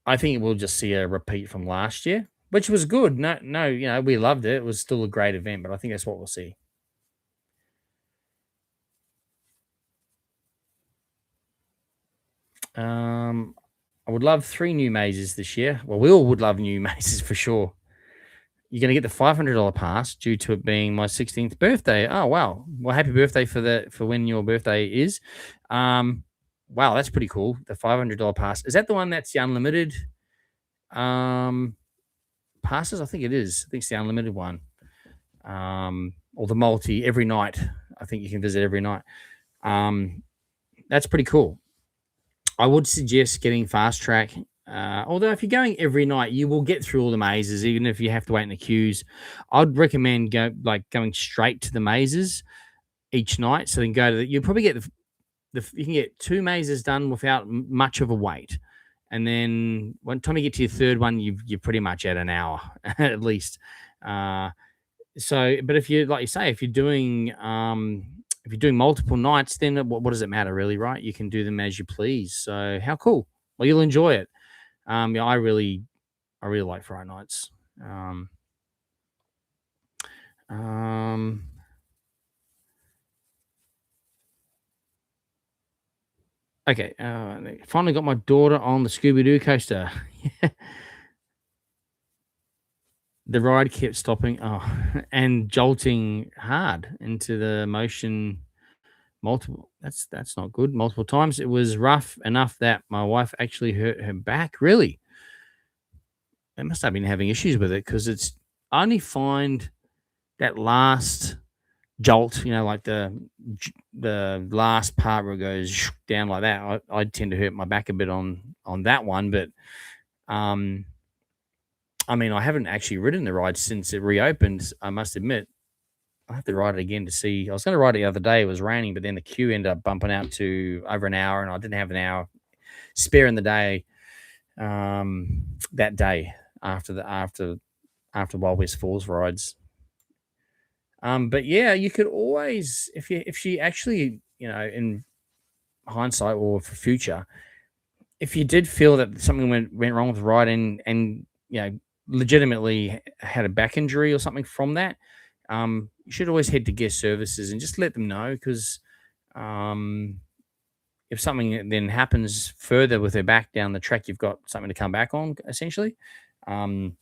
I think we'll just see a repeat from last year, which was good. No, we loved it. It was still a great event, but I think that's what we'll see. I would love 3 new mazes this year. Well, we all would love new mazes for sure. You're gonna get the $500 pass due to it being my 16th birthday. Oh, wow. Well, happy birthday for when your birthday is. Um, wow, that's pretty cool. The $500 pass. Is that the one that's the unlimited um passes? I think it is. I think it's the unlimited one. Or the multi every night. I think you can visit every night. Um, that's pretty cool. I would suggest getting fast track. Although if you're going every night, you will get through all the mazes, even if you have to wait in the queues. I'd recommend going straight to the mazes each night. So then go to you probably get you can get 2 mazes done without much of a wait, and then by the time you get to your third one, you're pretty much at an hour at least. Uh, but if you like you say, if you're doing multiple nights, then what does it matter really, right? You can do them as you please. So how cool! Well, you'll enjoy it. Yeah, I really like Friday nights. Um, okay. Finally got my daughter on the Scooby Doo coaster. The ride kept stopping, and jolting hard into the motion multiple. That's not good. Multiple times. It was rough enough that my wife actually hurt her back. Really, they must have been having issues with it because it's I only find that last jolt, like the last part where it goes down like that. I tend to hurt my back a bit on that one, but um, I mean, I haven't actually ridden the ride since it reopened. I must admit, I have to ride it again to see. I was going to ride it the other day. It was raining, but then the queue ended up bumping out to over an hour, and I didn't have an hour spare in the day. That day after Wild West Falls rides. But yeah, you could always if she actually, in hindsight or for future, if you did feel that something went wrong with the ride and legitimately had a back injury or something from that, you should always head to guest services and just let them know because um, if something then happens further with her back down the track, you've got something to come back on essentially. Um,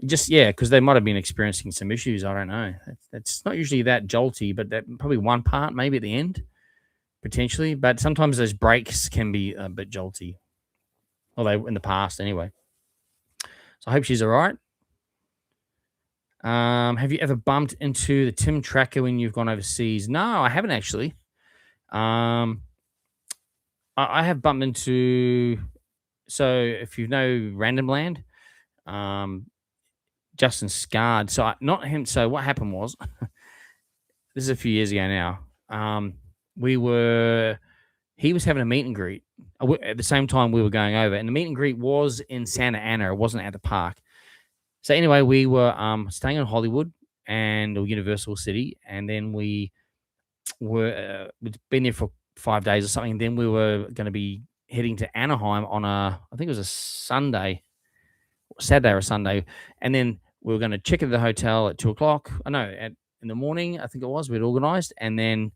just yeah, because they might have been experiencing some issues. I don't know. That's not usually that jolty, but that probably one part maybe at the end potentially. But sometimes those breaks can be a bit jolty. Although in the past anyway. So I hope she's all right. Have you ever bumped into the Tim Tracker when you've gone overseas? No, I haven't actually. Um, I have bumped into. So if you know Random Land, um, Justin Scard. So not him. So what happened was, this is a few years ago now. We were. He was having a meet and greet at the same time we were going over, and the meet and greet was in Santa Ana. It wasn't at the park. So anyway, we were staying in Hollywood and or Universal City, and then we'd been there for 5 days or something. And then we were going to be heading to Anaheim on I think it was a Saturday or Sunday, and then we were going to check into the hotel at 2 o'clock. I know in the morning. I think it was we'd organised, and then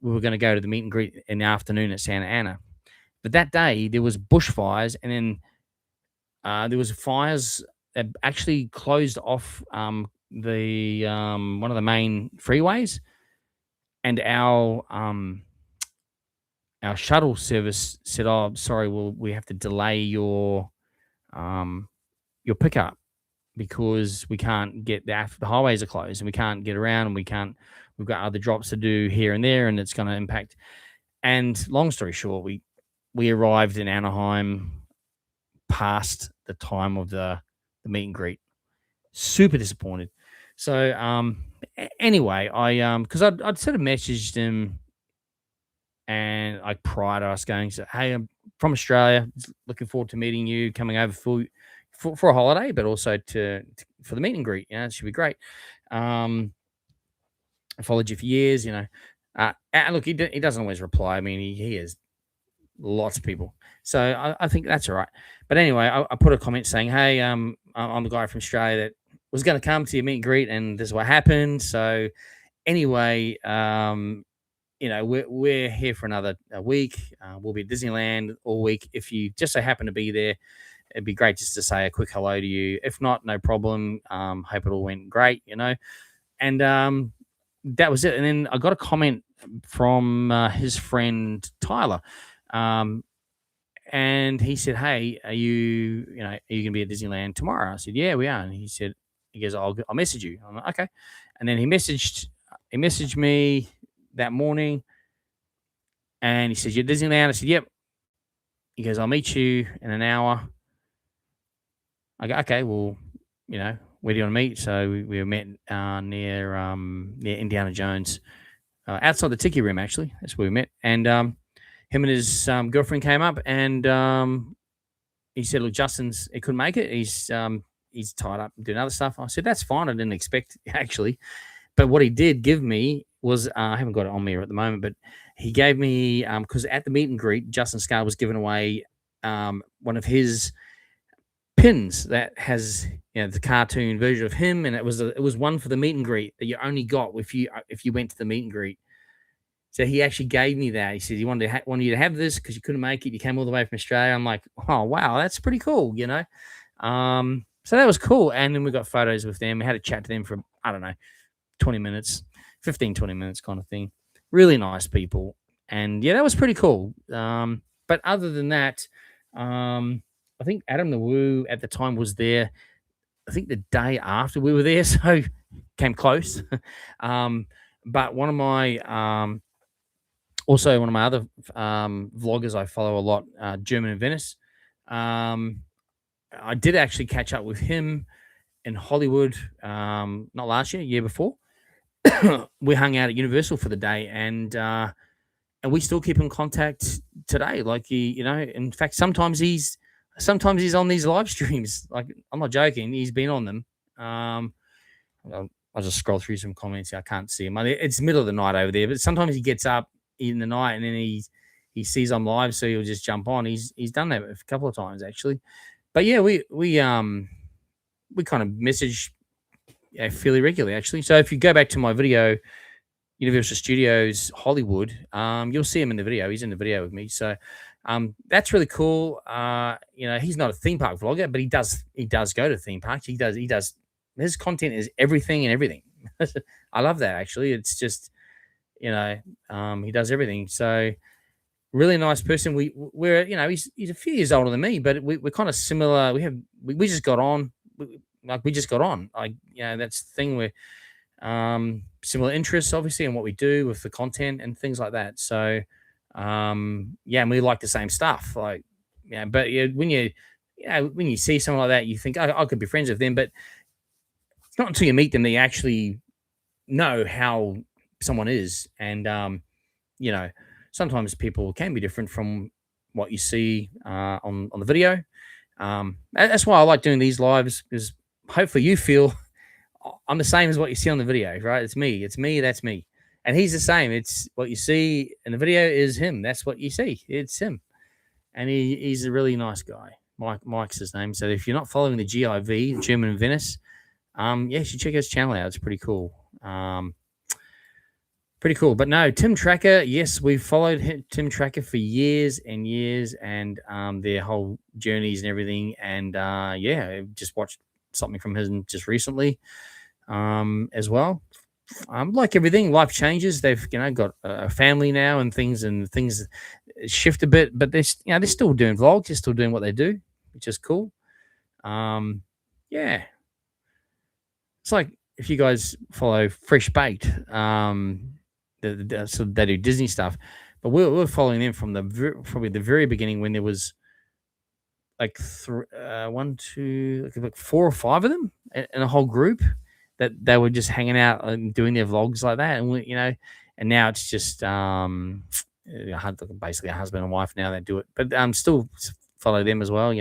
we were going to go to the meet and greet in the afternoon at Santa Ana. But that day there was bushfires, and then there was fires that actually closed off the one of the main freeways, and our shuttle service said, "Oh, sorry, well, we have to delay your pickup because we can't get the highways are closed and we can't get around and we've got other drops to do here and there and it's going to impact." And long story short, we arrived in Anaheim past the time of the meet and greet. Super disappointed. So anyway, I because I'd sort of messaged him and like prior to us going, so hey, I'm from Australia, looking forward to meeting you, coming over for a holiday, but also for the meet and greet. It should be great. I followed you for years, and look, he doesn't always reply. I mean, he has lots of people, so I think that's all right. But anyway, I put a comment saying, "Hey, I'm the guy from Australia that was going to come to your meet and greet, and this is what happened." So anyway, we're here for another week. We'll be at Disneyland all week. If you just so happen to be there, it'd be great just to say a quick hello to you. If not, no problem. Hope it all went great, And that was it. And then I got a comment from his friend Tyler. And he said, "Hey, are you going to be at Disneyland tomorrow?" I said, "Yeah, we are." And he goes, "I'll message you." I'm like, "Okay." And then he messaged me that morning, and he says, "You're at Disneyland?" I said, "Yep." He goes, "I'll meet you in an hour." I go, "Okay, well, where do you want to meet?" So we met near Indiana Jones, outside the Tiki Room. Actually, that's where we met. And him and his girlfriend came up, and he said, "Look, he couldn't make it. He's tied up doing other stuff." I said, "That's fine. I didn't expect actually." But what he did give me was, I haven't got it on me at the moment, but he gave me, because at the meet and greet, Justin Scar was giving away one of his pins that has the cartoon version of him, and it was one for the meet and greet that you only got if you went to the meet and greet. So he actually gave me that. He said he wanted you to have this because you couldn't make it. You came all the way from Australia. I'm like, oh wow, that's pretty cool, So that was cool. And then we got photos with them. We had a chat to them for, I don't know, 20 minutes, 15, 20 minutes kind of thing. Really nice people. And yeah, that was pretty cool. But other than that, I think Adam the Woo at the time was there. I think the day after we were there, so came close. But one of my also one of my other vloggers I follow a lot, German in Venice. I did actually catch up with him in Hollywood, not last year before. We hung out at Universal for the day, and we still keep in contact today. Like in fact, sometimes he's on these live streams. Like, I'm not joking. He's been on them. I'll just scroll through some comments here. I can't see him. It's the middle of the night over there, but sometimes he gets up in the night and then he sees I'm live, so he'll just jump on. He's done that a couple of times actually. But yeah, we kind of message fairly regularly actually. So if you go back to my video, Universal Studios Hollywood, you'll see him in the video. He's in the video with me. So that's really cool. He's not a theme park vlogger, but he does go to theme parks. He does his content is everything and everything. I love that actually. It's just he does everything. So really nice person. We're he's a few years older than me, but we're kind of similar. We just got on. We just got on. That's the thing. We're similar interests, obviously, in what we do with the content and things like that. So, and we like the same stuff. But when you see someone like that, you think, I could be friends with them, but it's not until you meet them that you actually know how someone is. And, sometimes people can be different from what you see on the video. That's why I like doing these lives, because hopefully you feel I'm the same as what you see on the video, right? It's me, that's me. And he's the same. It's what you see in the video is him. That's what you see. It's him. And he's a really nice guy. Mike's his name. So if you're not following the GIV, German in Venice, you should check his channel out. It's pretty cool. Pretty cool. But no, Tim Tracker, yes, we've followed Tim Tracker for years and years, and their whole journeys and everything. And I've just watched something from him just recently as well. Like everything, life changes. They've got a family now, and things shift a bit, but they're still doing vlogs. They're still doing what they do, which is cool. It's like if you guys follow Fresh Baked, so they do Disney stuff, but we're following them from probably the very beginning, when there was like 4 or 5 of them in a whole group that they were just hanging out and doing their vlogs like that. And and now it's just basically a husband and wife now that do it, but still follow them as well.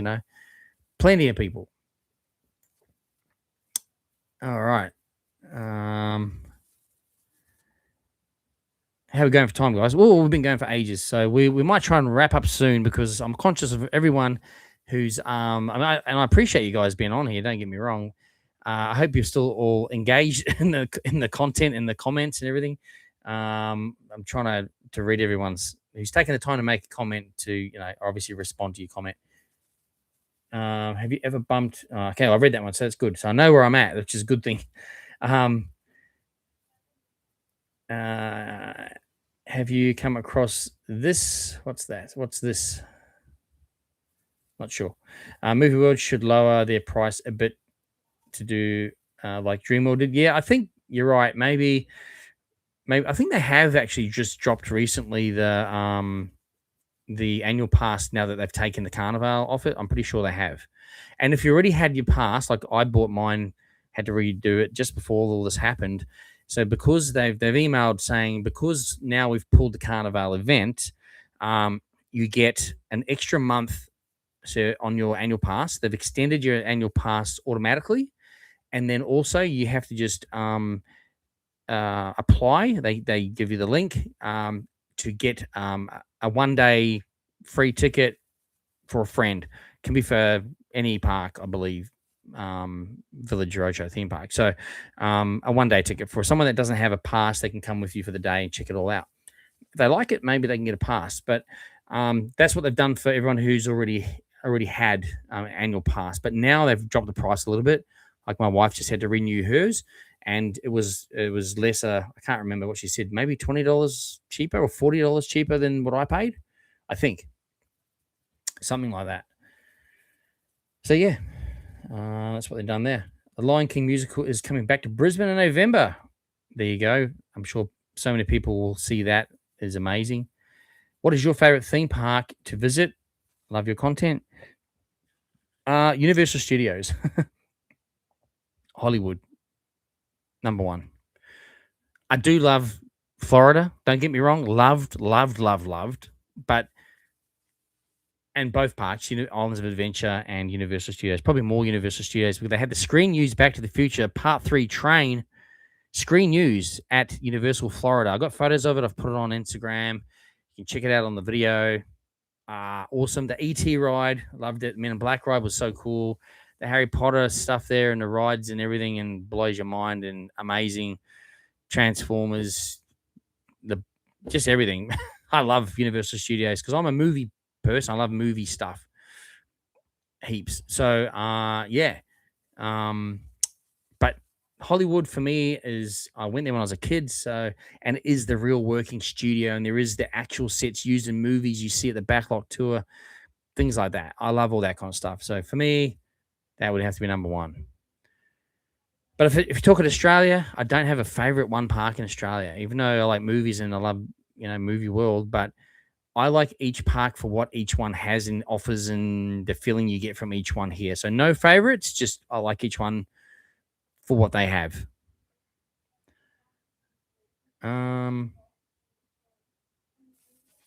Plenty of people. All right. How are we going for time, guys? Well, we've been going for ages, so we might try and wrap up soon, because I'm conscious of everyone who's and I appreciate you guys being on here. Don't get me wrong. I hope you're still all engaged in the content and the comments and everything. I'm trying to read everyone's who's taken the time to make a comment to, obviously respond to your comment. Have you ever bumped? Okay, I read that one, so that's good. So I know where I'm at, which is a good thing. Um, have you come across this? What's that? What's this? Not sure. Movie World should lower their price a bit to do like Dreamworld did. Yeah, I think you're right. Maybe I think they have actually just dropped recently the annual pass now that they've taken the carnival off it. I'm pretty sure they have. And if you already had your pass, like I bought mine, had to redo it just before all this happened. So because they've emailed saying because now we've pulled the carnival event, you get an extra month so on your annual pass. They've extended your annual pass automatically, and then also you have to just apply. They give you the link to get a 1 day free ticket for a friend. Can be for any park, I believe, Village Roadshow theme park. So a 1 day ticket for someone that doesn't have a pass, they can come with you for the day and check it all out. If they like it, maybe they can get a pass. But that's what they've done for everyone who's already had annual pass. But now they've dropped the price a little bit. Like my wife just had to renew hers, and it was lesser. I can't remember what she said. Maybe $20 cheaper or $40 cheaper than what I paid. I think something like that. So yeah, that's what they've done there. The Lion King musical is coming back to Brisbane in November. There you go. I'm sure so many people will see that. It's amazing. What is your favorite theme park to visit? Love your content. Universal Studios. Hollywood. Number one. I do love Florida. Don't get me wrong. Loved. But, and both parks, Islands of Adventure and Universal Studios. Probably more Universal Studios because they had the screen used Back to the Future Part 3 train screen news at Universal Florida. I got photos of it. I've put it on Instagram. You can check it out on the video. Awesome. The ET ride, loved it. Men in Black ride was so cool. The Harry Potter stuff there and the rides and everything and blows your mind and amazing. Transformers, just everything. I love Universal Studios because I'm a movie person. I love movie stuff heaps. So yeah. But Hollywood for me is I went there when I was a kid, so and it is the real working studio, and there is the actual sets used in movies you see at the backlot tour, things like that. I love all that kind of stuff. So for me, that would have to be number one. But if you talk at Australia, I don't have a favorite one park in Australia, even though I like movies and I love movie world, but I like each park for what each one has and offers and the feeling you get from each one here. So no favorites, just I like each one for what they have.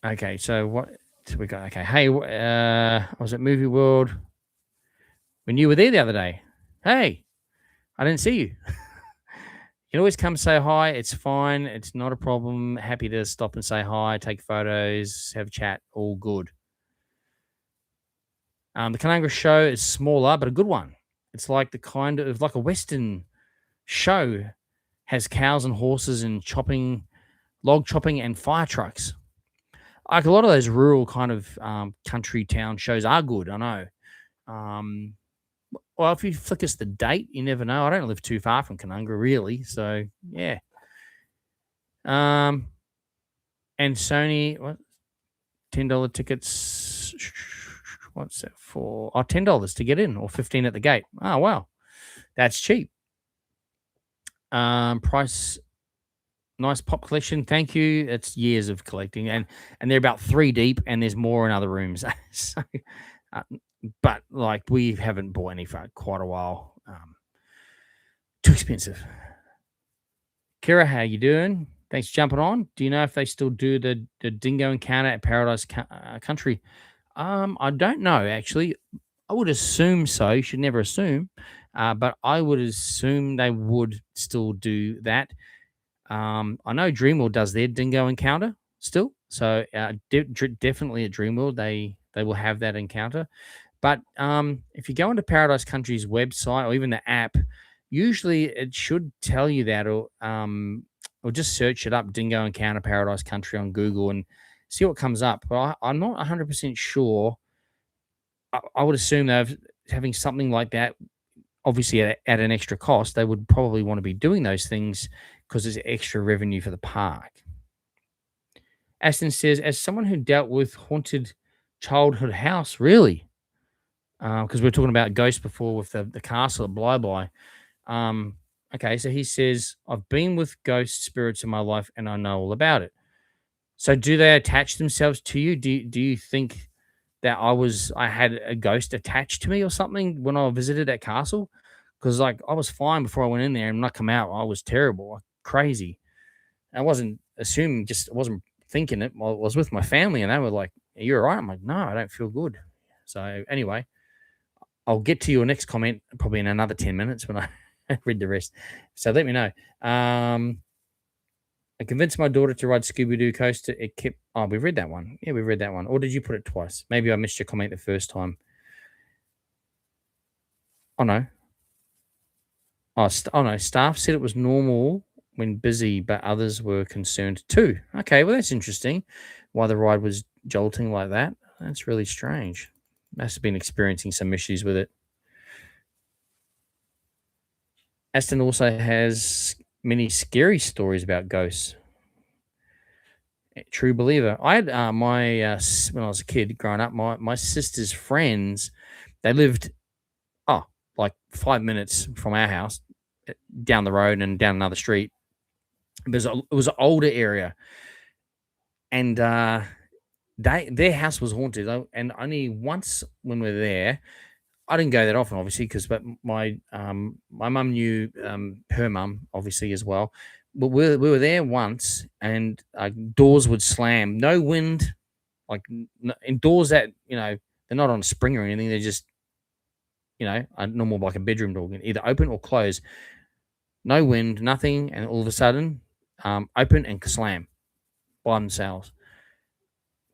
Okay, so what we got? Okay, hey, I was at Movie World when you were there the other day. Hey, I didn't see you. You can always come say hi. It's fine. It's not a problem. Happy to stop and say hi, take photos, have a chat. All good. The Kananga show is smaller, but a good one. It's like the kind of like a Western show, has cows and horses and log chopping and fire trucks. Like a lot of those rural kind of country town shows are good. I know. Well, if you flick us the date, you never know. I don't live too far from Kananga, really. So yeah. And Sony, what? $10 tickets. What's that for? Oh, $10 to get in, or $15 at the gate. Oh wow, that's cheap. Price, nice pop collection. Thank you. It's years of collecting, and they're about 3 deep, and there's more in other rooms. So, but like we haven't bought any for quite a while. Too expensive. Kira, how you doing? Thanks for jumping on. Do you know if they still do the dingo encounter at Paradise Country? I don't know actually. I would assume so. You should never assume, but I would assume they would still do that. I know Dreamworld does their dingo encounter still, so definitely at Dreamworld they will have that encounter. But if you go into Paradise Country's website or even the app, usually it should tell you that, or or just search it up, Dingo Encounter Paradise Country on Google, and see what comes up. But I'm not 100% sure. I would assume they're having something like that, obviously at an extra cost. They would probably want to be doing those things because there's extra revenue for the park. Aston says, as someone who dealt with haunted childhood house, really? Because we are talking about ghosts before with the castle at Bly. Um, okay, so he says, I've been with ghost spirits in my life and I know all about it. So do they attach themselves to you? Do you think that I had a ghost attached to me or something when I visited that castle? Because like I was fine before I went in there, and when I come out, I was terrible, like, crazy. I wasn't assuming, just I wasn't thinking it. I was with my family, and they were like, "Are you all right?" I'm like, "No, I don't feel good." So anyway, I'll get to your next comment probably in another 10 minutes when I read the rest. So let me know. I convinced my daughter to ride Scooby Doo coaster. It kept. Oh, we read that one. Yeah, we read that one. Or did you put it twice? Maybe I missed your comment the first time. Oh no. Oh no. Staff said it was normal when busy, but others were concerned too. Okay, well that's interesting. Why the ride was jolting like that? That's really strange. Must have been experiencing some issues with it. Aston also has many scary stories about ghosts. True believer. I had when I was a kid growing up, my sister's friends, they lived like 5 minutes from our house, down the road and down another street. It was an older area, and their house was haunted. And only once when we were there, I didn't go that often, obviously, but my mum knew her mum obviously as well. But we were there once, and doors would slam, no wind, like in doors that they're not on a spring or anything. They're just a normal, like a bedroom door, either open or close. No wind, nothing, and all of a sudden, open and slam by themselves.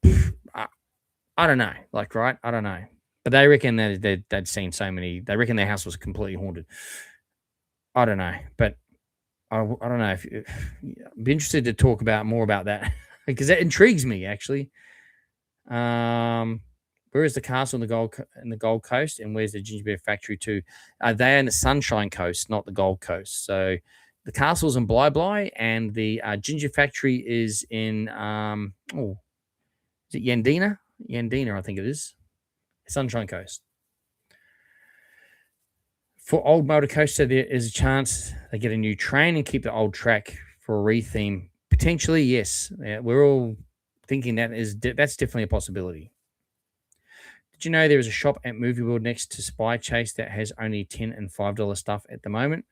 I don't know, like, right? I don't know. But they reckon that they'd seen so many. They reckon their house was completely haunted. I don't know, but I don't know if I'd be interested to talk about more about that because that intrigues me actually. Where is the castle in the Gold Coast, and where's the gingerbread factory too? They're in the Sunshine Coast, not the Gold Coast. So the castle's in Bly, and the ginger factory is in is it Yandina? Yandina, I think it is. Sunshine Coast. For Old Motor Coaster, there is a chance they get a new train and keep the old track for a retheme. Potentially, yes. Yeah, we're all thinking that's definitely a possibility. Did you know there is a shop at Movie World next to Spy Chase that has only $10 and $5 stuff at the moment?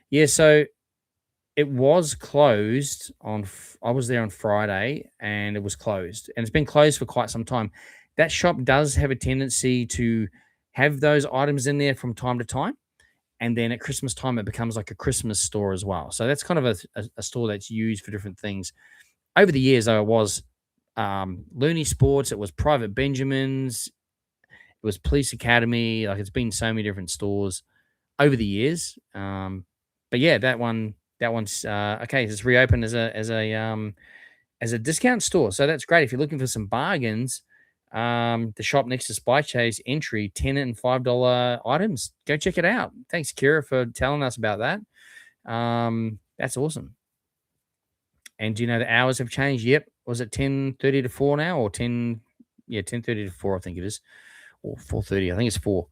Yeah, so it was closed I was there on Friday, and it was closed, and it's been closed for quite some time. That shop does have a tendency to have those items in there from time to time, and then at Christmas time it becomes like a Christmas store as well. So that's kind of a store that's used for different things. Over the years, though, it was Looney Sports, it was Private Benjamin's, it was Police Academy. Like, it's been so many different stores over the years. But yeah, that one's okay. It's reopened as a discount store, so that's great if you're looking for some bargains. The shop next to Spy Chase entry, $10 and $5 items. Go check it out. Thanks, Kira, for telling us about that. That's awesome. And do you know the hours have changed? Yep. Was it 10:30 to 4 now, or 10:30 to 4? I think it is, or 4:30. I think it's 4.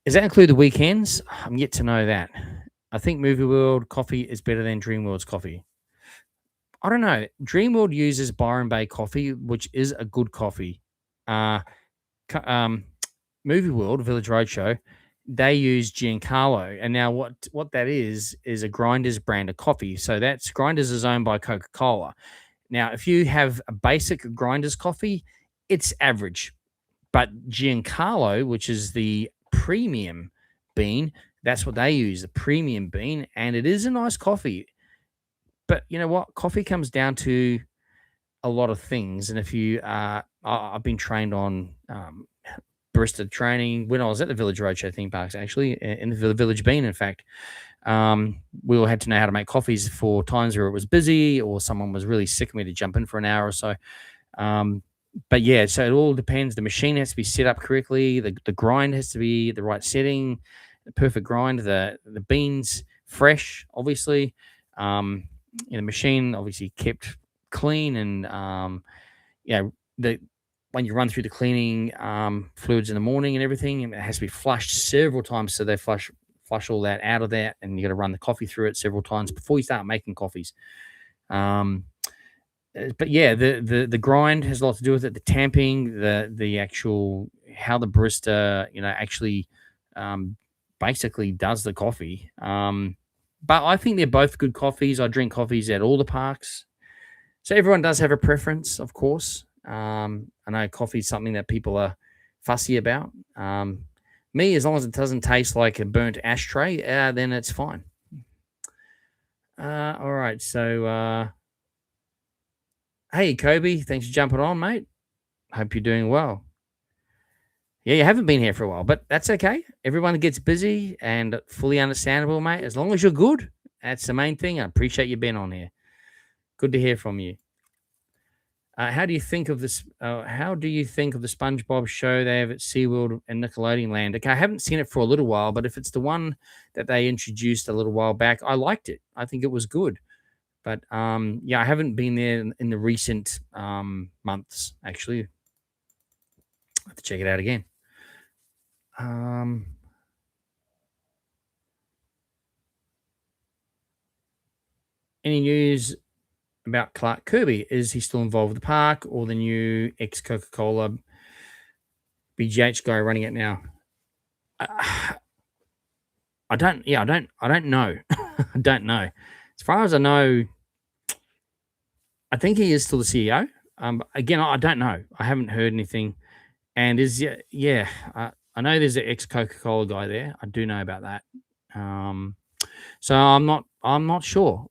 Does that include the weekends? I'm yet to know that. I think Movie World coffee is better than Dreamworld's coffee. I don't know. Dreamworld uses Byron Bay coffee, which is a good coffee. Movie World, Village Roadshow, they use Giancarlo. And now what that is a Grinders brand of coffee. So that's Grinders is owned by Coca-Cola. Now, if you have a basic Grinders coffee, it's average. But Giancarlo, which is the premium bean, that's what they use, the premium bean, and it is a nice coffee. But you know what? Coffee comes down to a lot of things. And if you, I've been trained on barista training when I was at the Village Roadshow theme parks, actually, in the Village Bean, in fact. We all had to know how to make coffees for times where it was busy or someone was really sick and we had to jump in for an hour or so. Um, but yeah, so it all depends. The machine has to be set up correctly. The grind has to be the right setting, the perfect grind. The beans fresh, obviously. The machine obviously kept clean, and the when you run through the cleaning fluids in the morning and everything, it has to be flushed several times. So they flush all that out of that, and you got to run the coffee through it several times before you start making coffees. Um, but yeah, the grind has a lot to do with it. The tamping, the actual how the barista actually um, basically does the coffee. But I think they're both good coffees. I drink coffees at all the parks, so everyone does have a preference, of course. I know coffee is something that people are fussy about. Me, as long as it doesn't taste like a burnt ashtray, then it's fine. All right, so. Hey, Kobe, thanks for jumping on, mate. Hope you're doing well. Yeah, you haven't been here for a while, but that's okay. Everyone gets busy and fully understandable, mate. As long as you're good, that's the main thing. I appreciate you being on here. Good to hear from you. How do you think of this? How do you think of the SpongeBob show they have at SeaWorld and Nickelodeon Land? Okay, I haven't seen it for a little while, but if it's the one that they introduced a little while back, I liked it. I think it was good. But yeah, I haven't been there in the recent months, actually. I have to check it out again. Any news about Clark Kirby? Is he still involved with the park or the new ex Coca-Cola BGH guy running it now? I don't. Yeah, I don't know. I don't know. As far as I know, I think he is still the CEO. Again, I don't know. I haven't heard anything. And I know there's an ex Coca-Cola guy there. I do know about that. So I'm not sure.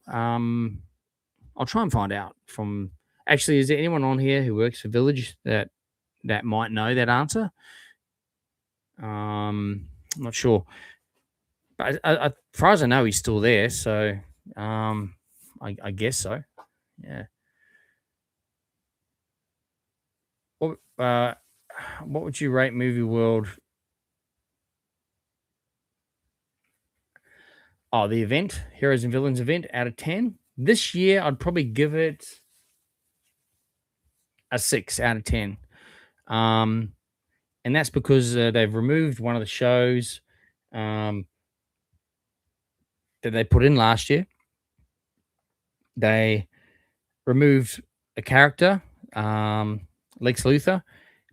I'll try and find out from. Actually, is there anyone on here who works for Village that might know that answer? I'm not sure, but as far as I know, he's still there. So I guess so. Yeah. What would you rate Movie World? Oh, the event, Heroes and Villains event, out of 10. This year, I'd probably give it a 6 out of 10. And that's because they've removed one of the shows that they put in last year. They removed a character, Lex Luthor,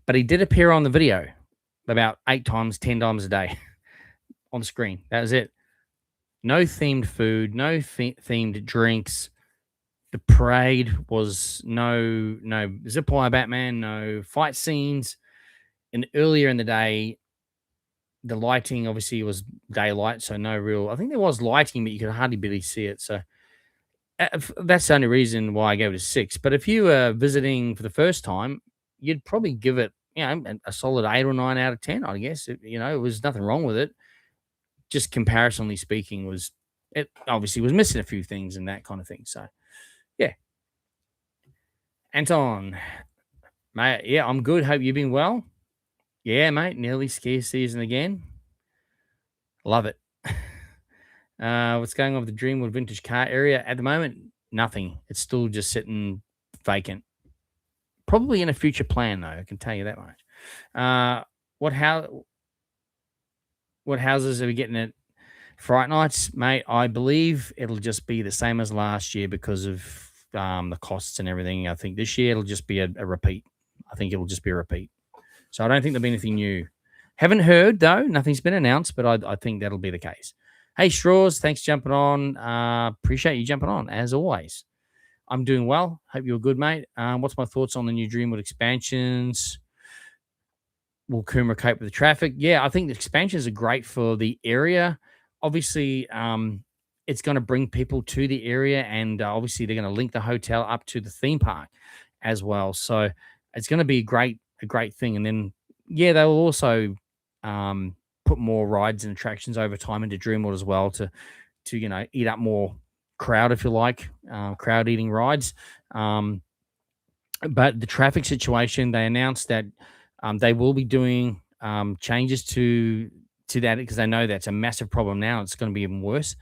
but he did appear on the video about 8 times, 10 times a day on the screen. That was it. No themed food, no themed drinks. The parade was no zip wire Batman, no fight scenes. And earlier in the day, the lighting obviously was daylight, so no real. I think there was lighting, but you could hardly really see it. So that's the only reason why I gave it a 6. But if you were visiting for the first time, you'd probably give it, a solid 8 or 9 out of 10. I guess it was nothing wrong with it. Just comparatively speaking, it obviously was missing a few things and that kind of thing. So yeah, Anton, mate. Yeah, I'm good. Hope you've been well. Yeah, mate. Nearly ski season again. Love it. What's going on with the Dreamwood vintage car area at the moment? Nothing. It's still just sitting vacant. Probably in a future plan, though. I can tell you that much. What houses are we getting at Fright Nights, mate? I believe it'll just be the same as last year because of the costs and everything. I think this year it'll just be a repeat. I think it'll just be a repeat. So I don't think there'll be anything new. Haven't heard, though. Nothing's been announced, but I think that'll be the case. Hey, Straws, thanks for jumping on. Appreciate you jumping on, as always. I'm doing well. Hope you're good, mate. What's my thoughts on the new Dreamwood expansions? Will Coomera cope with the traffic? Yeah, I think the expansions are great for the area. Obviously, it's going to bring people to the area, and obviously they're going to link the hotel up to the theme park as well. So it's going to be a great thing. And then, yeah, they will also put more rides and attractions over time into Dreamworld as well to eat up more crowd, if you like, crowd eating rides. But the traffic situation, they announced that they will be doing changes to that because they know that's a massive problem now. It's going to be even worse.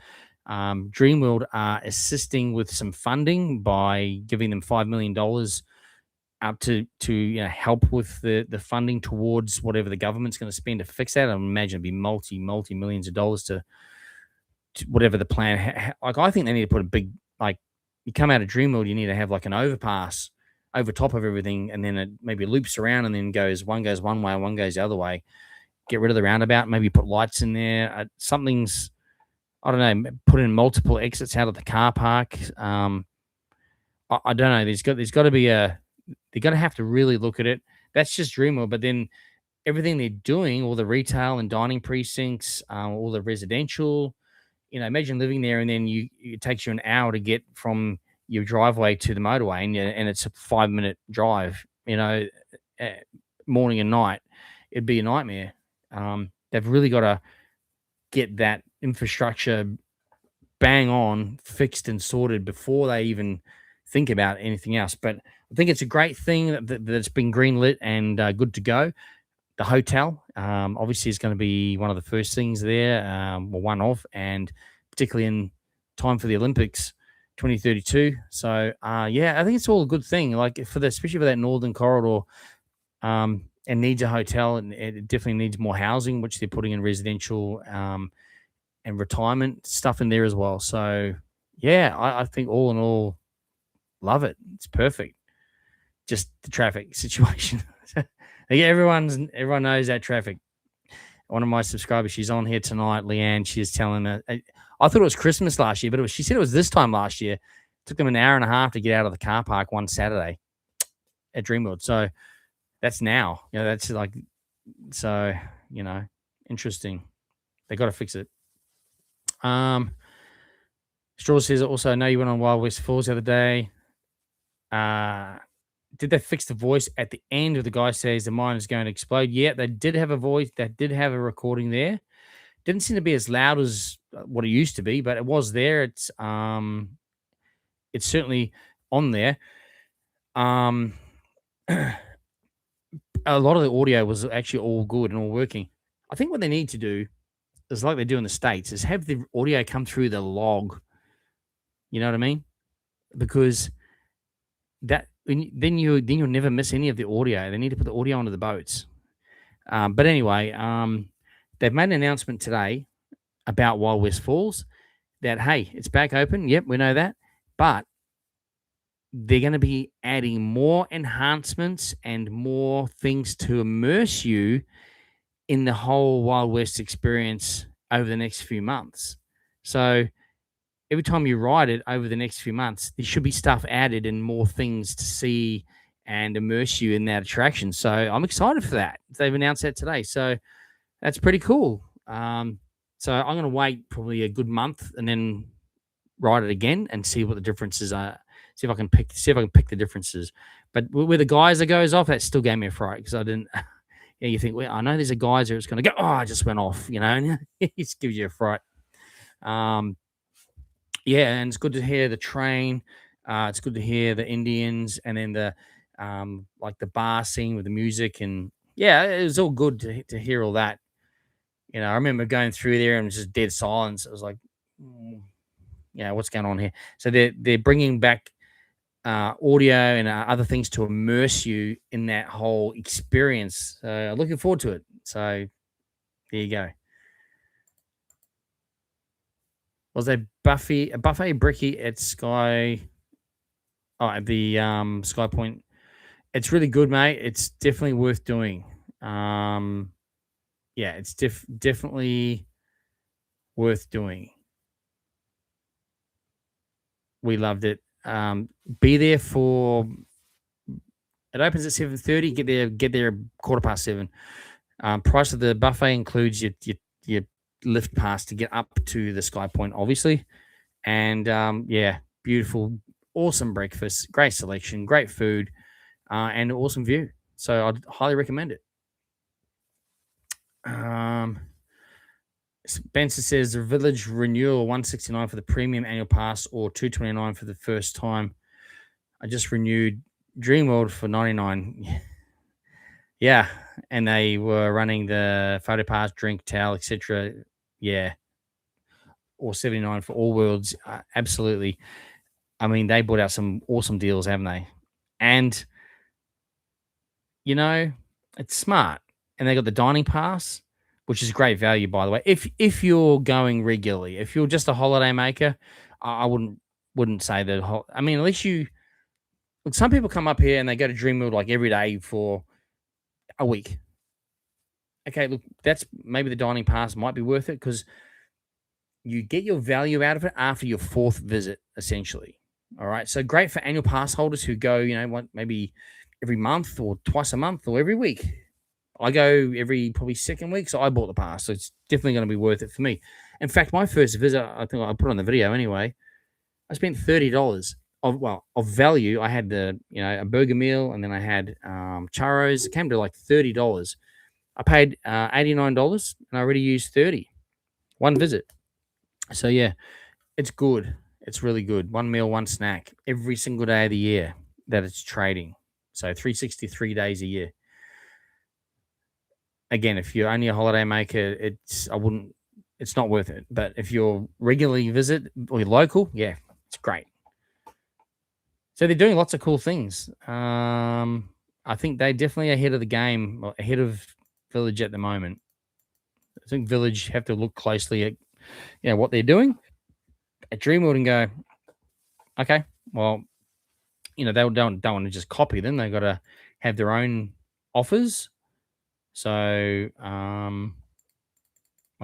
Dreamworld are assisting with some funding by giving them $5 million up to help with the funding towards whatever the government's going to spend to fix that. I imagine it'd be multi millions of dollars to whatever the plan. Like I think they need to put a big, like, you come out of Dreamworld, you need to have like an overpass over top of everything, and then it maybe loops around and then goes one way, one goes the other way. Get rid of the roundabout, maybe put lights in there. Something's, I don't know, put in multiple exits out of the car park. I don't know. There's got to be they're going to have to really look at it. That's just Dreamworld, but then everything they're doing, all the retail and dining precincts, all the residential, imagine living there and then it takes you an hour to get from your driveway to the motorway, and it's a 5-minute drive, morning and night. It'd be a nightmare. They've really got to get that infrastructure bang on, fixed and sorted before they even think about anything else. But I think it's a great thing that's been greenlit and good to go. The hotel, obviously, is going to be one of the first things there, one of, and particularly in time for the Olympics 2032. So, yeah, I think it's all a good thing. Like especially for that northern corridor, it needs a hotel, and it definitely needs more housing, which they're putting in residential and retirement stuff in there as well. So, yeah, I think all in all, love it. It's perfect. Just the traffic situation. Yeah, everyone knows that traffic. One of my subscribers, she's on here tonight, Leanne. She's telling her, I thought it was Christmas last year, but she said it was this time last year. It took them an hour and a half to get out of the car park one Saturday at Dreamworld. So that's now. That's like, so, interesting. They got to fix it. Straw says also, I know you went on Wild West Falls the other day. Did they fix the voice at the end of the guy says the mine is going to explode? Yeah, they did have a voice. That did have a recording there. Didn't seem to be as loud as what it used to be, but it was there. It's certainly on there. A lot of the audio was actually all good and all working. I think what they need to do is like they do in the States is have the audio come through the log. You know what I mean? Because then you'll never miss any of the audio. They need to put the audio onto the boats. But anyway, they've made an announcement today about Wild West Falls that, hey, it's back open. Yep, we know that. But they're going to be adding more enhancements and more things to immerse you in the whole Wild West experience over the next few months. So every time you ride it over the next few months, there should be stuff added and more things to see and immerse you in that attraction. So I'm excited for that. They've announced that today. So that's pretty cool. So I'm going to wait probably a good month and then ride it again and see what the differences are. See if I can pick the differences. But where the geyser goes off, that still gave me a fright because I didn't. Yeah, you think, well, I know there's a geyser. It's going to go. Oh, I just went off. And it just gives you a fright. Yeah, and it's good to hear the train. It's good to hear the Indians, and then the like the bar scene with the music, and yeah, it was all good to hear all that. I remember going through there and it was just dead silence. It was like, what's going on here? So they're bringing back audio and other things to immerse you in that whole experience. So looking forward to it. So there you go. Was a buffet brekkie at the Sky Point. It's really good, mate. It's definitely worth doing. Yeah, it's definitely worth doing. We loved it. Be there for. It opens at 7:30. Get there 7:15. Price of the buffet includes your lift pass to get up to the Sky Point, obviously, and yeah, beautiful, awesome breakfast, great selection, great food, and awesome view. So I'd highly recommend it. Spencer says the village renewal 169 for the premium annual pass or 229 for the first time. I just renewed Dreamworld for 99. Yeah, and they were running the photo pass, drink, towel, etc. Yeah, or 79 for all worlds. Absolutely. I mean, they brought out some awesome deals, haven't they? And you know, it's smart. And they got the dining pass, which is great value, by the way. If you're going regularly, if you're just a holiday maker, I wouldn't say that. I mean, at least you. Look, some people come up here and they go to Dreamworld like every day for a week. Okay, look, that's maybe the dining pass might be worth it because you get your value out of it after your fourth visit, essentially. All right, so great for annual pass holders who go, maybe every month or twice a month or every week. I go every probably second week, so I bought the pass. So it's definitely going to be worth it for me. In fact, my first visit, I think I put on the video anyway. I spent $30 of value. I had a burger meal, and then I had churros. It came to like $30. I paid $89, and I already used 30 one visit. So yeah, it's good. It's really good. One meal, one snack every single day of the year that it's trading. So 363 days a year. Again, if you're only a holiday maker, it's not worth it. But if you're regularly visit or you're local, yeah, it's great. So they're doing lots of cool things. I think they're definitely ahead of the game, or ahead of Village at the moment. I think Village have to look closely at what they're doing at Dreamworld and go, okay, well, they don't want to just copy them. They got to have their own offers. So I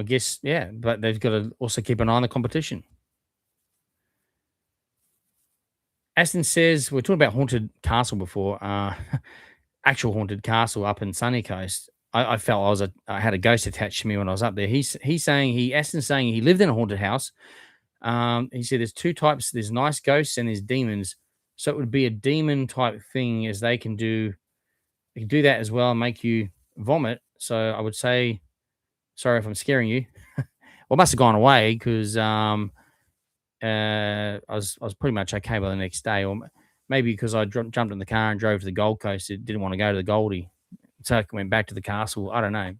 guess, yeah, but they've got to also keep an eye on the competition. Aston says, we're talking about Haunted Castle before, actual Haunted Castle up in Sunny Coast. I felt I had a ghost attached to me when I was up there. Aston's saying he lived in a haunted house. He said there's two types. There's nice ghosts and there's demons. So it would be a demon type thing, as they can do that as well and make you vomit. So I would say, sorry if I'm scaring you. Well, it must have gone away because I was pretty much okay by the next day, or maybe because I jumped in the car and drove to the Gold Coast. It didn't want to go to the Goldie, so I went back to the castle. I don't know.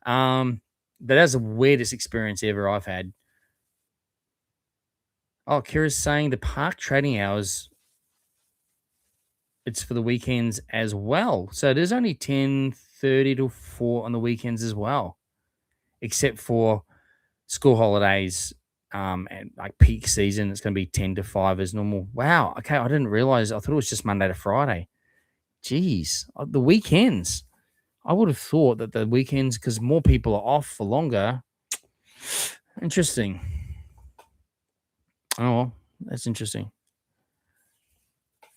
But that's the weirdest experience ever I've had. Oh, Kira's saying the park trading hours, it's for the weekends as well. So there's only 10:30 to 4 on the weekends as well, except for school holidays, and like peak season. It's going to be 10 to 5 as normal. Wow. Okay. I didn't realize. I thought it was just Monday to Friday. Jeez. The weekends. I would have thought that the weekends, because more people are off for longer. Interesting. Oh, well, that's interesting.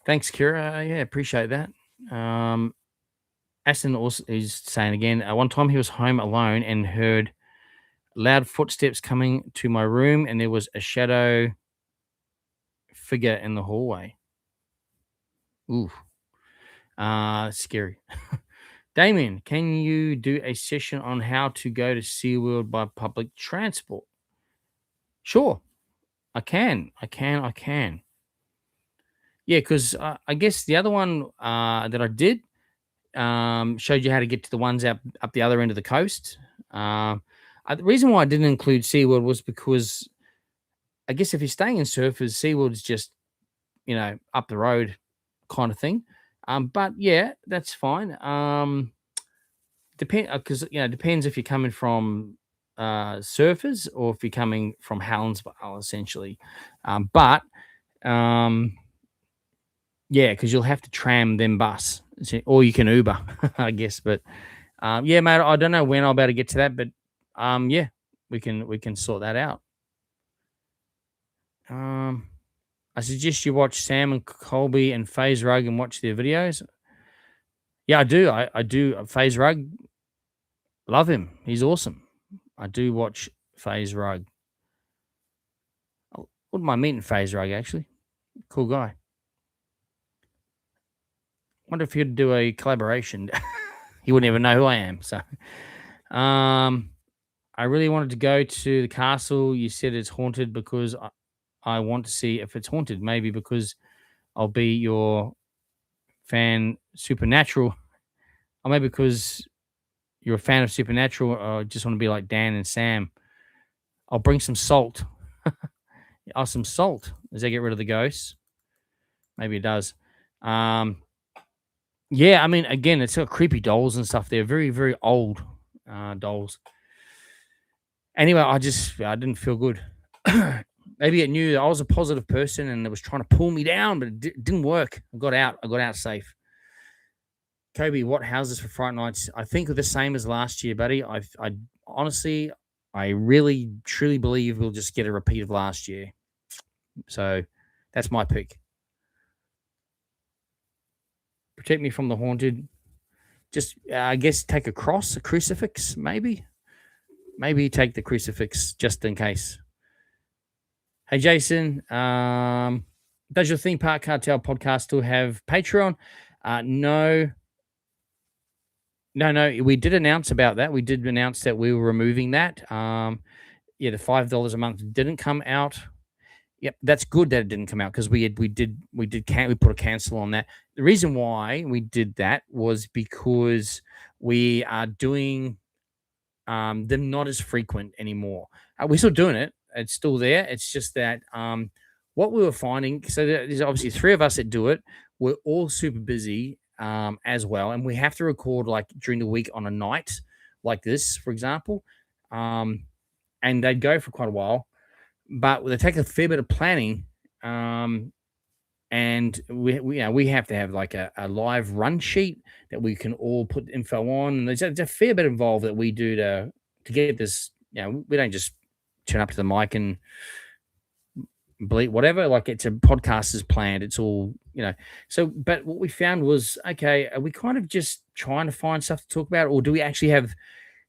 Thanks, Kira. Yeah, appreciate that. Aston also is saying again, one time he was home alone and heard loud footsteps coming to my room, and there was a shadow figure in the hallway. Ooh. Scary. Damien, can you do a session on how to go to SeaWorld by public transport? Sure. I can. Yeah, because I guess the other one that I did showed you how to get to the ones up the other end of the coast. The reason why I didn't include SeaWorld was because I guess if you're staying in Surfers, SeaWorld's just, up the road kind of thing. But yeah, that's fine. Because depends if you're coming from Surfers or if you're coming from Helensvale, essentially. But yeah, because you'll have to tram then bus, or you can Uber, I guess. But yeah, mate, I don't know when I'll be able to get to that, but yeah, we can sort that out. I suggest you watch Sam and Colby and FaZe Rug and watch their videos. Yeah, I do. I do. FaZe Rug, love him. He's awesome. I do watch FaZe Rug. I wouldn't mind meeting FaZe Rug, actually. Cool guy. Wonder if he'd do a collaboration. He wouldn't even know who I am. So, I really wanted to go to the castle. You said it's haunted because I want to see if it's haunted. Maybe because I'll be your fan Supernatural, or maybe because you're a fan of Supernatural, or just want to be like Dan and Sam. I'll bring some salt. Oh, some salt. Does that get rid of the ghosts? Maybe it does. Um, yeah, I mean, again, it's got creepy dolls and stuff. They're very, very old dolls. Anyway, I didn't feel good. Maybe it knew that I was a positive person and it was trying to pull me down, but it didn't work. I got out. I got out safe. Kobe, what houses for Fright Nights? I think the same as last year, buddy. I honestly, I really, truly believe we'll just get a repeat of last year. So that's my pick. Protect me from the haunted. Just, I guess, take a cross, a crucifix, maybe. Maybe take the crucifix just in case. Hey, Jason, does your Theme Park Cartel podcast still have Patreon? No. No, we did announce about that. We did announce that we were removing that. Yeah, the $5 a month didn't come out. Yep, that's good that it didn't come out because we put a cancel on that. The reason why we did that was because we are doing them not as frequent anymore. We're still doing it. It's still there. It's just that what we were finding. So there's obviously three of us that do it. We're all super busy as well, and we have to record like during the week on a night like this, for example. And they'd go for quite a while, but they take a fair bit of planning. And we have to have like a live run sheet that we can all put info on. And there's a fair bit involved that we do to get this. We don't just turn up to the mic and bleat whatever. Like it's a podcast is planned. It's all So, but what we found was okay. Are we kind of just trying to find stuff to talk about, or do we actually have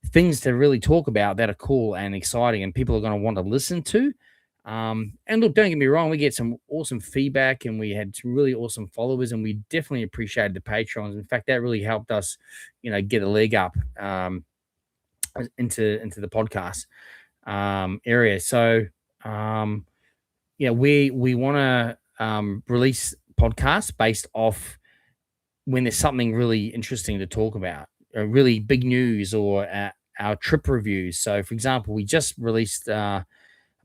things to really talk about that are cool and exciting and people are going to want to listen to? And look, don't get me wrong, we get some awesome feedback and we had some really awesome followers and we definitely appreciated the patrons. In fact, that really helped us, get a leg up into the podcast area. So we want to release podcasts based off when there's something really interesting to talk about, really big news or our trip reviews. So for example, we just released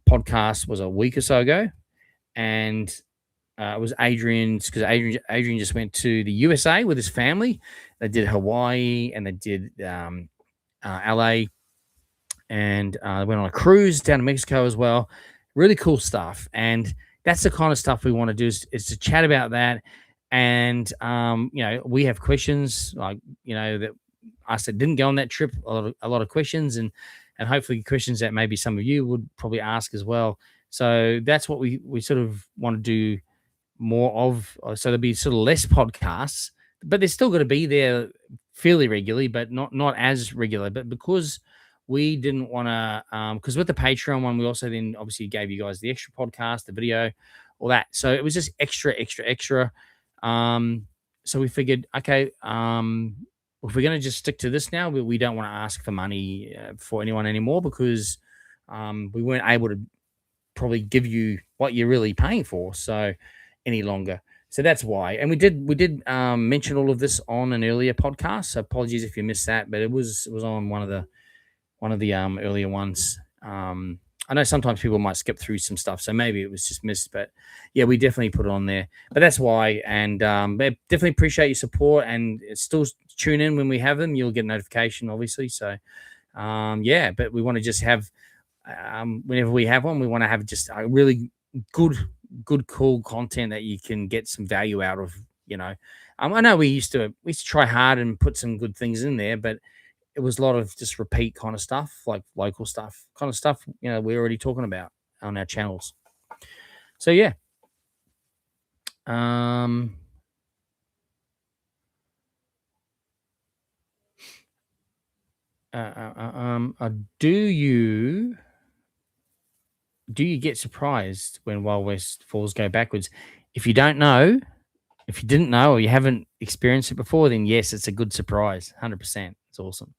podcast was a week or so ago, and it was Adrian's because Adrian just went to the USA with his family. They did Hawaii and they did LA, and went on a cruise down to Mexico as well. Really cool stuff, and that's the kind of stuff we want to do is to chat about that. And we have questions like that us that didn't go on that trip, a lot of questions and hopefully questions that maybe some of you would probably ask as well. So that's what we sort of want to do more of. So there'll be sort of less podcasts, but they're still going to be there fairly regularly, but not as regular. But because we didn't want to, because with the Patreon one, we also then obviously gave you guys the extra podcast, the video, all that. So it was just extra. So we figured, okay, if we're going to just stick to this now, we don't want to ask for money for anyone anymore because we weren't able to probably give you what you're really paying for so any longer. So that's why. And we did mention all of this on an earlier podcast. So apologies if you missed that, but it was on one of the earlier ones. I know sometimes people might skip through some stuff, so maybe it was just missed. But yeah, we definitely put it on there. But that's why, and definitely appreciate your support. And still tune in when we have them. You'll get a notification, obviously. So but we want to just have whenever we have one, we want to have just a really good, cool content that you can get some value out of. I know we used to try hard and put some good things in there, but it was a lot of just repeat kind of stuff, like local stuff, kind of stuff, we're already talking about on our channels. So, yeah. Do you get surprised when Wild West Falls go backwards? If you didn't know, or you haven't experienced it before, then yes, it's a good surprise. 100%. It's awesome.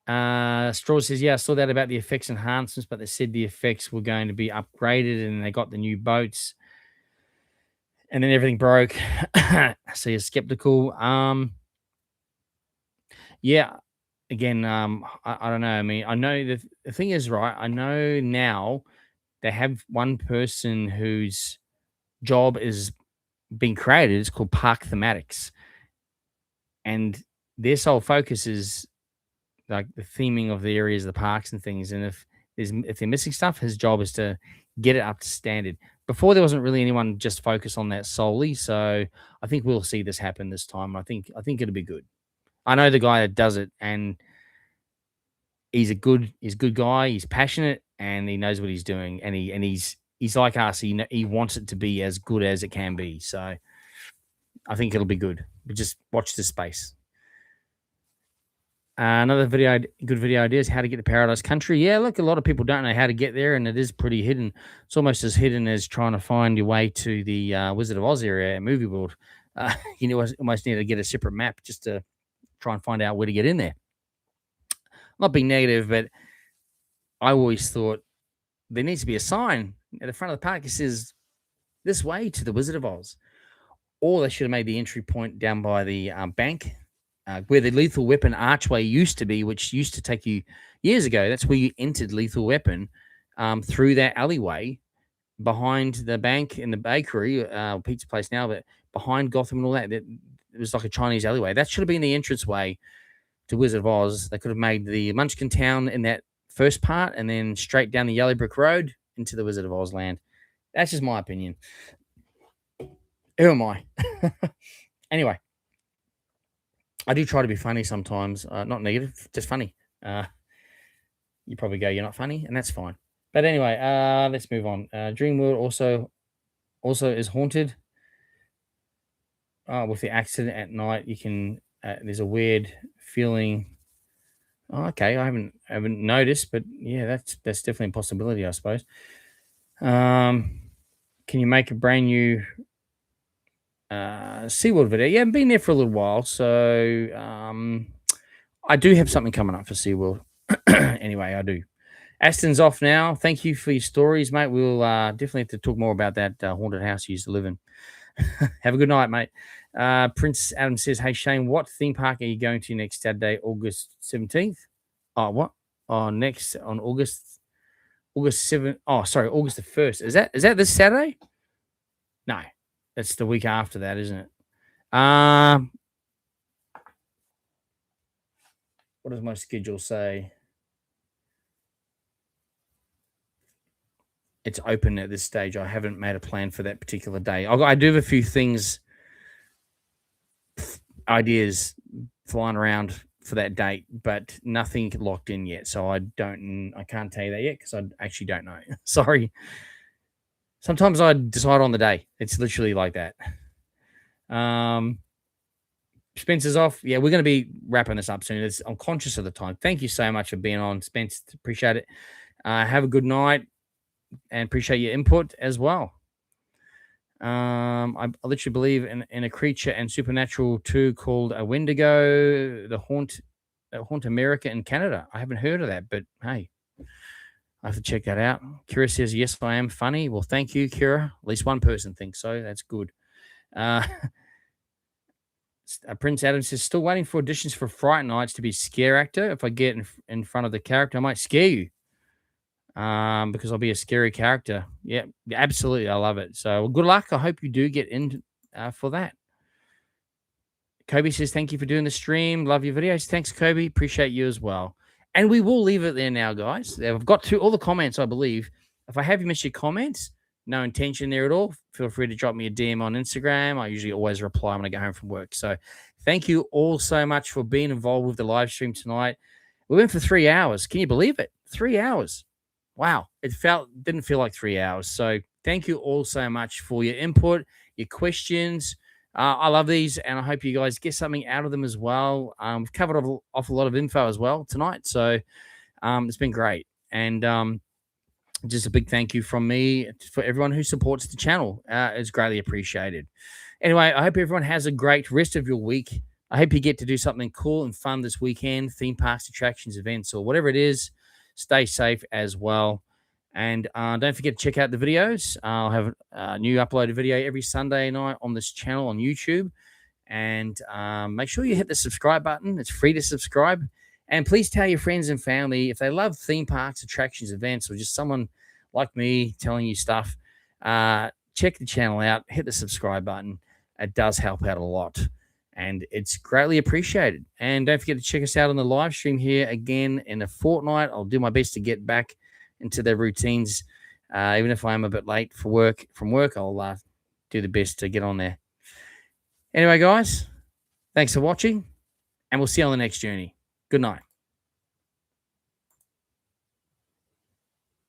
Straw says, yeah, I saw that about the effects enhancements, but they said the effects were going to be upgraded and they got the new boats and then everything broke. So you're skeptical. Yeah, again, I don't know. I mean, I know the thing is, right, I know now they have one person whose job is being created. It's called Park Thematics. And their sole focus is like the theming of the areas, the parks and things. And if they're missing stuff, his job is to get it up to standard. Before there wasn't really anyone just focused on that solely. So I think we'll see this happen this time. I think it'll be good. I know the guy that does it, and he's a good guy. He's passionate and he knows what he's doing. And he's like us. He wants it to be as good as it can be. So I think it'll be good. But just watch this space. Another good video idea is how to get to Paradise Country. Yeah, look, a lot of people don't know how to get there, and it is pretty hidden. It's almost as hidden as trying to find your way to the Wizard of Oz area at Movie World. Almost need to get a separate map just to try and find out where to get in there. Not being negative, but I always thought there needs to be a sign at the front of the park that says this way to the Wizard of Oz. Or they should have made the entry point down by the bank where the Lethal Weapon archway used to be, which used to take you years ago. That's where you entered Lethal Weapon through that alleyway behind the bank in the bakery, pizza place now, but behind Gotham and all that. It was like a Chinese alleyway. That should have been the entranceway to Wizard of Oz. They could have made the Munchkin Town in that first part and then straight down the Yellow Brick Road into the Wizard of Oz land. That's just my opinion. Who am I? Anyway, I do try to be funny sometimes. Not negative, just funny. You probably go, you're not funny, and that's fine. But anyway, let's move on. Dream World also is haunted. With the accident at night, you can. There's a weird feeling. Oh, okay, I haven't noticed, but yeah, that's definitely a possibility, I suppose. Can you make a brand new SeaWorld video? Yeah, I've been there for a little while, so I do have something coming up for SeaWorld. Anyway, I do. Aston's off now. Thank you for your stories, mate. We'll definitely have to talk more about that haunted house you used to live in. Have a good night, mate. Prince Adam says, hey, Shane, what theme park are you going to next Saturday, August 17th? Oh, what? Oh, next on August 7th. Oh, sorry, August the 1st. Is that this Saturday? No, that's the week after that, isn't it? What does my schedule say? It's open at this stage. I haven't made a plan for that particular day. I do have a few things, ideas flying around for that date, but nothing locked in yet. So I can't tell you that yet because I actually don't know. Sorry. Sometimes I decide on the day. It's literally like that. Spencer's off. Yeah, we're going to be wrapping this up soon. I'm conscious of the time. Thank you so much for being on, Spence. Appreciate it. Have a good night and appreciate your input as well. I literally believe in a creature and supernatural too called a Wendigo, the haunt America and Canada. I haven't heard of that, but hey, I have to check that out. Kira says, yes, I am funny. Well, thank you, Kira. At least one person thinks so. That's good. Prince Adam says, still waiting for auditions for Fright Nights to be scare actor. If I get in front of the character, I might scare you. Because I'll be a scary character. Yeah, absolutely. I love it. So good luck. I hope you do get in for that. Kobe says, thank you for doing the stream. Love your videos. Thanks, Kobe. Appreciate you as well. And we will leave it there now, guys. I've got through all the comments, I believe. If I have you missed your comments, no intention there at all, feel free to drop me a DM on Instagram. I usually always reply when I go home from work. So thank you all so much for being involved with the live stream tonight. We went for 3 hours. Can you believe it? 3 hours. Wow. Didn't feel like 3 hours. So thank you all so much for your input, your questions. I love these, and I hope you guys get something out of them as well. We've covered off a lot of info as well tonight, so it's been great. And just a big thank you from me for everyone who supports the channel. It's greatly appreciated. Anyway, I hope everyone has a great rest of your week. I hope you get to do something cool and fun this weekend, theme parks, attractions, events, or whatever it is. Stay safe as well. And don't forget to check out the videos. I'll have a new uploaded video every Sunday night on this channel on YouTube. And make sure you hit the subscribe button. It's free to subscribe. And please tell your friends and family if they love theme parks, attractions, events, or just someone like me telling you stuff. Check the channel out. Hit the subscribe button. It does help out a lot. And it's greatly appreciated. And don't forget to check us out on the live stream here again in a fortnight. I'll do my best to get back into their routines. Even if I am a bit late from work, I'll do the best to get on there. Anyway, guys, thanks for watching, and we'll see you on the next journey. Good night.